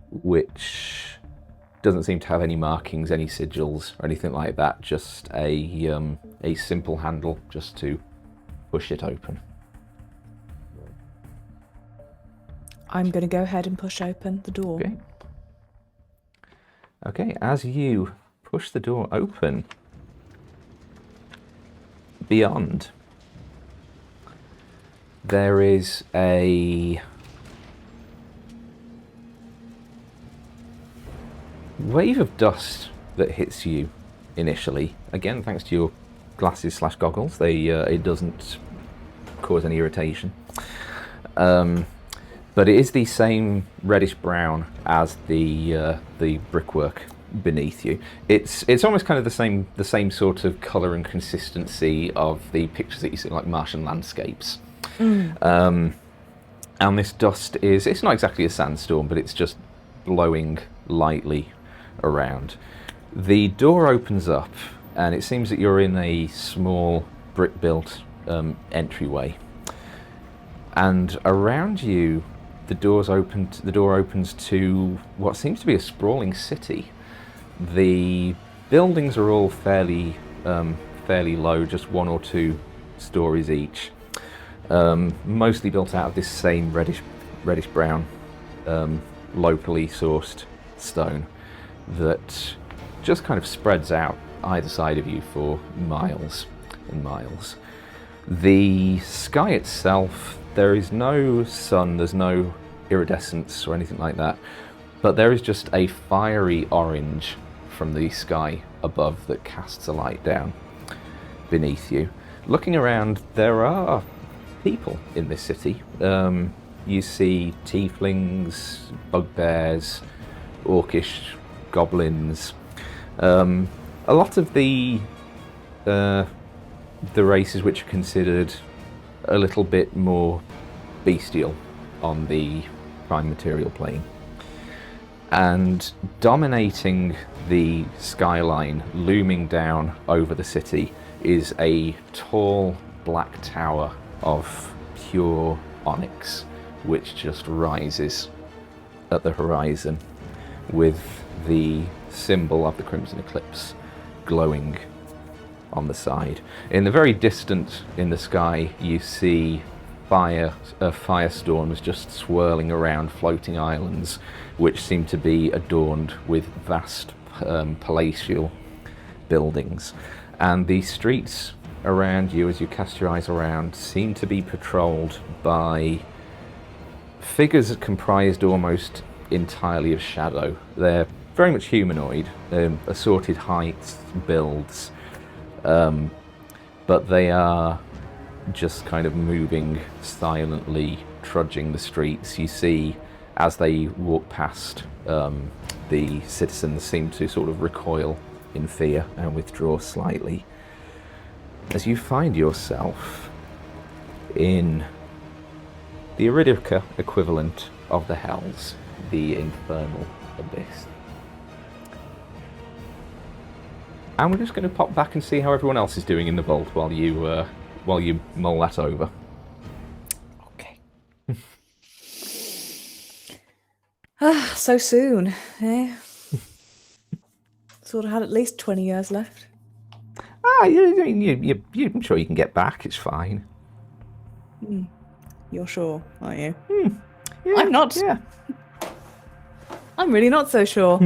which doesn't seem to have any markings, any sigils or anything like that, just a simple handle just to push it open. I'm going to go ahead and push open the door. Okay. Okay, as you push the door open, beyond, there is a wave of dust that hits you initially. Again, thanks to your glasses/goggles, it doesn't cause any irritation. But it is the same reddish brown as the brickwork beneath you. It's almost kind of the same sort of colour and consistency of the pictures that you see, like Martian landscapes. And this dust it's not exactly a sandstorm, but it's just blowing lightly around. The door opens up, and it seems that you're in a small brick-built entryway. And around you, the door opens to what seems to be a sprawling city. The buildings are all fairly low, just 1 or 2 stories each. Mostly built out of this same reddish brown, locally sourced stone that just kind of spreads out either side of you for miles and miles. The sky itself, there is no sun, there's no iridescence or anything like that, but there is just a fiery orange from the sky above that casts a light down beneath you. Looking around, there are people in this city. You see tieflings, bugbears, orcish goblins. A lot of the races which are considered a little bit more bestial on the prime material plane. And dominating the skyline, looming down over the city, is a tall black tower of pure onyx, which just rises at the horizon with the symbol of the Crimson Eclipse glowing on the side. In the very distant in the sky, you see firestorms just swirling around floating islands, which seem to be adorned with vast palatial buildings. And the streets around you, as you cast your eyes around, seem to be patrolled by figures comprised almost entirely of shadow. They're very much humanoid, assorted heights, builds, but they are just kind of moving silently, trudging the streets. You see, as they walk past, the citizens seem to sort of recoil in fear and withdraw slightly, as you find yourself in the Iridica equivalent of the Hells, the Infernal Abyss. And we're just going to pop back and see how everyone else is doing in the vault while you mull that over. Okay. So soon, eh? Sort of had at least 20 years left. I'm sure you can get back. It's fine. You're sure, aren't you? Yeah, I'm not. Yeah. I'm really not so sure.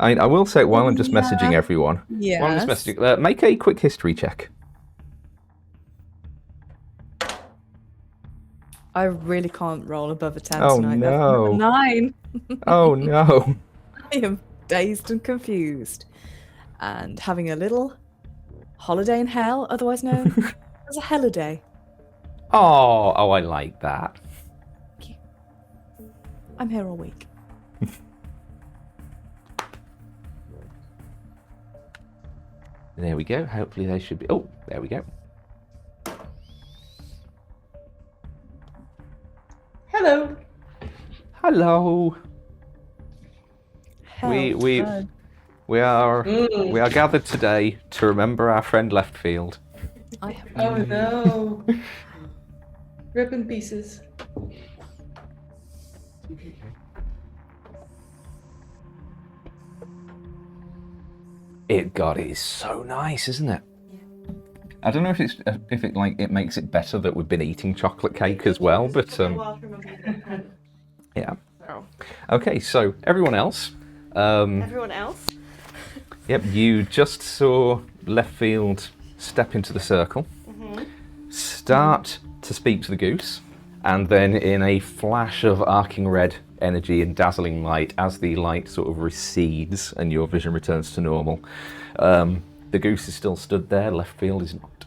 I will say while I'm just messaging everyone. While I'm just Yes. messaging, make a quick history check. I really can't roll above a 10 Oh, tonight. no. That's 9. Oh no. I am dazed and confused. And having a little holiday in hell, otherwise known as a holiday. Oh, I like that. I'm here all week. There we go. Hopefully they should be. Oh, there we go. Hello. Hello. We are gathered today to remember our friend Leftfield. I have Oh no. Rip in pieces. God, it is so nice, isn't it? I don't know if it makes it better that we've been eating chocolate cake as well, but yeah. Oh. Okay, so everyone else. Everyone else? Yep, you just saw Leftfield step into the circle, start to speak to the goose, and then in a flash of arcing red energy and dazzling light, as the light sort of recedes and your vision returns to normal, the goose is still stood there, Leftfield is not.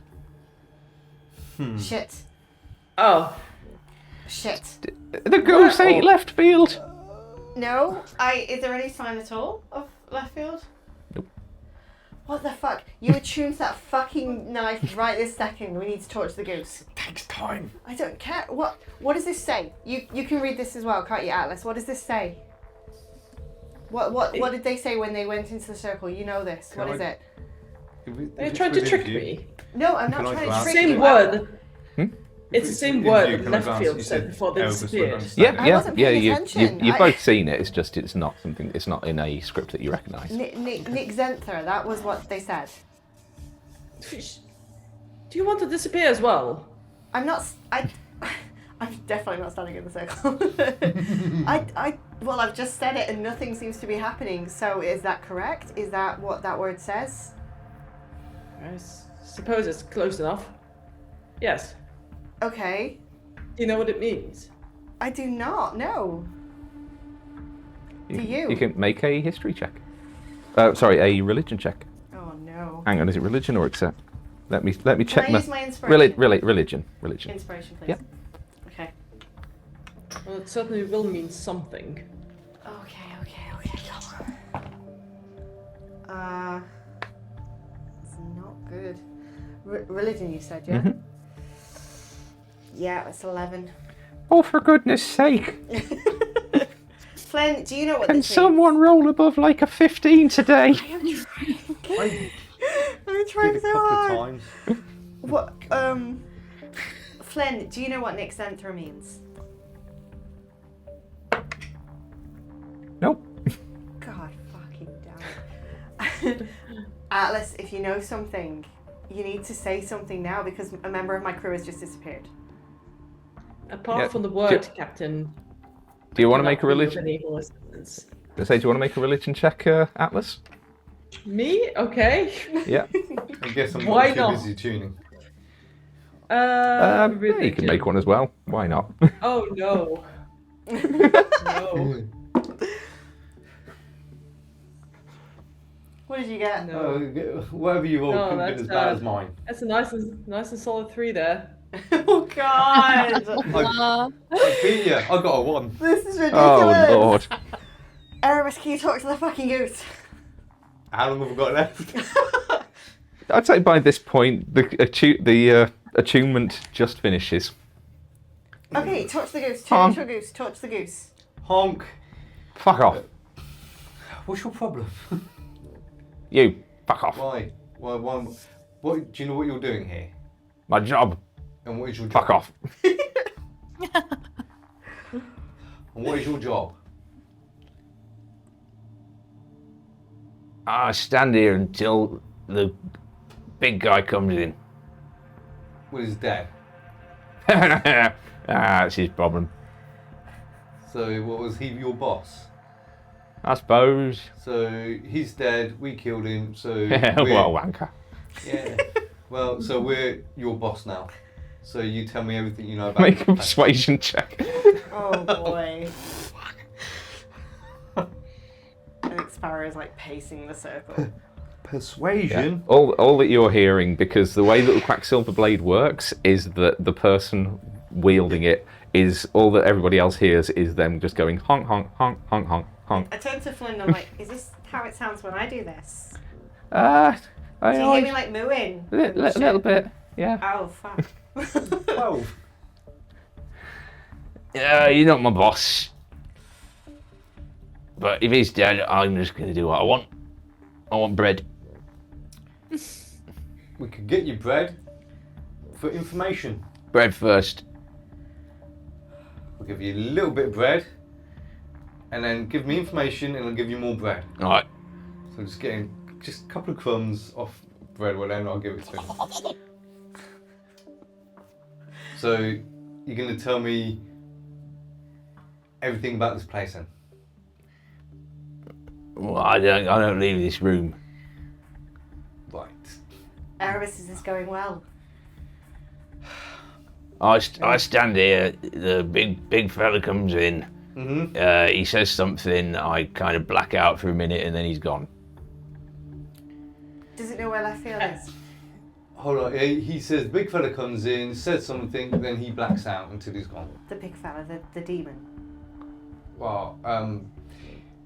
Shit. Oh. Shit. The goose ate Leftfield! No? Is there any sign at all of Leftfield? Nope. What the fuck? You attuned that fucking knife right this second. We need to torch the goose. It takes time. I don't care. What does this say? You can read this as well, can't you, Atlas? What does this say? What did they say when they went into the circle? You know this. What is it? They're trying to trick me. No, I'm not trying to trick you. Same word. Hmm? It's the same word that Leftfield said before they disappeared. I wasn't paying attention. You've both seen it. It's not in a script that you recognise. Nick Zenther, that was what they said. Do you want to disappear as well? I'm definitely not standing in the circle. Well, I've just said it and nothing seems to be happening. So is that correct? Is that what that word says? I suppose it's close enough. Yes. Okay. Do you know what it means? I do not know. Do you? You can make a history check. A religion check. Oh no. Hang on, is it religion or accept? Let me check. Can I use my inspiration? Religion. Inspiration, please. Yep. Okay. Well, it certainly will mean something. Okay, come on. It's not good. Religion, you said, yeah? Mm-hmm. Yeah, it's 11. Oh, for goodness sake! Flynn, do you know what Can this someone roll above like a 15 today? means? I'm trying so hard. What? Flynn, do you know what Nick Zenther means? Nope. God fucking damn it. Atlas, if you know something, you need to say something now because a member of my crew has just disappeared. Apart from the word, Captain. Do you want to make a Any religion? evil assistance. Do you want to make a religion check, Atlas? Me? Okay. Yeah. I guess I'm Why not too not? busy tuning. Yeah, you can Religion. make one as well. Why not? Oh no. No. What did you get? No. Whatever you roll No, couldn't have been as bad as mine. That's a nice and solid 3 there. Oh god! I beat you. I got a 1. This is ridiculous! Oh lord. Erebus, can you talk to the fucking goose? How long have we got left? I'd say by this point the attunement just finishes. Okay, torch the goose. Honk. Torch the goose. Torch the goose. Honk. Fuck off. What's your problem? You. Fuck off. Why? What? Do you know what you're doing here? My job. And what is your job? Fuck off. And what is your job? I stand here until the big guy comes in. What is dad? That's his problem. So, what was he your boss? I suppose. So he's dead. We killed him. So Yeah, we're, what a wanker. yeah. Well, so we're your boss now. So you tell me everything you know about. Make a this place. persuasion check. Oh boy. I think Sparrow is like pacing the circle. Persuasion. All that you're hearing, because the way that the Quacksilver Blade works is that the person wielding it is all that everybody else hears is them just going honk honk honk honk honk honk. I turn to Flynn and I'm like, is this how it sounds when I do this? Do Do you hear me like mooing? a little bit, yeah. Oh fuck. 12. Yeah, you're not my boss. But if he's dead, I'm just going to do what I want. I want bread. We could get you bread for information. Bread first. We'll give you a little bit of bread, and then give me information, and I'll give you more bread. All right. So just getting just a couple of crumbs off bread, well then I'll give it to him. So you're going to tell me everything about this place then? Well, I don't leave this room. Right. Erebus, is this going well? I stand here. The big fella comes in. Mm-hmm. He says something. I kind of black out for a minute, and then he's gone. Does it know where left field is? Hold on, he says big fella comes in, says something, then he blacks out until he's gone. The big fella, the demon. Wow,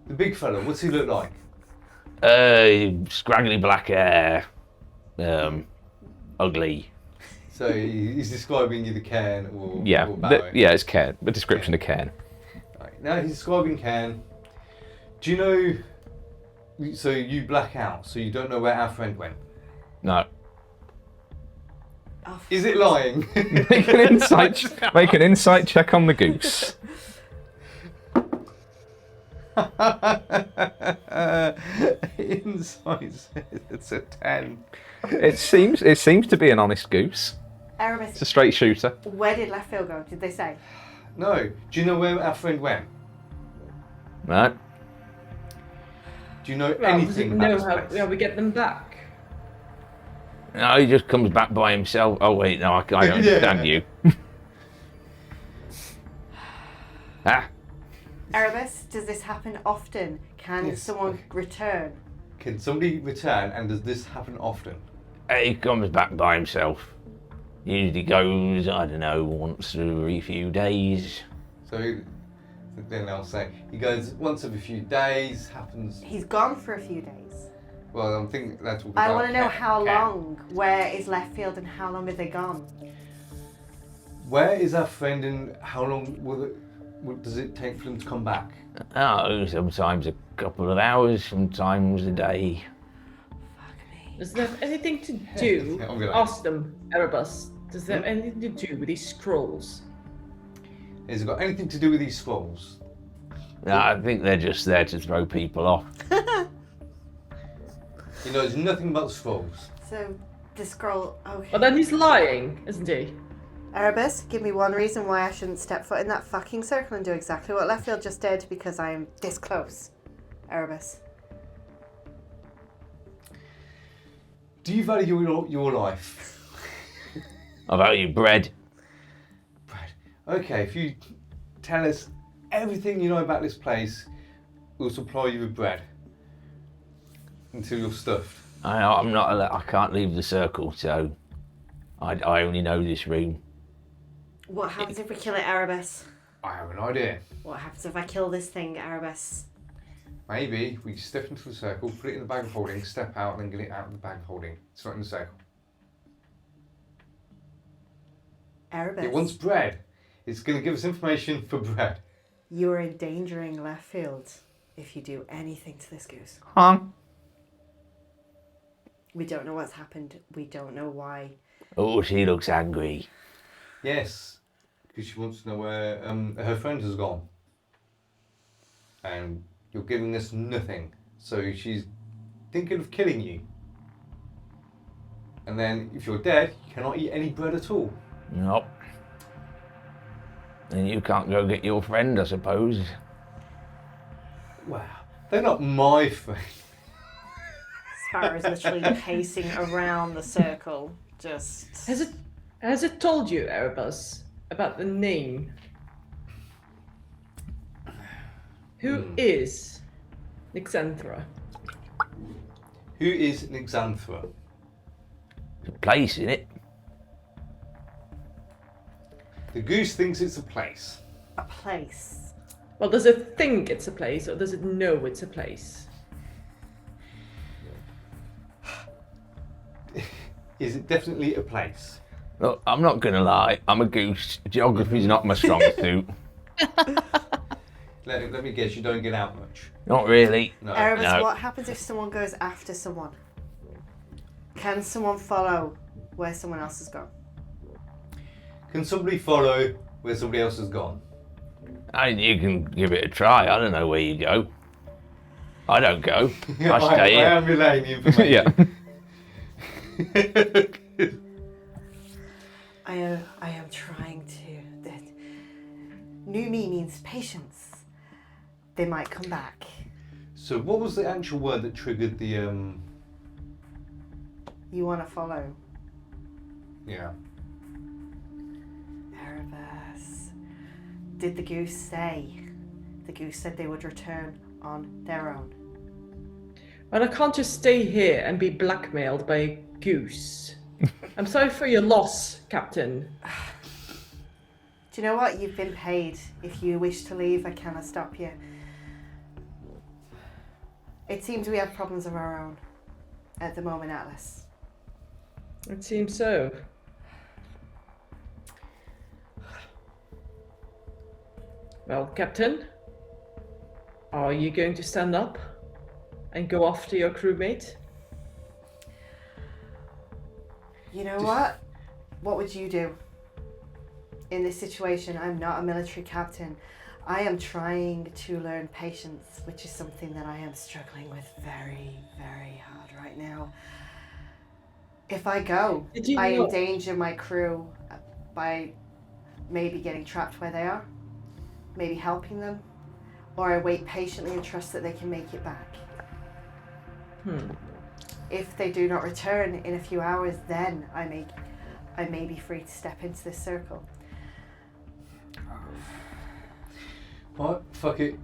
the big fella, what's he look like? Scraggly black hair. Ugly. So he's describing you the Cairn or Yeah, or Barrow. yeah, it's Cairn. The description of Cairn. Right. Now he's describing Cairn. Do you know, so you black out, so you don't know where our friend went. No. Oh, Is it lying? Make an insight check on the goose. Insight says it's a 10. It seems to be an honest goose. It's a Erebus, straight shooter. where did left field go? Did they say? No. Do you know where our friend went? No. Do you know Well, does it anything know about this place? how we get them back? No, he just comes back by himself. Oh wait, no, I don't Yeah. understand you. Erebus, does this happen often? Can Yes. someone return? Can somebody return, and does this happen often? He comes back by himself. Usually goes, I don't know, once every few days. So then I'll say, he goes once every few days, happens. He's gone for a few days. Well, I'm thinking that's what I want to know how long. Where is left field and how long are they gone? Where is our friend and how long does it take for them to come back? Oh, sometimes a couple of hours, sometimes a day. Does that have anything to do? I'll be like- Ask them, Erebus. Does that have anything to do with these scrolls? Has it got anything to do with these scrolls? No, I think they're just there to throw people off. He knows nothing about scrolls. So the scroll. Okay. But then he's lying, isn't he? Erebus, give me one reason why I shouldn't step foot in that fucking circle and do exactly what left field just did because I am this close. Erebus. Do you value your life? How about you, bread? Brad, okay, if you tell us everything you know about this place, we'll supply you with bread until you're stuffed. I can't leave the circle, so I only know this room. What happens if we kill it, Erebus? I have an idea. What happens if I kill this thing, Erebus? Maybe we step into the circle, put it in the bag of holding, step out, and then get it out of the bag of holding. It's not in the circle. Erebus. It wants bread. It's going to give us information for bread. You're endangering left field if you do anything to this goose. Huh? We don't know what's happened. We don't know why. Oh, she looks angry. Yes, because she wants to know where her friend has gone. And you're giving us nothing. So she's thinking of killing you. And then if you're dead, you cannot eat any bread at all. Nope. And you can't go get your friend, I suppose. Wow. They're not my thing. Sparrow's literally pacing around the circle, just... Has it told you, Erebus, about the name? Who is Nixanthra? Who is Nixanthra? There's a place in it. The goose thinks it's a place. A place. Well, does it think it's a place, or does it know it's a place? Is it definitely a place? Look, I'm not gonna lie, I'm a goose. Geography's not my strong suit. Let me guess, you don't get out much. Not really. No. Erebus, No. what happens if someone goes after someone? Can someone follow where someone else has gone? Can somebody follow where somebody else has gone? You can give it a try. I don't know where you go. I don't go. I I stay here. am relaying the information. Yeah. I am trying to... New me means patience. They might come back. So what was the actual word that triggered the You want to follow? Yeah. Erebus. Did the goose say? The goose said they would return on their own. Well, I can't just stay here and be blackmailed by a goose. I'm sorry for your loss, Captain. Do you know what? You've been paid. If you wish to leave, I cannot stop you. It seems we have problems of our own at the moment, Atlas. It seems so. Well, Captain, are you going to stand up and go after your crewmate? You know what? What would you do? In this situation, I'm not a military captain. I am trying to learn patience, which is something that I am struggling with very, very hard right now. If I go, I endanger my crew by maybe getting trapped where they are, maybe helping them, or I wait patiently and trust that they can make it back. If they do not return in a few hours, then I may be free to step into this circle. Right, fuck it.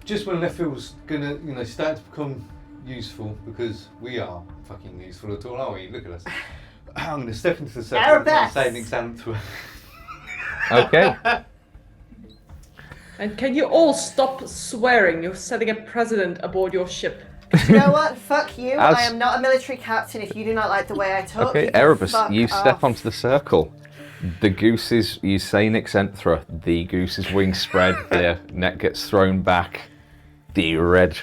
Just when left field's gonna, start to become useful, because we are fucking useful at all, aren't we? Look at us. I'm gonna step into the circle and say Nixanthra. Okay. And can you all stop swearing you're setting a precedent aboard your ship? You know what? Fuck you. As- I am not a military captain. If you do not like the way I talk, Okay, you can Erebus, fuck you step off. onto the circle. The gooses, you say Nixanthra, the goose's wings spread, their neck gets thrown back, the red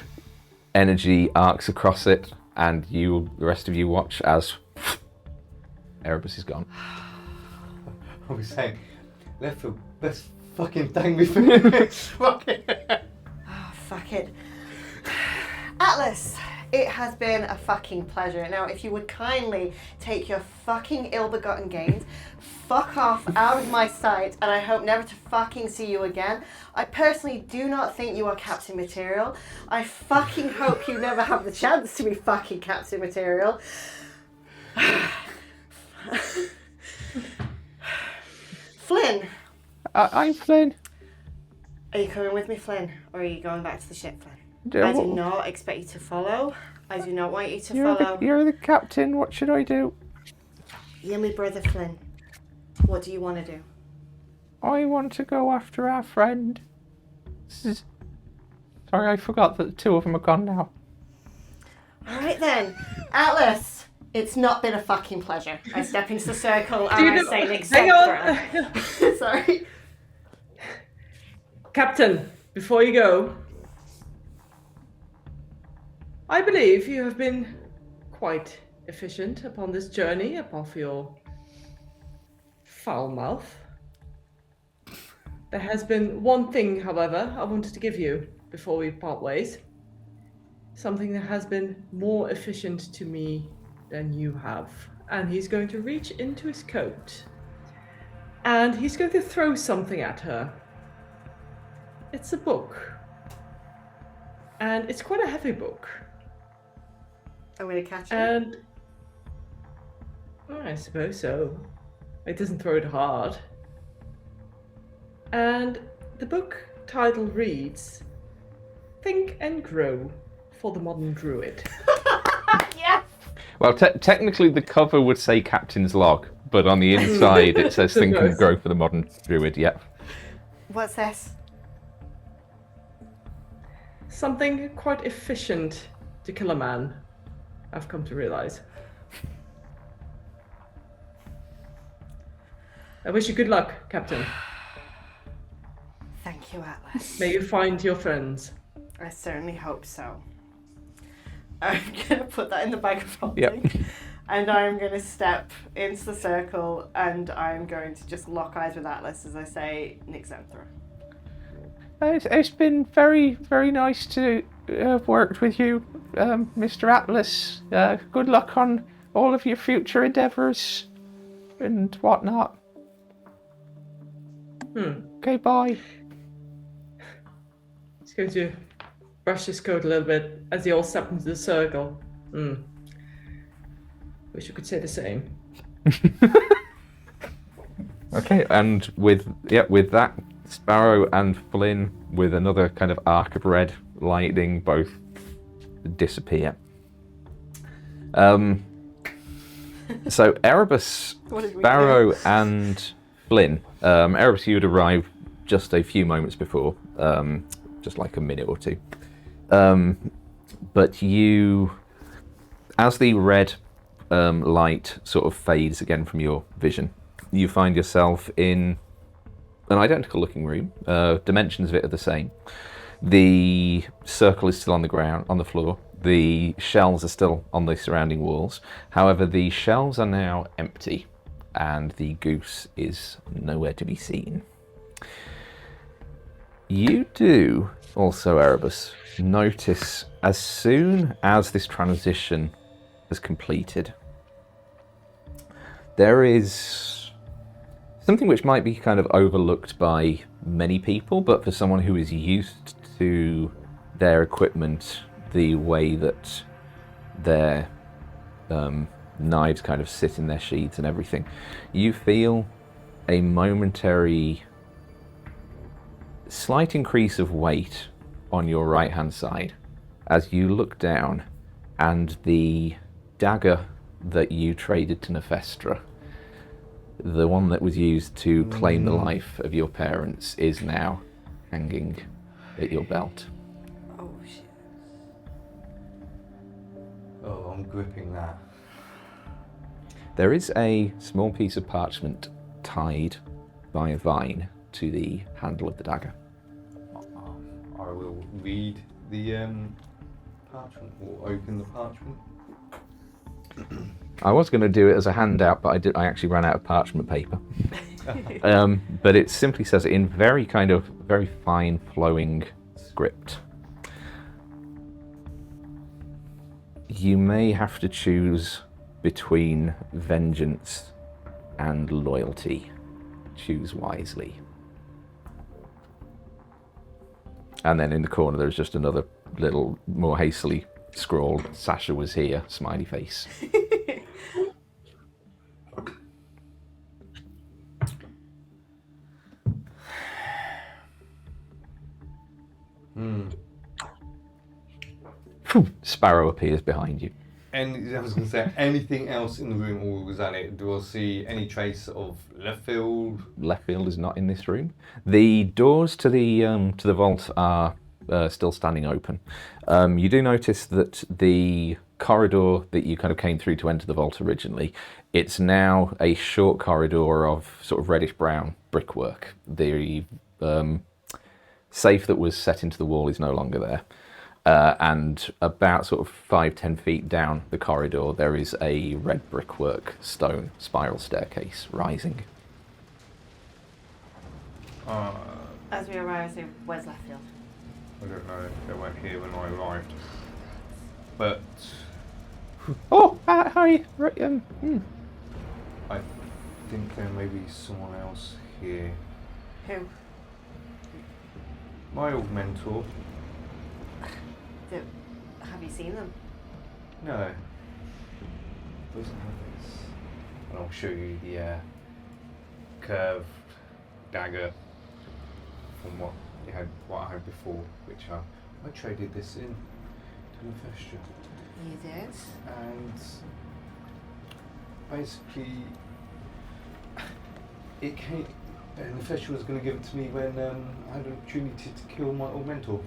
energy arcs across it, and the rest of you watch as Erebus is gone. I was saying, left field, best fucking thing we've been fucking. Oh, fuck it. Atlas, it has been a fucking pleasure. Now, if you would kindly take your fucking ill-begotten gains, fuck off out of my sight, and I hope never to fucking see you again. I personally do not think you are captain material. I fucking hope you never have the chance to be fucking captain material. Flynn. I'm Flynn. Are you coming with me, Flynn? Or are you going back to the ship, Flynn? I do not expect you to follow. I do not want you to follow. You're the captain, what should I do? You're my brother, Flynn. What do you want to do? I want to go after our friend. Sorry, I forgot that the two of them are gone now. Alright then. Atlas, it's not been a fucking pleasure. I step into the circle and I say Nick Hang on. Sorry. Captain, before you go, I believe you have been quite efficient upon this journey, apart from your foul mouth. There has been one thing, however, I wanted to give you before we part ways. Something that has been more efficient to me than you have. And he's going to reach into his coat. And he's going to throw something at her. It's a book. And it's quite a heavy book. I'm going to catch it. And I suppose so. It doesn't throw it hard. And the book title reads, Think and Grow for the Modern Druid. Yes! Well, technically the cover would say Captain's Log, but on the inside it says Think and Grow for the Modern Druid, yep. What's this? Something quite efficient to kill a man, I've come to realise. I wish you good luck, Captain. Thank you, Atlas. May you find your friends. I certainly hope so. I'm going to put that in the bag of holding. Yep. And I'm going to step into the circle and I'm going to just lock eyes with Atlas as I say, Nick Zenthra. It's been very, very nice to have worked with you, Mr. Atlas. Good luck on all of your future endeavours and whatnot. Okay, bye. He's going to brush his coat a little bit as they all step into the circle. Wish you could say the same. Okay, and with that, Sparrow and Flynn, with another kind of arc of red lightning, both disappear. So Erebus, What did we Sparrow, do? and Flynn. Erebus, you had arrived just a few moments before, just like a minute or two. But you, as the red light sort of fades again from your vision, you find yourself in an identical looking room. Dimensions of it are the same. The circle is still on the ground, on the floor. The shelves are still on the surrounding walls. However, the shelves are now empty and the goose is nowhere to be seen. You do also, Erebus, notice as soon as this transition is completed, there is something which might be kind of overlooked by many people, but for someone who is used to their equipment, the way that their knives kind of sit in their sheaths and everything, you feel a momentary slight increase of weight on your right hand side as you look down, and the dagger that you traded to Nefestra, the one that was used to claim the life of your parents, is now hanging at your belt. Oh, shit. Oh, I'm gripping that. There is a small piece of parchment tied by a vine to the handle of the dagger. I will read the parchment, or open the parchment. I was going to do it as a handout, but I actually ran out of parchment paper. But it simply says it in very fine flowing script. You may have to choose between vengeance and loyalty. Choose wisely. And then in the corner there's just another little, more hastily scrawled, Sasha was here, smiley face. Sparrow appears behind you. And I was going to say, anything else in the room, or was that it? Do I see any trace of left field? Left field is not in this room. The doors to the vault are still standing open. You do notice that the corridor that you kind of came through to enter the vault originally, it's now a short corridor of sort of reddish brown brickwork. The safe that was set into the wall is no longer there. And about sort of 5-10 feet down the corridor, there is a red brickwork stone spiral staircase rising. As we arrive, I say, where's left field? I don't know if they weren't here when I arrived. But Oh, how are you? I think there may be someone else here. Who? My old mentor. Have you seen them? No. It doesn't have this. And I'll show you the curved dagger from what I had before, which I traded this in to Infernum. You did. And basically, it came. And Infernum was going to give it to me when I had an opportunity to kill my old mentor.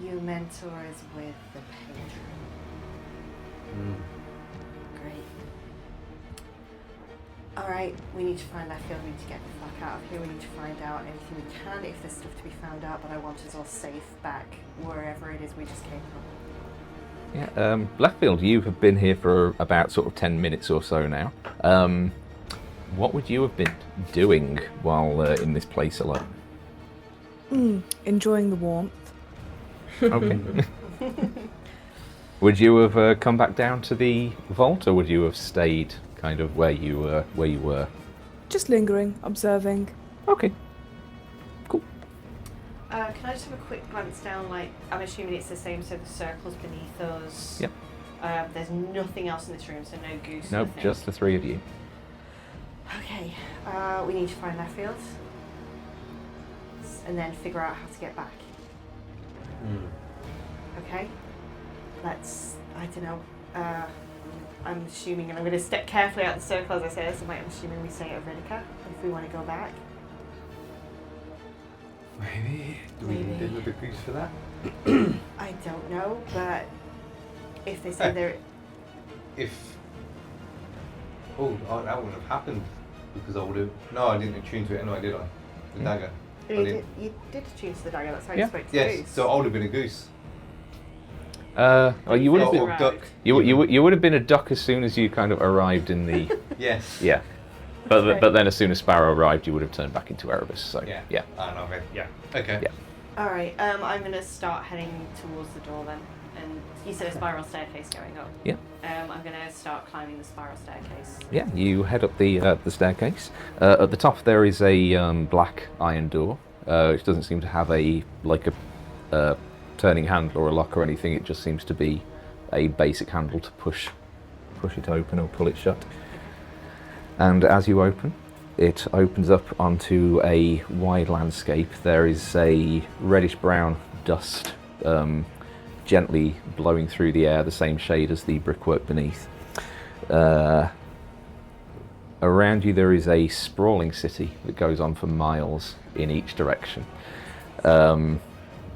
Your mentor is with the patron. Great. Alright, we need to find Leffield, we need to get the fuck out of here, we need to find out anything we can if there's stuff to be found out, but I want us all safe back wherever it is we just came from. Yeah, Leffield, you have been here for about sort of 10 minutes or so now. What would you have been doing while in this place alone? Enjoying the warmth. Okay. Would you have come back down to the vault, or would you have stayed kind of where you were? Just lingering, observing. Okay. Cool. Can I just have a quick glance down, like, I'm assuming it's the same, so the circle's beneath us. Yep. There's nothing else in this room, so no goose, Nope, nothing. just the three of you. Okay, we need to find Leffield. And then figure out how to get back. Okay? Let's, I don't know, I'm assuming, and I'm going to step carefully out the circle as I say this, I'm assuming we say Iridica if we want to go back. Maybe. Do we need another goose for that? I don't know, but if they say they're... Oh, that wouldn't have happened because I would have... No, I didn't attune to it anyway, did I? The dagger. You did attune to the dagger, that's how you spoke to Yes, Goose. so I would have been a goose. Well, you would have Or been, duck. you would have been a duck as soon as you kind of arrived in the... Yes. Yeah. But then as soon as Sparrow arrived, you would have turned back into Erebus, so Yeah. yeah. I know, okay. Yeah. Okay. Yeah. Alright, I'm going to start heading towards the door then. And you said a spiral staircase going up. Yeah. I'm going to start climbing the spiral staircase. Yeah, you head up the staircase. At the top there is a black iron door, which doesn't seem to have a turning handle or a lock or anything. It just seems to be a basic handle to push it open or pull it shut. And as you open, it opens up onto a wide landscape. There is a reddish-brown dust gently blowing through the air, the same shade as the brickwork beneath. Around you there is a sprawling city that goes on for miles in each direction.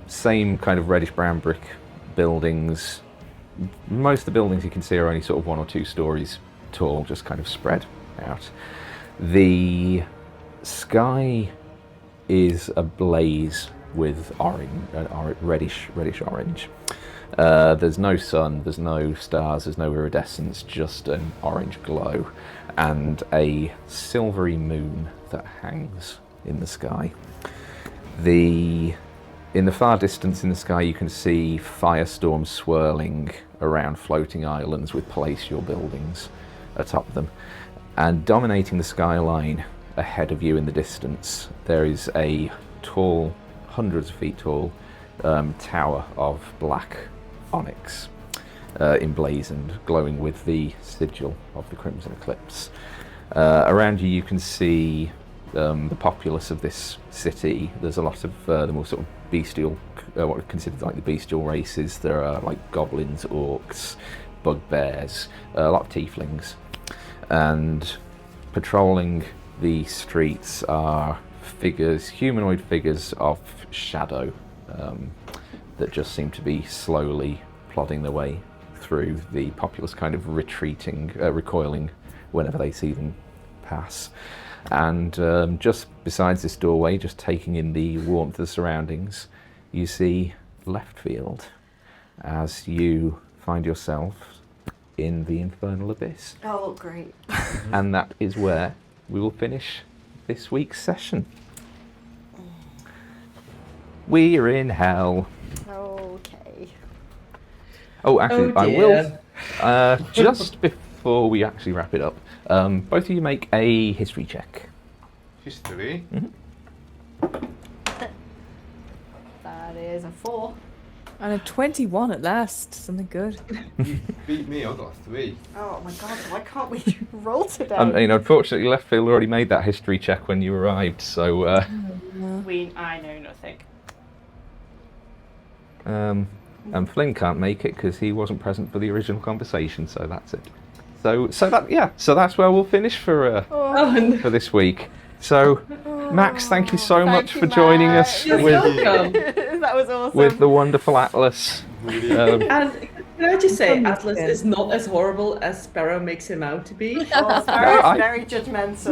Same kind of reddish-brown brick buildings. Most of the buildings you can see are only sort of 1 or 2 stories tall, just kind of spread out. The sky is ablaze with reddish orange. There's no sun, there's no stars, there's no iridescence, just an orange glow and a silvery moon that hangs in the sky. In the far distance in the sky you can see firestorms swirling around floating islands with palatial buildings atop them. And dominating the skyline ahead of you in the distance, there is a tall, hundreds of feet tall, tower of black onyx, emblazoned, glowing with the sigil of the Crimson Eclipse. Around you, you can see the populace of this city. There's a lot of the more sort of bestial, what are considered like the bestial races. There are like goblins, orcs, bugbears, a lot of tieflings. And patrolling the streets are humanoid figures of shadow, that just seem to be slowly plodding their way through, the populace kind of recoiling whenever they see them pass. And just besides this doorway, just taking in the warmth of the surroundings, you see Leftfield as you find yourself in the infernal abyss. Oh, great. And that is where we will finish this week's session. We're in hell. Okay. Oh, actually, Oh, I dear. will, just before we actually wrap it up, both of you make a history check. History. That is a 4. And a 21 at last. Something good. You beat me, I got a 3. Oh my god, why can't we roll today? Unfortunately, left field already made that history check when you arrived, so I know nothing. and Flynn can't make it because he wasn't present for the original conversation, so that's it. So that's where we'll finish for this week. So, Max, thank you so much for joining us You're welcome. That was awesome. with the wonderful Atlas. And can I just say, Atlas is not as horrible as Sparrow makes him out to be. Oh, Sparrow's very judgmental.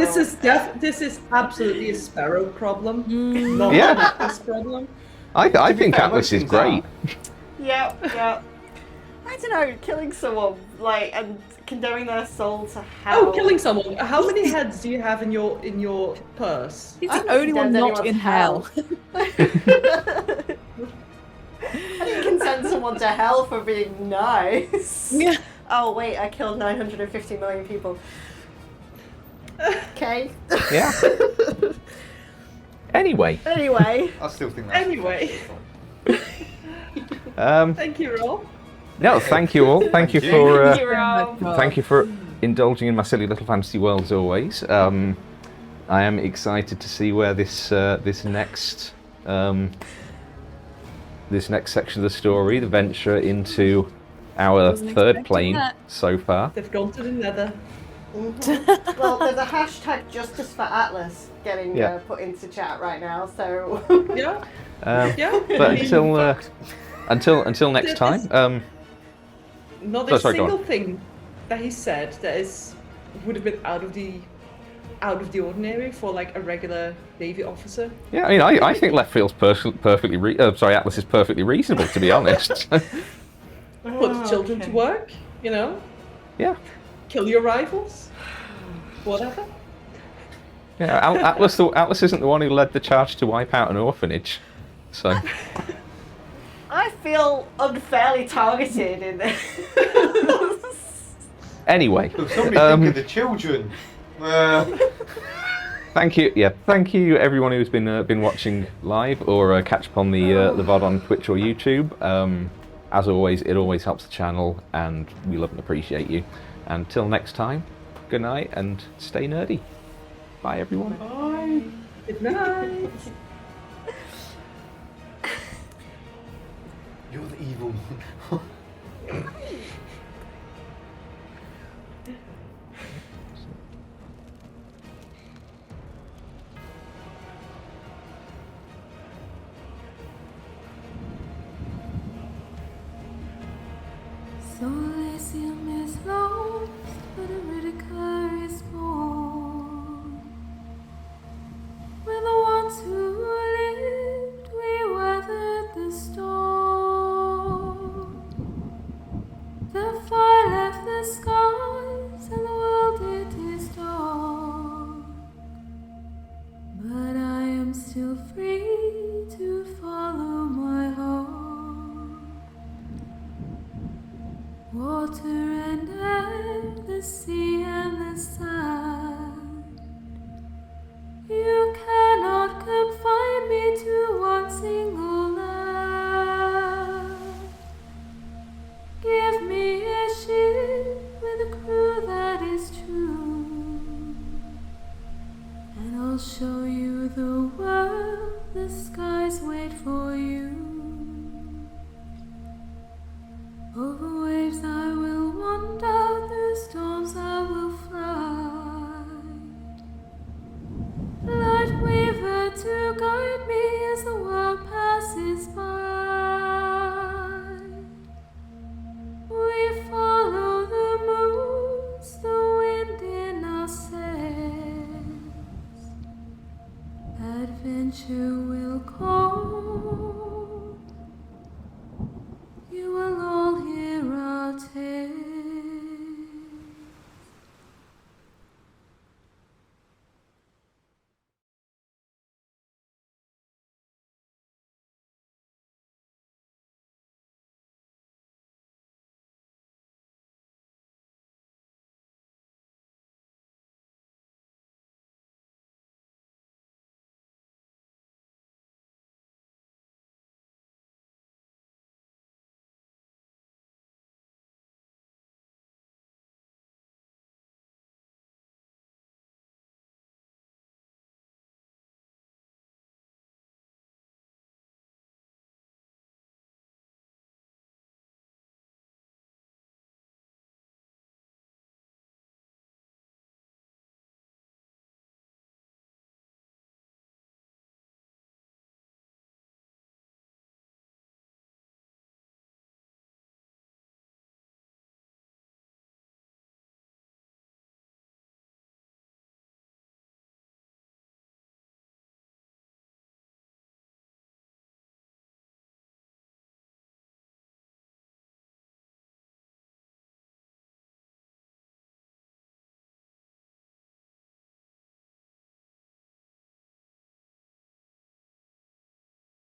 This is absolutely a Sparrow problem, not Yeah. an Atlas problem. I think fair, Atlas most is things great. Yeah. I don't know, killing someone, and condemning their soul to hell. Oh, killing someone! How many heads do you have in your purse? He's I the haven't only one condemned not anyone in to hell. I didn't send someone to hell for being nice. Yeah. Oh wait, I killed 950 million people. Okay. Yeah. Anyway, I still think that's Anyway. Thank you, Roll. no, thank you all. Thank you Thank for Thank you, Rob. thank you for indulging in my silly little fantasy world as always. I am excited to see where this next section of the story, the venture into our Wasn't third expecting plane that. so far. They've gone to the Nether. Well, there's a hashtag Justice for Atlas getting Yeah. put into chat right now, so. Yeah, Yeah. yeah. But I mean, until next There's- time. not So a sorry, go on. single thing that he said that would have been out of the ordinary for like a regular Navy officer. Yeah, I mean, I think left field's perfectly. Atlas is perfectly reasonable, to be honest. Put children to work, you know, Yeah. kill your rivals, whatever. Yeah, Atlas isn't the one who led the charge to wipe out an orphanage, so I feel unfairly targeted in this. anyway, Look, somebody think of the children. thank you. Yeah, thank you everyone who's been watching live or catch up on the VOD on Twitch or YouTube. As always, it always helps the channel, and we love and appreciate you. Until next time, good night and stay nerdy. Bye everyone. Bye. Good night. You're the evil one. So Elysium is lost, but Iridica is more.